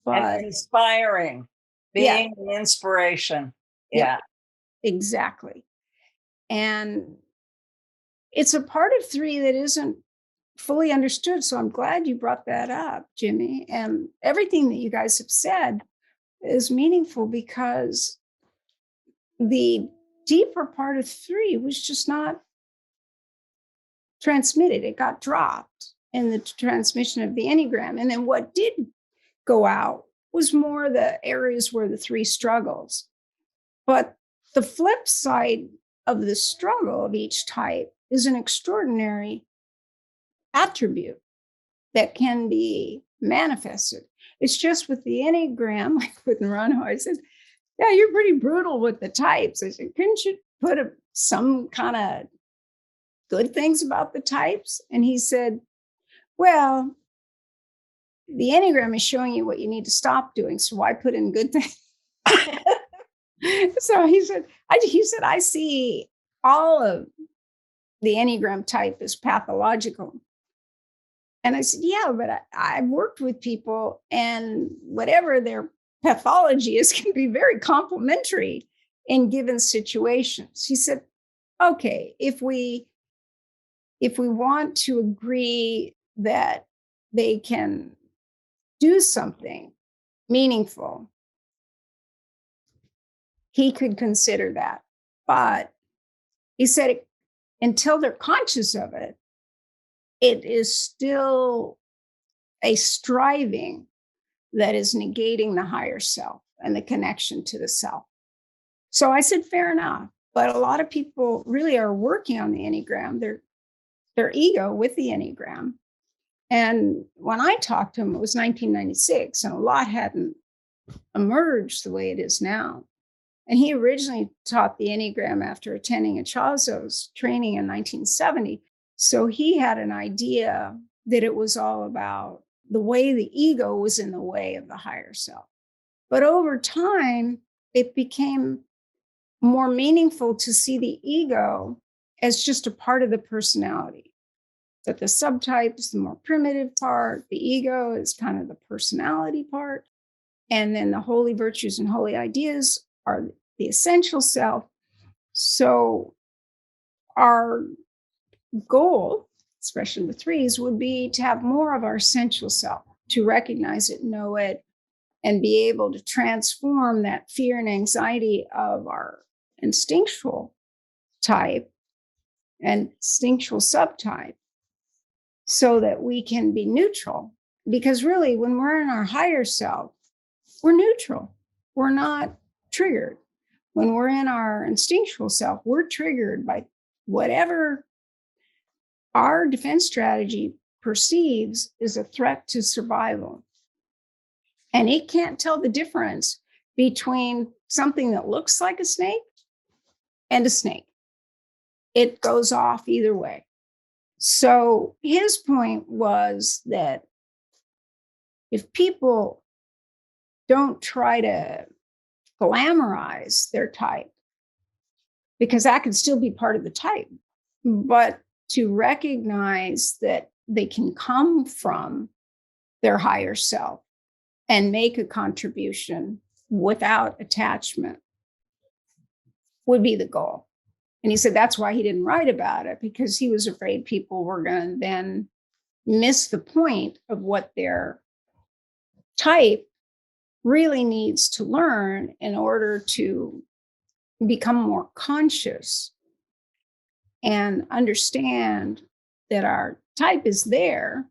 But And inspiring, being an inspiration. Yeah. Exactly. And it's a part of three that isn't fully understood. So I'm glad you brought that up, Jimmy. And everything that you guys have said is meaningful, because the deeper part of three was just not transmitted. It got dropped in the transmission of the Enneagram. And then what did go out was more the areas where the three struggles. But the flip side of the struggle of each type is an extraordinary attribute that can be manifested. It's just with the Enneagram, like with Naranjo, I said, yeah, you're pretty brutal with the types. I said, couldn't you put some kind of good things about the types? And he said, well, the Enneagram is showing you what you need to stop doing. So why put in good things? So he said, I see all of the Enneagram type as pathological. And I said, yeah, but I've worked with people, and whatever their pathology is can be very complementary in given situations. He said, okay, if we want to agree that they can do something meaningful, he could consider that. But he said, until they're conscious of it, it is still a striving that is negating the higher self and the connection to the self. So I said, fair enough. But a lot of people really are working on the Enneagram, their ego with the Enneagram. And when I talked to him, it was 1996, and a lot hadn't emerged the way it is now. And he originally taught the Enneagram after attending Ichazo's training in 1970. So he had an idea that it was all about the way the ego was in the way of the higher self. But over time, it became more meaningful to see the ego as just a part of the personality. That the subtype is the more primitive part, the ego is kind of the personality part, and then the holy virtues and holy ideas are the essential self. So our goal, especially with threes, would be to have more of our essential self, to recognize it, know it, and be able to transform that fear and anxiety of our instinctual type and instinctual subtype, so that we can be neutral. Because really, when we're in our higher self, we're neutral. We're not triggered. When we're in our instinctual self, we're triggered by whatever our defense strategy perceives is a threat to survival. And it can't tell the difference between something that looks like a snake and a snake. It goes off either way. So his point was that if people don't try to glamorize their type, because that could still be part of the type, but to recognize that they can come from their higher self and make a contribution without attachment would be the goal. And he said that's why he didn't write about it, because he was afraid people were going to then miss the point of what their type really needs to learn in order to become more conscious and understand that our type is there.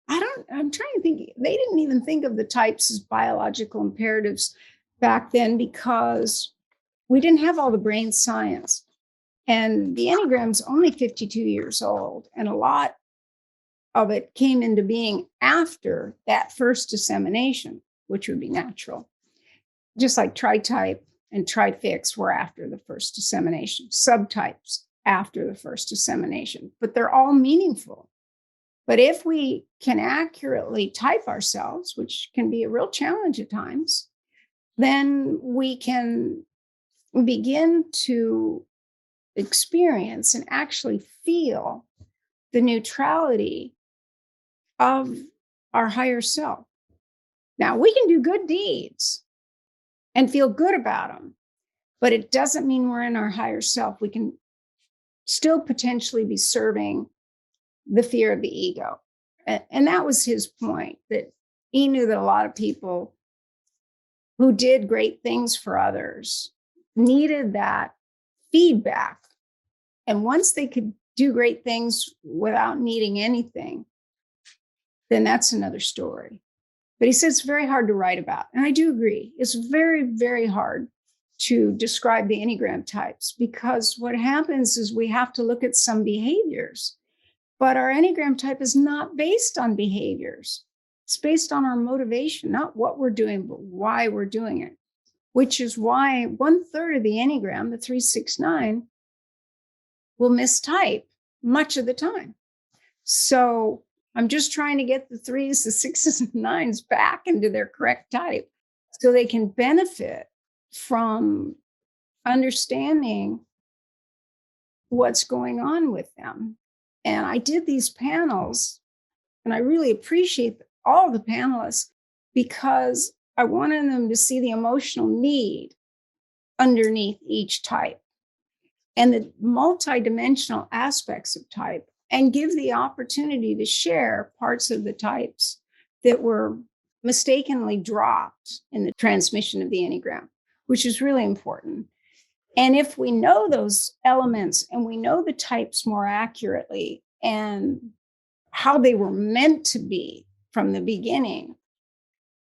I'm trying to think, they didn't even think of the types as biological imperatives back then because we didn't have all the brain science. And the Enneagram's only 52 years old, and a lot of it came into being after that first dissemination, which would be natural. Just like Tritype and Trifix were after the first dissemination, subtypes after the first dissemination, but they're all meaningful. But if we can accurately type ourselves, which can be a real challenge at times, then we can begin to experience and actually feel the neutrality of our higher self. Now, we can do good deeds and feel good about them, but it doesn't mean we're in our higher self. We can still potentially be serving the fear of the ego. And that was his point, that he knew that a lot of people who did great things for others needed that feedback. And once they could do great things without needing anything, then that's another story. But he says it's very hard to write about. And I do agree. It's very, very hard to describe the Enneagram types, because what happens is we have to look at some behaviors. But our Enneagram type is not based on behaviors. It's based on our motivation, not what we're doing, but why we're doing it, which is why 1/3 of the Enneagram, the 369, will mistype much of the time. So I'm just trying to get the 3s, the 6s, and 9s back into their correct type so they can benefit from understanding what's going on with them. And I did these panels, and I really appreciate all the panelists because I wanted them to see the emotional need underneath each type and the multidimensional aspects of type, and give the opportunity to share parts of the types that were mistakenly dropped in the transmission of the Enneagram, which is really important. And if we know those elements and we know the types more accurately and how they were meant to be from the beginning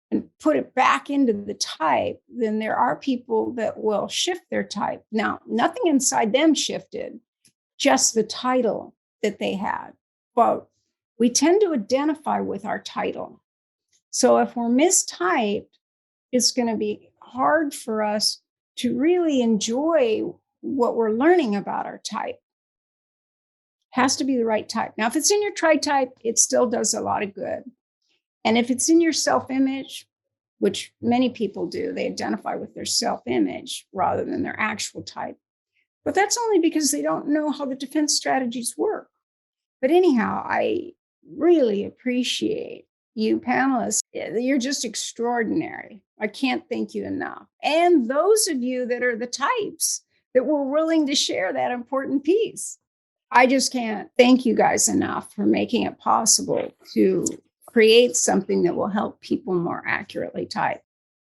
and put it back into the type, then there are people that will shift their type. Now, nothing inside them shifted, just the title that they had. But we tend to identify with our title. So if we're mistyped, it's going to be hard for us to really enjoy what we're learning about our type. Has to be the right type. Now, if it's in your Tritype, it still does a lot of good. And if it's in your self-image, which many people do, they identify with their self-image rather than their actual type. But that's only because they don't know how the defense strategies work. But anyhow, I really appreciate you panelists. You're just extraordinary. I can't thank you enough. And those of you that are the types that were willing to share that important piece. I just can't thank you guys enough for making it possible to create something that will help people more accurately type.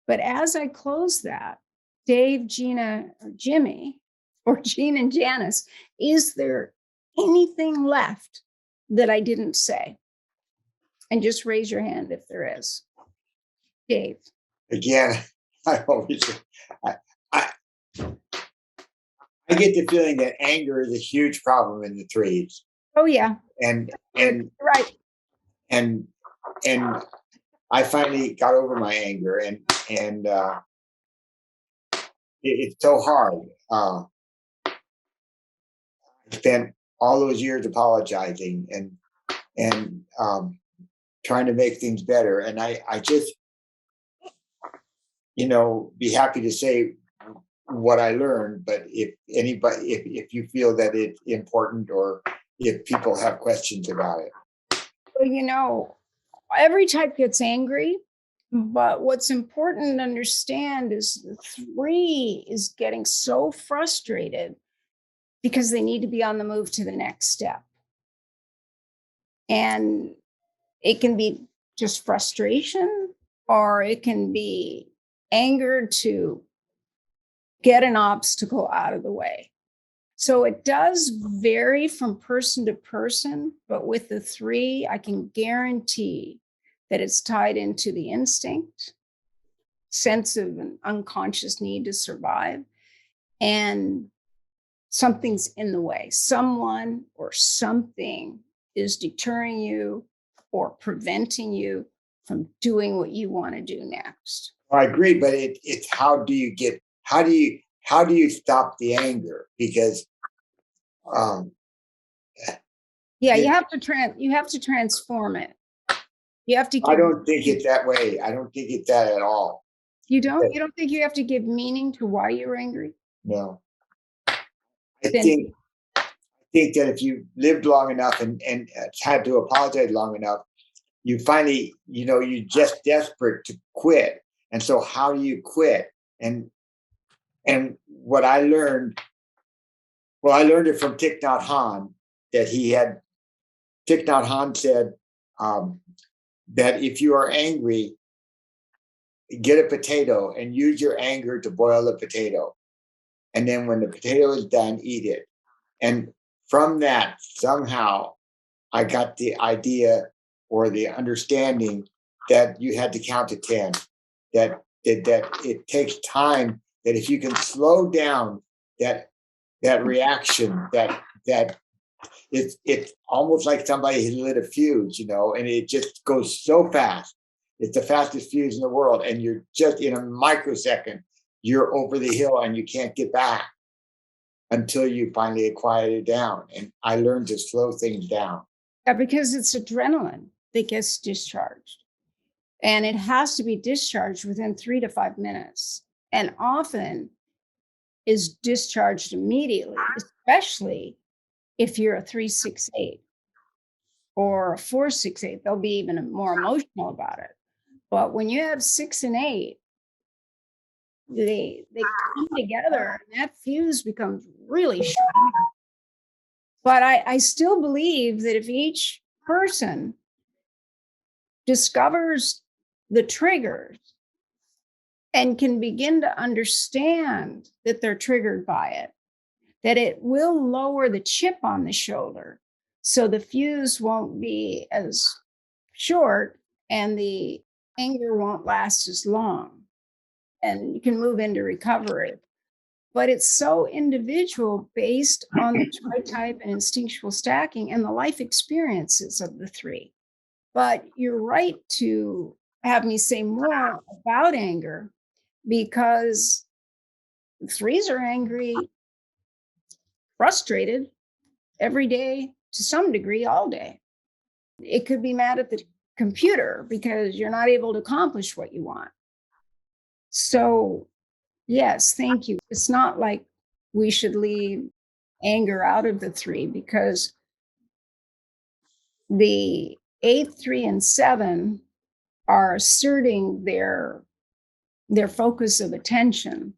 But as I close that, Dave, Gina, or Jimmy, or Jean and Janice, is there anything left that I didn't say? And just raise your hand if there is. Dave. Again, I get the feeling that anger is a huge problem in the 3s. Oh yeah. And right. And I finally got over my anger, and it's so hard. I spent all those years apologizing and trying to make things better. And I just, be happy to say what I learned. But if you feel that it's important, or if people have questions about it. Well, every type gets angry, But what's important to understand is the 3 is getting so frustrated because they need to be on the move to the next step. And it can be just frustration, or it can be anger to get an obstacle out of the way. So it does vary from person to person, but with the 3, I can guarantee that it's tied into the instinct, sense of an unconscious need to survive, and something's in the way. Someone or something is deterring you or preventing you from doing what you want to do next. I agree, but it's how do you stop the anger? Because Yeah, it- you have to transform it. You have to I don't think it's that way. I don't think it's that at all. You don't think you have to give meaning to why you're angry? No. I think that if you lived long enough and had to apologize long enough, you finally, you're just desperate to quit. And so how do you quit? And what I learned, I learned it from Thich Nhat Hanh, that Thich Nhat Hanh said that if you are angry, get a potato and use your anger to boil the potato. And then when the potato is done, eat it. And from that, somehow, I got the idea or the understanding that you had to count to 10, that it takes time, that if you can slow down that reaction, that it's almost like somebody has lit a fuse, and it just goes so fast. It's the fastest fuse in the world. And you're just in a microsecond, you're over the hill and you can't get back until you finally quiet it down. And I learned to slow things down. Yeah, because it's adrenaline that gets discharged. And it has to be discharged within 3 to 5 minutes. And often is discharged immediately, especially if you're a 3-6-8 or a 4-6-8. They'll be even more emotional about it. But when you have 6 and 8, they come together and that fuse becomes really strong. But I still believe that if each person discovers the triggers and can begin to understand that they're triggered by it, that it will lower the chip on the shoulder so the fuse won't be as short and the anger won't last as long, and you can move into recovery. But it's so individual based on the Tritype and instinctual stacking and the life experiences of the 3. But you're right to have me say more about anger, because 3s are angry, frustrated every day to some degree, all day. It could be mad at the computer because you're not able to accomplish what you want. So, yes, thank you. It's not like we should leave anger out of the 3, because the 8, 3, and 7 are asserting their focus of attention.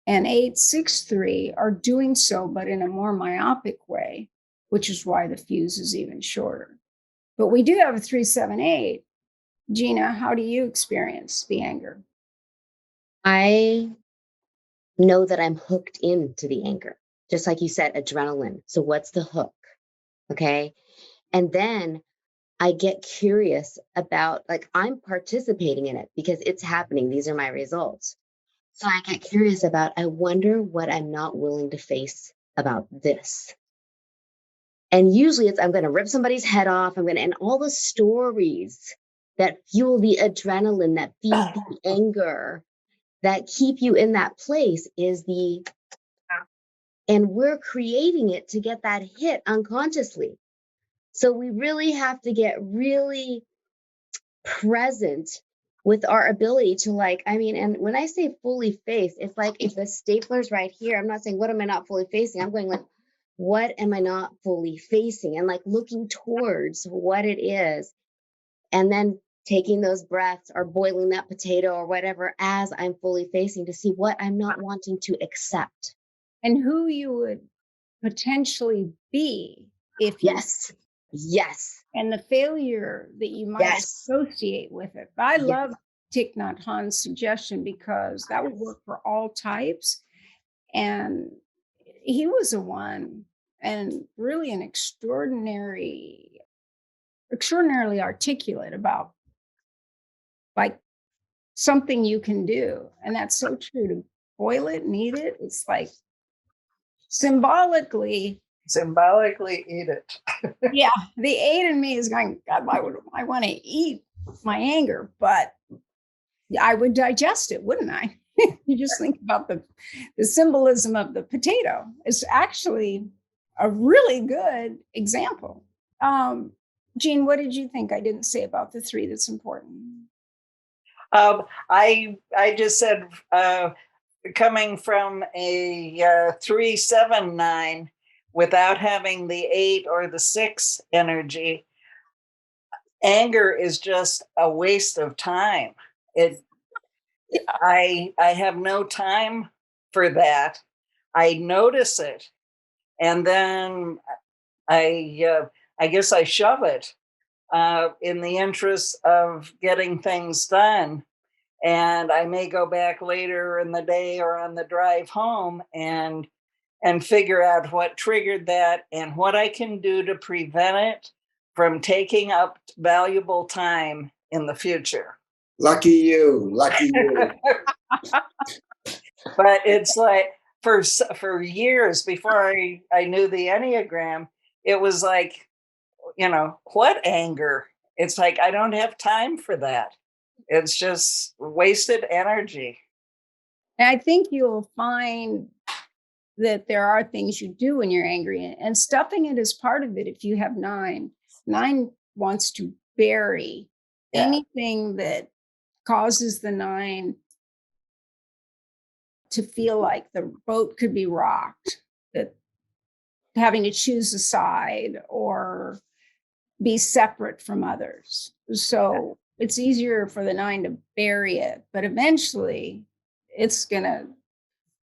And 8, 6, 3 are doing so, but in a more myopic way, which is why the fuse is even shorter. But we do have a 3, 7, 8. Gina, how do you experience the anger? I know that I'm hooked into the anger, just like you said, adrenaline. So what's the hook? Okay. And then I get curious about, like, I'm participating in it because it's happening. These are my results. So I get curious about, I wonder what I'm not willing to face about this. And usually it's, I'm going to rip somebody's head off. And all the stories that fuel the adrenaline, that feed the anger, that keep you in that place and we're creating it to get that hit unconsciously. So we really have to get really present with our ability to, and when I say fully face, it's like if the stapler's right here, I'm not saying, what am I not fully facing? I'm going like, what am I not fully facing? And like looking towards what it is, and then taking those breaths or boiling that potato or whatever as I'm fully facing to see what I'm not wanting to accept. And who you would potentially be if you, Yes. and the failure that you might associate with it. But I love Thich Nhat Hanh's suggestion because that would work for all types. And he was a one, and really an extraordinarily articulate about like something you can do. And that's so true. To boil it and eat it, it's like symbolically eat it. Yeah, the 8 in me is going, God, why would I want to eat my anger? But I would digest it, wouldn't I? You just think about the symbolism of the potato. It's actually a really good example. Jean, what did you think I didn't say about the 3 that's important? I just said, coming from a 3-7-9, without having the 8 or the 6 energy, anger is just a waste of time. I have no time for that. I notice it, and then I guess I shove it in the interest of getting things done. And I may go back later in the day or on the drive home and figure out what triggered that and what I can do to prevent it from taking up valuable time in the future. Lucky you. But it's like for years before I knew the Enneagram, it was like, what anger? It's like, I don't have time for that. It's just wasted energy. And I think you'll find that there are things you do when you're angry, and stuffing it is part of it. If you have 9 wants to bury anything that causes the 9 to feel like the boat could be rocked, that having to choose a side or be separate from others. So it's easier for the 9 to bury it, but eventually it's going to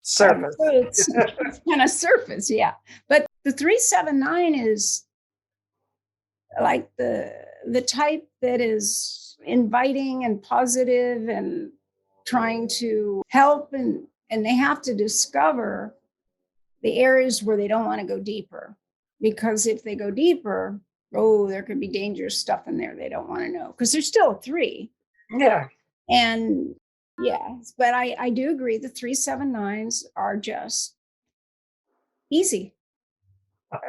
surface. It's going to surface, yeah. But the 3-7-9 is like the type that is inviting and positive and trying to help, and they have to discover the areas where they don't want to go deeper, because if they go deeper, there could be dangerous stuff in there they don't want to know, because there's still a 3. Yeah. And but I do agree the 3-7-9s are just easy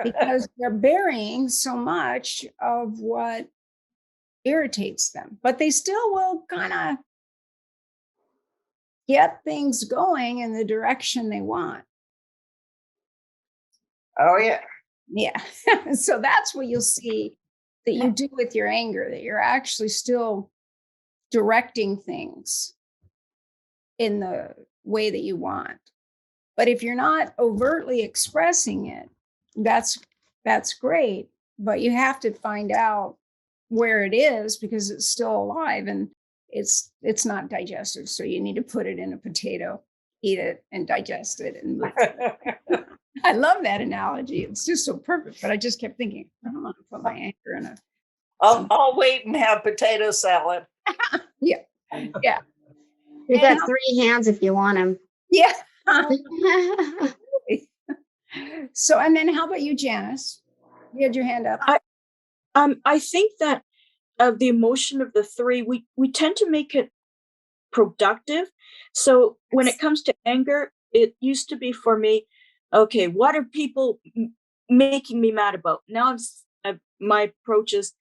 because they're burying so much of what irritates them, but they still will kind of get things going in the direction they want. Oh, yeah. Yeah. So that's what you'll see that you do with your anger, that you're actually still directing things in the way that you want. But if you're not overtly expressing it, that's great. But you have to find out where it is, because it's still alive and it's not digested. So you need to put it in a potato, eat it, and digest it. And I love that analogy. It's just so perfect. But I just kept thinking, I don't want to put my anger in a. I'll wait and have potato salad. Yeah. You got 3 hands if you want them. Yeah. So, and then how about you, Janice? You had your hand up. I think that the emotion of the 3, we tend to make it productive. So when it comes to anger, it used to be for me, okay, what are people making me mad about? Now my approach is,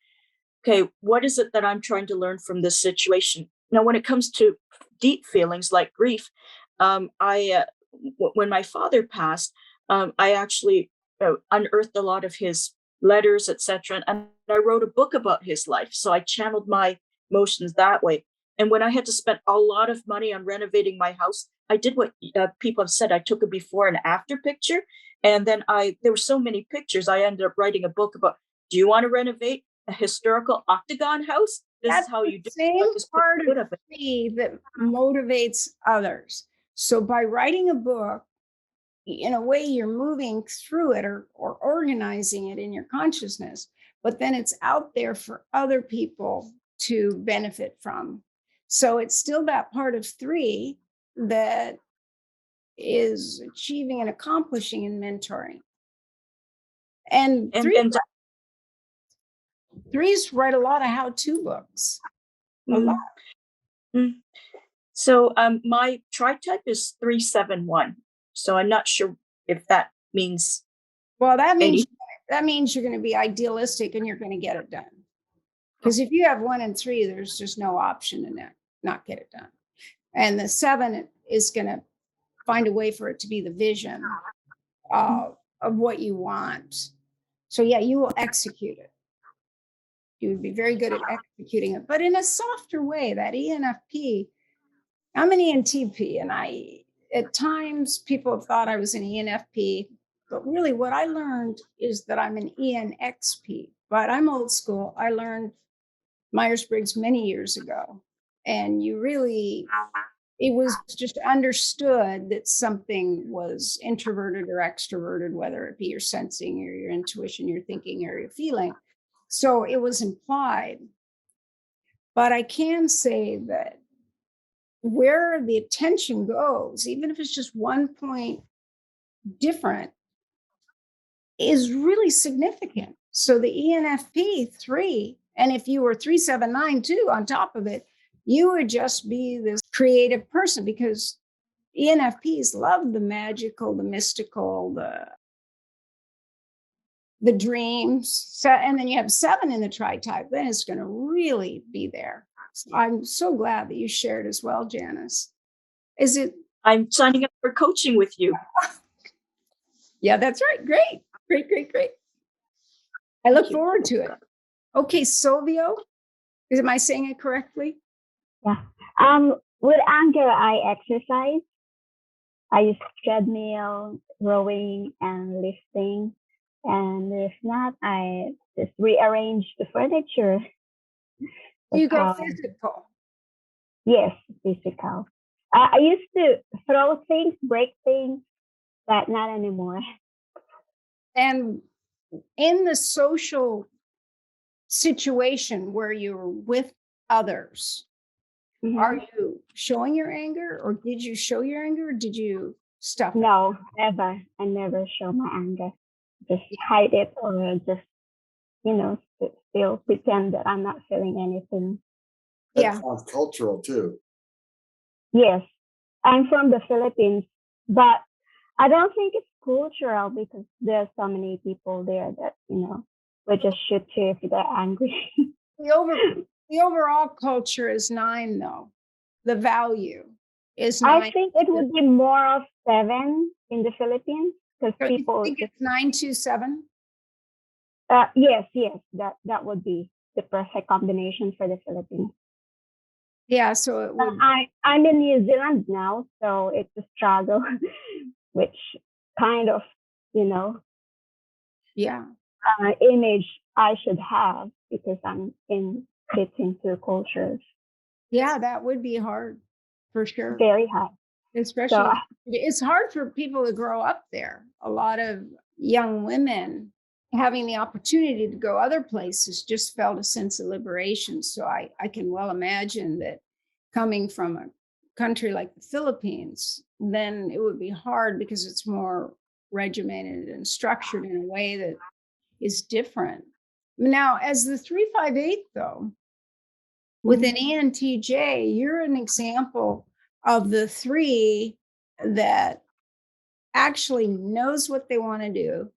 okay, what is it that I'm trying to learn from this situation? Now, when it comes to deep feelings like grief, when my father passed, I actually unearthed a lot of his letters, etc., and I wrote a book about his life. So I channeled my emotions that way. And when I had to spend a lot of money on renovating my house, I did what people have said. I took a before and after picture, and then there were so many pictures. I ended up writing a book about: do you want to renovate? a historical octagon house. This That's is how the you do same it. Just put part foot of up it. me that motivates others. So by writing a book, in a way, you're moving through it or organizing it in your consciousness, but then it's out there for other people to benefit from. So it's still that part of 3 that is achieving and accomplishing in mentoring. And And threes write a lot of how-to books. A mm, lot. mm. So my Tritype is 371. So I'm not sure if that means Well, that means any. you're going to be idealistic and you're going to get it done. Because if you have 1 and 3, there's just no option to not get it done. And the 7 is going to find a way for it to be the vision of what you want. So yeah, you will execute it. You would be very good at executing it, but in a softer way. That ENFP, I'm an ENTP, and at times people have thought I was an ENFP, but really what I learned is that I'm an ENXP. But I'm old school. I learned Myers-Briggs many years ago, and it was just understood that something was introverted or extroverted, whether it be your sensing or your intuition, your thinking or your feeling. So it was implied. But I can say that where the attention goes, even if it's just 1 point different, is really significant. So the ENFP 3, and if you were 379 too on top of it, you would just be this creative person, because ENFPs love the magical, the mystical, the dreams. So, and then you have 7 in the Tritype, then it's going to really be there. So I'm so glad that you shared as well, Janice. Is it? I'm signing up for coaching with you. Yeah, that's right. Great. I look forward to it. Okay, Silvio, am I saying it correctly? Yeah. With anger, I exercise. I use treadmill, rowing, and lifting. And if not, I just rearrange the furniture. You go physical. Yes, physical. I used to throw things, break things, but not anymore. And in the social situation where you're with others, are you showing your anger, or did you show your anger, or did you stuff it? No, never. I never show my anger. Just hide it, or just, still pretend that I'm not feeling anything. That sounds cultural too. Yes, I'm from the Philippines, but I don't think it's cultural, because there's so many people there that, will just shoot you if they're angry. The overall culture is 9, though. The value is 9. I think it would be more of 7 in the Philippines, because people. You think it's 927? Yes, that would be the perfect combination for the Philippines. Yeah, so it would. I'm in New Zealand now, so it's a struggle, which kind of, image I should have, because I'm in between 2 cultures. Yeah, that would be hard, for sure. Very hard. Especially, it's hard for people to grow up there. A lot of young women having the opportunity to go other places just felt a sense of liberation. So I can well imagine that coming from a country like the Philippines, then it would be hard, because it's more regimented and structured in a way that is different. Now, as the 358, though, with an ENTJ, you're an example of the 3 that actually knows what they want to do,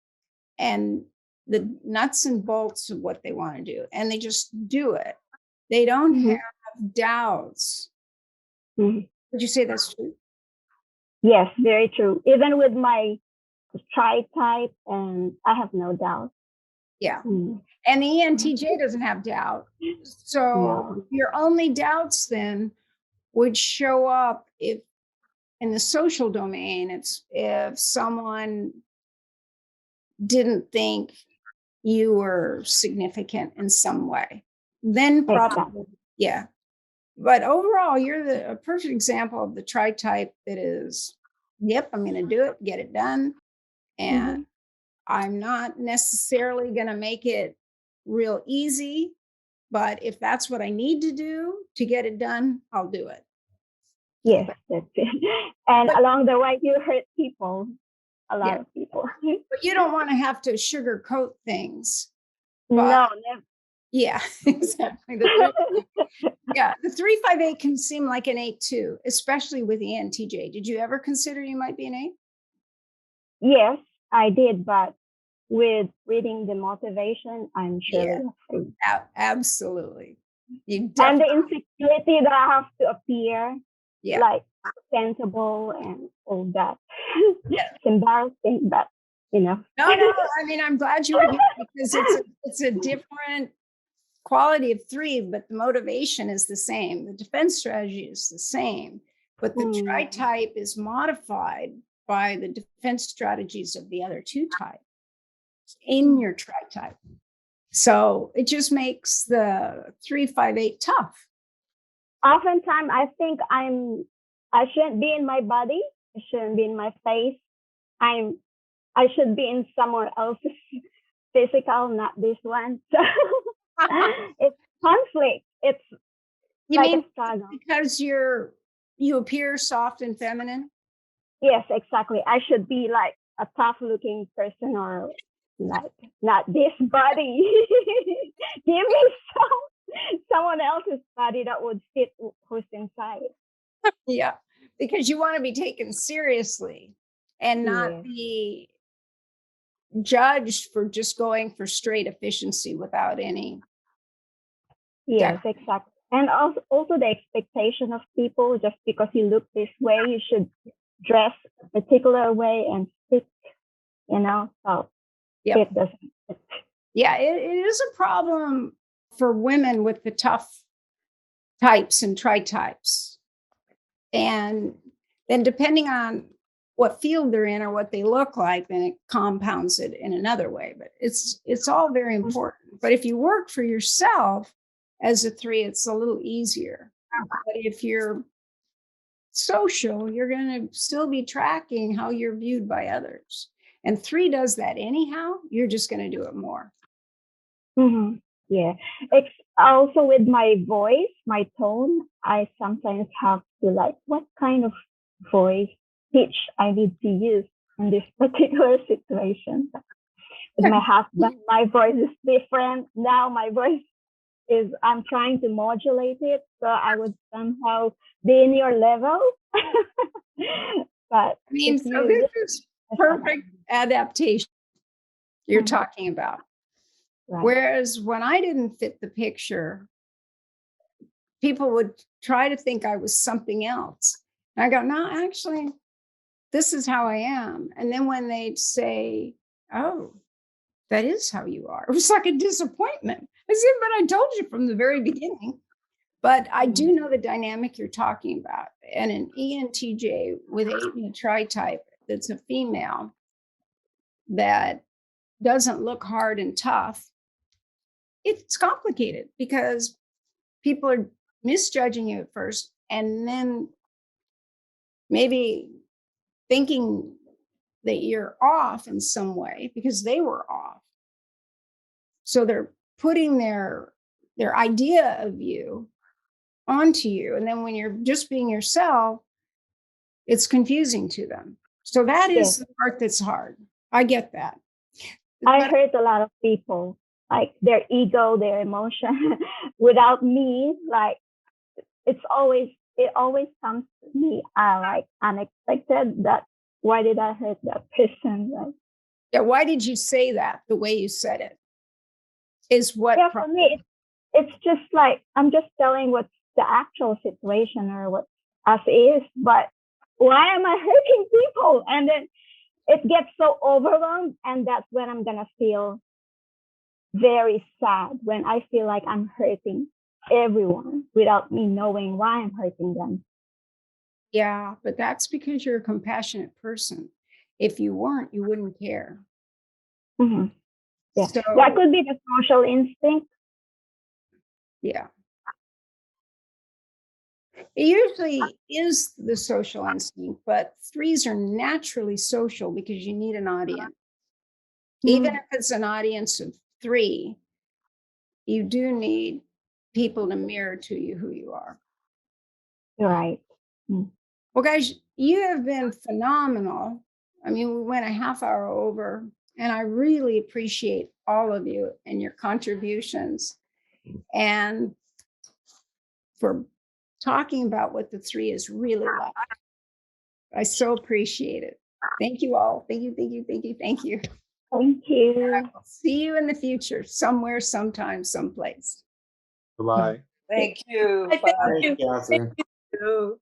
and the nuts and bolts of what they want to do, and they just do it. They don't have doubts. Would you say that's true? Yes, very true. Even with my Tritype, and I have no doubt. Yeah. And the ENTJ doesn't have doubt. So your only doubts then would show up if in the social domain, it's if someone didn't think you were significant in some way. Then probably, Exactly. yeah. But overall, you're a perfect example of the Tritype that is, yep, I'm going to do it, get it done. And I'm not necessarily going to make it real easy, but if that's what I need to do to get it done, I'll do it. Yes, that's it. And But- along the way, you hurt people, a lot Yeah. of people. But you don't want to have to sugarcoat things. No, Yeah, exactly. Yeah, the 358 can seem like an 8 too, especially with ENTJ. Did you ever consider you might be an 8? yes, I did, but with reading the motivation, I'm sure. Yeah. Absolutely. You And the definitely, insecurity that I have to appear yeah. like presentable and all that. Yeah. It's embarrassing, but No, I mean, I'm glad you were here because it's a different quality of 3, but the motivation is the same. The defense strategy is the same, but the Tritype is modified by the defense strategies of the other 2 types in your Tritype. So it just makes the 358 tough. Oftentimes I think I shouldn't be in my body. I shouldn't be in my face. I should be in someone else's physical, not this one. So it's conflict. It's You like mean a struggle. because you appear soft and feminine? Yes, exactly. I should be like a tough looking person or like not this body. Give me someone else's body that would fit who's inside. Yeah, because you want to be taken seriously and not be judged for just going for straight efficiency without any. Yes, exactly. And also the expectation of people, just because you look this way, you should dress a particular way and stick, so it doesn't. Yeah, it is a problem for women with the tough types and Tritypes. And then depending on what field they're in or what they look like, then it compounds it in another way. But it's all very important. But if you work for yourself as a 3, it's a little easier. But if you're social, you're going to still be tracking how you're viewed by others. And 3 does that anyhow. You're just going to do it more. Yeah. It's also with my voice, my tone, I sometimes have to like, what kind of voice pitch I need to use in this particular situation. With my husband, my voice is different. Now my voice is, I'm trying to modulate it so I would somehow be in your level. But I mean, so this is perfect adaptation you're talking about. Right. Whereas when I didn't fit the picture, people would try to think I was something else. And I go, no, actually, this is how I am. And then when they'd say, oh, that is how you are, it was like a disappointment. I said, but I told you from the very beginning. But I do know the dynamic you're talking about. And an ENTJ with 8 in a Tritype that's a female that doesn't look hard and tough, it's complicated because people are misjudging you at first and then maybe thinking that you're off in some way because they were off. So they're putting their idea of you onto you. And then when you're just being yourself, it's confusing to them. So that is the part that's hard. I get that. I heard a lot of people, like their ego, their emotion, without me, like it always comes to me like unexpected. That why did I hurt that person? Like, yeah, why did you say that the way you said it? Is what for me it's just like I'm just telling what's the actual situation or what as is, but why am I hurting people? And then it gets so overwhelmed, and that's when I'm gonna feel very sad, when I feel like I'm hurting everyone without me knowing why I'm hurting them. Yeah, but that's because you're a compassionate person. If you weren't, you wouldn't care. Yeah. So That could be the social instinct. yeah. It usually is the social instinct, but threes are naturally social because you need an audience. Even if it's an audience of three, you do need people to mirror to you who you are. Right. Well, guys, you have been phenomenal. I mean, we went a half hour over, and I really appreciate all of you and your contributions and for talking about what the three is really like. I so appreciate it. Thank you all. Thank you, thank you, thank you, thank you. Thank you. I will see you in the future, somewhere, sometime, someplace. Bye-bye. Thank you. Thank Bye. Thank you, Catherine. you.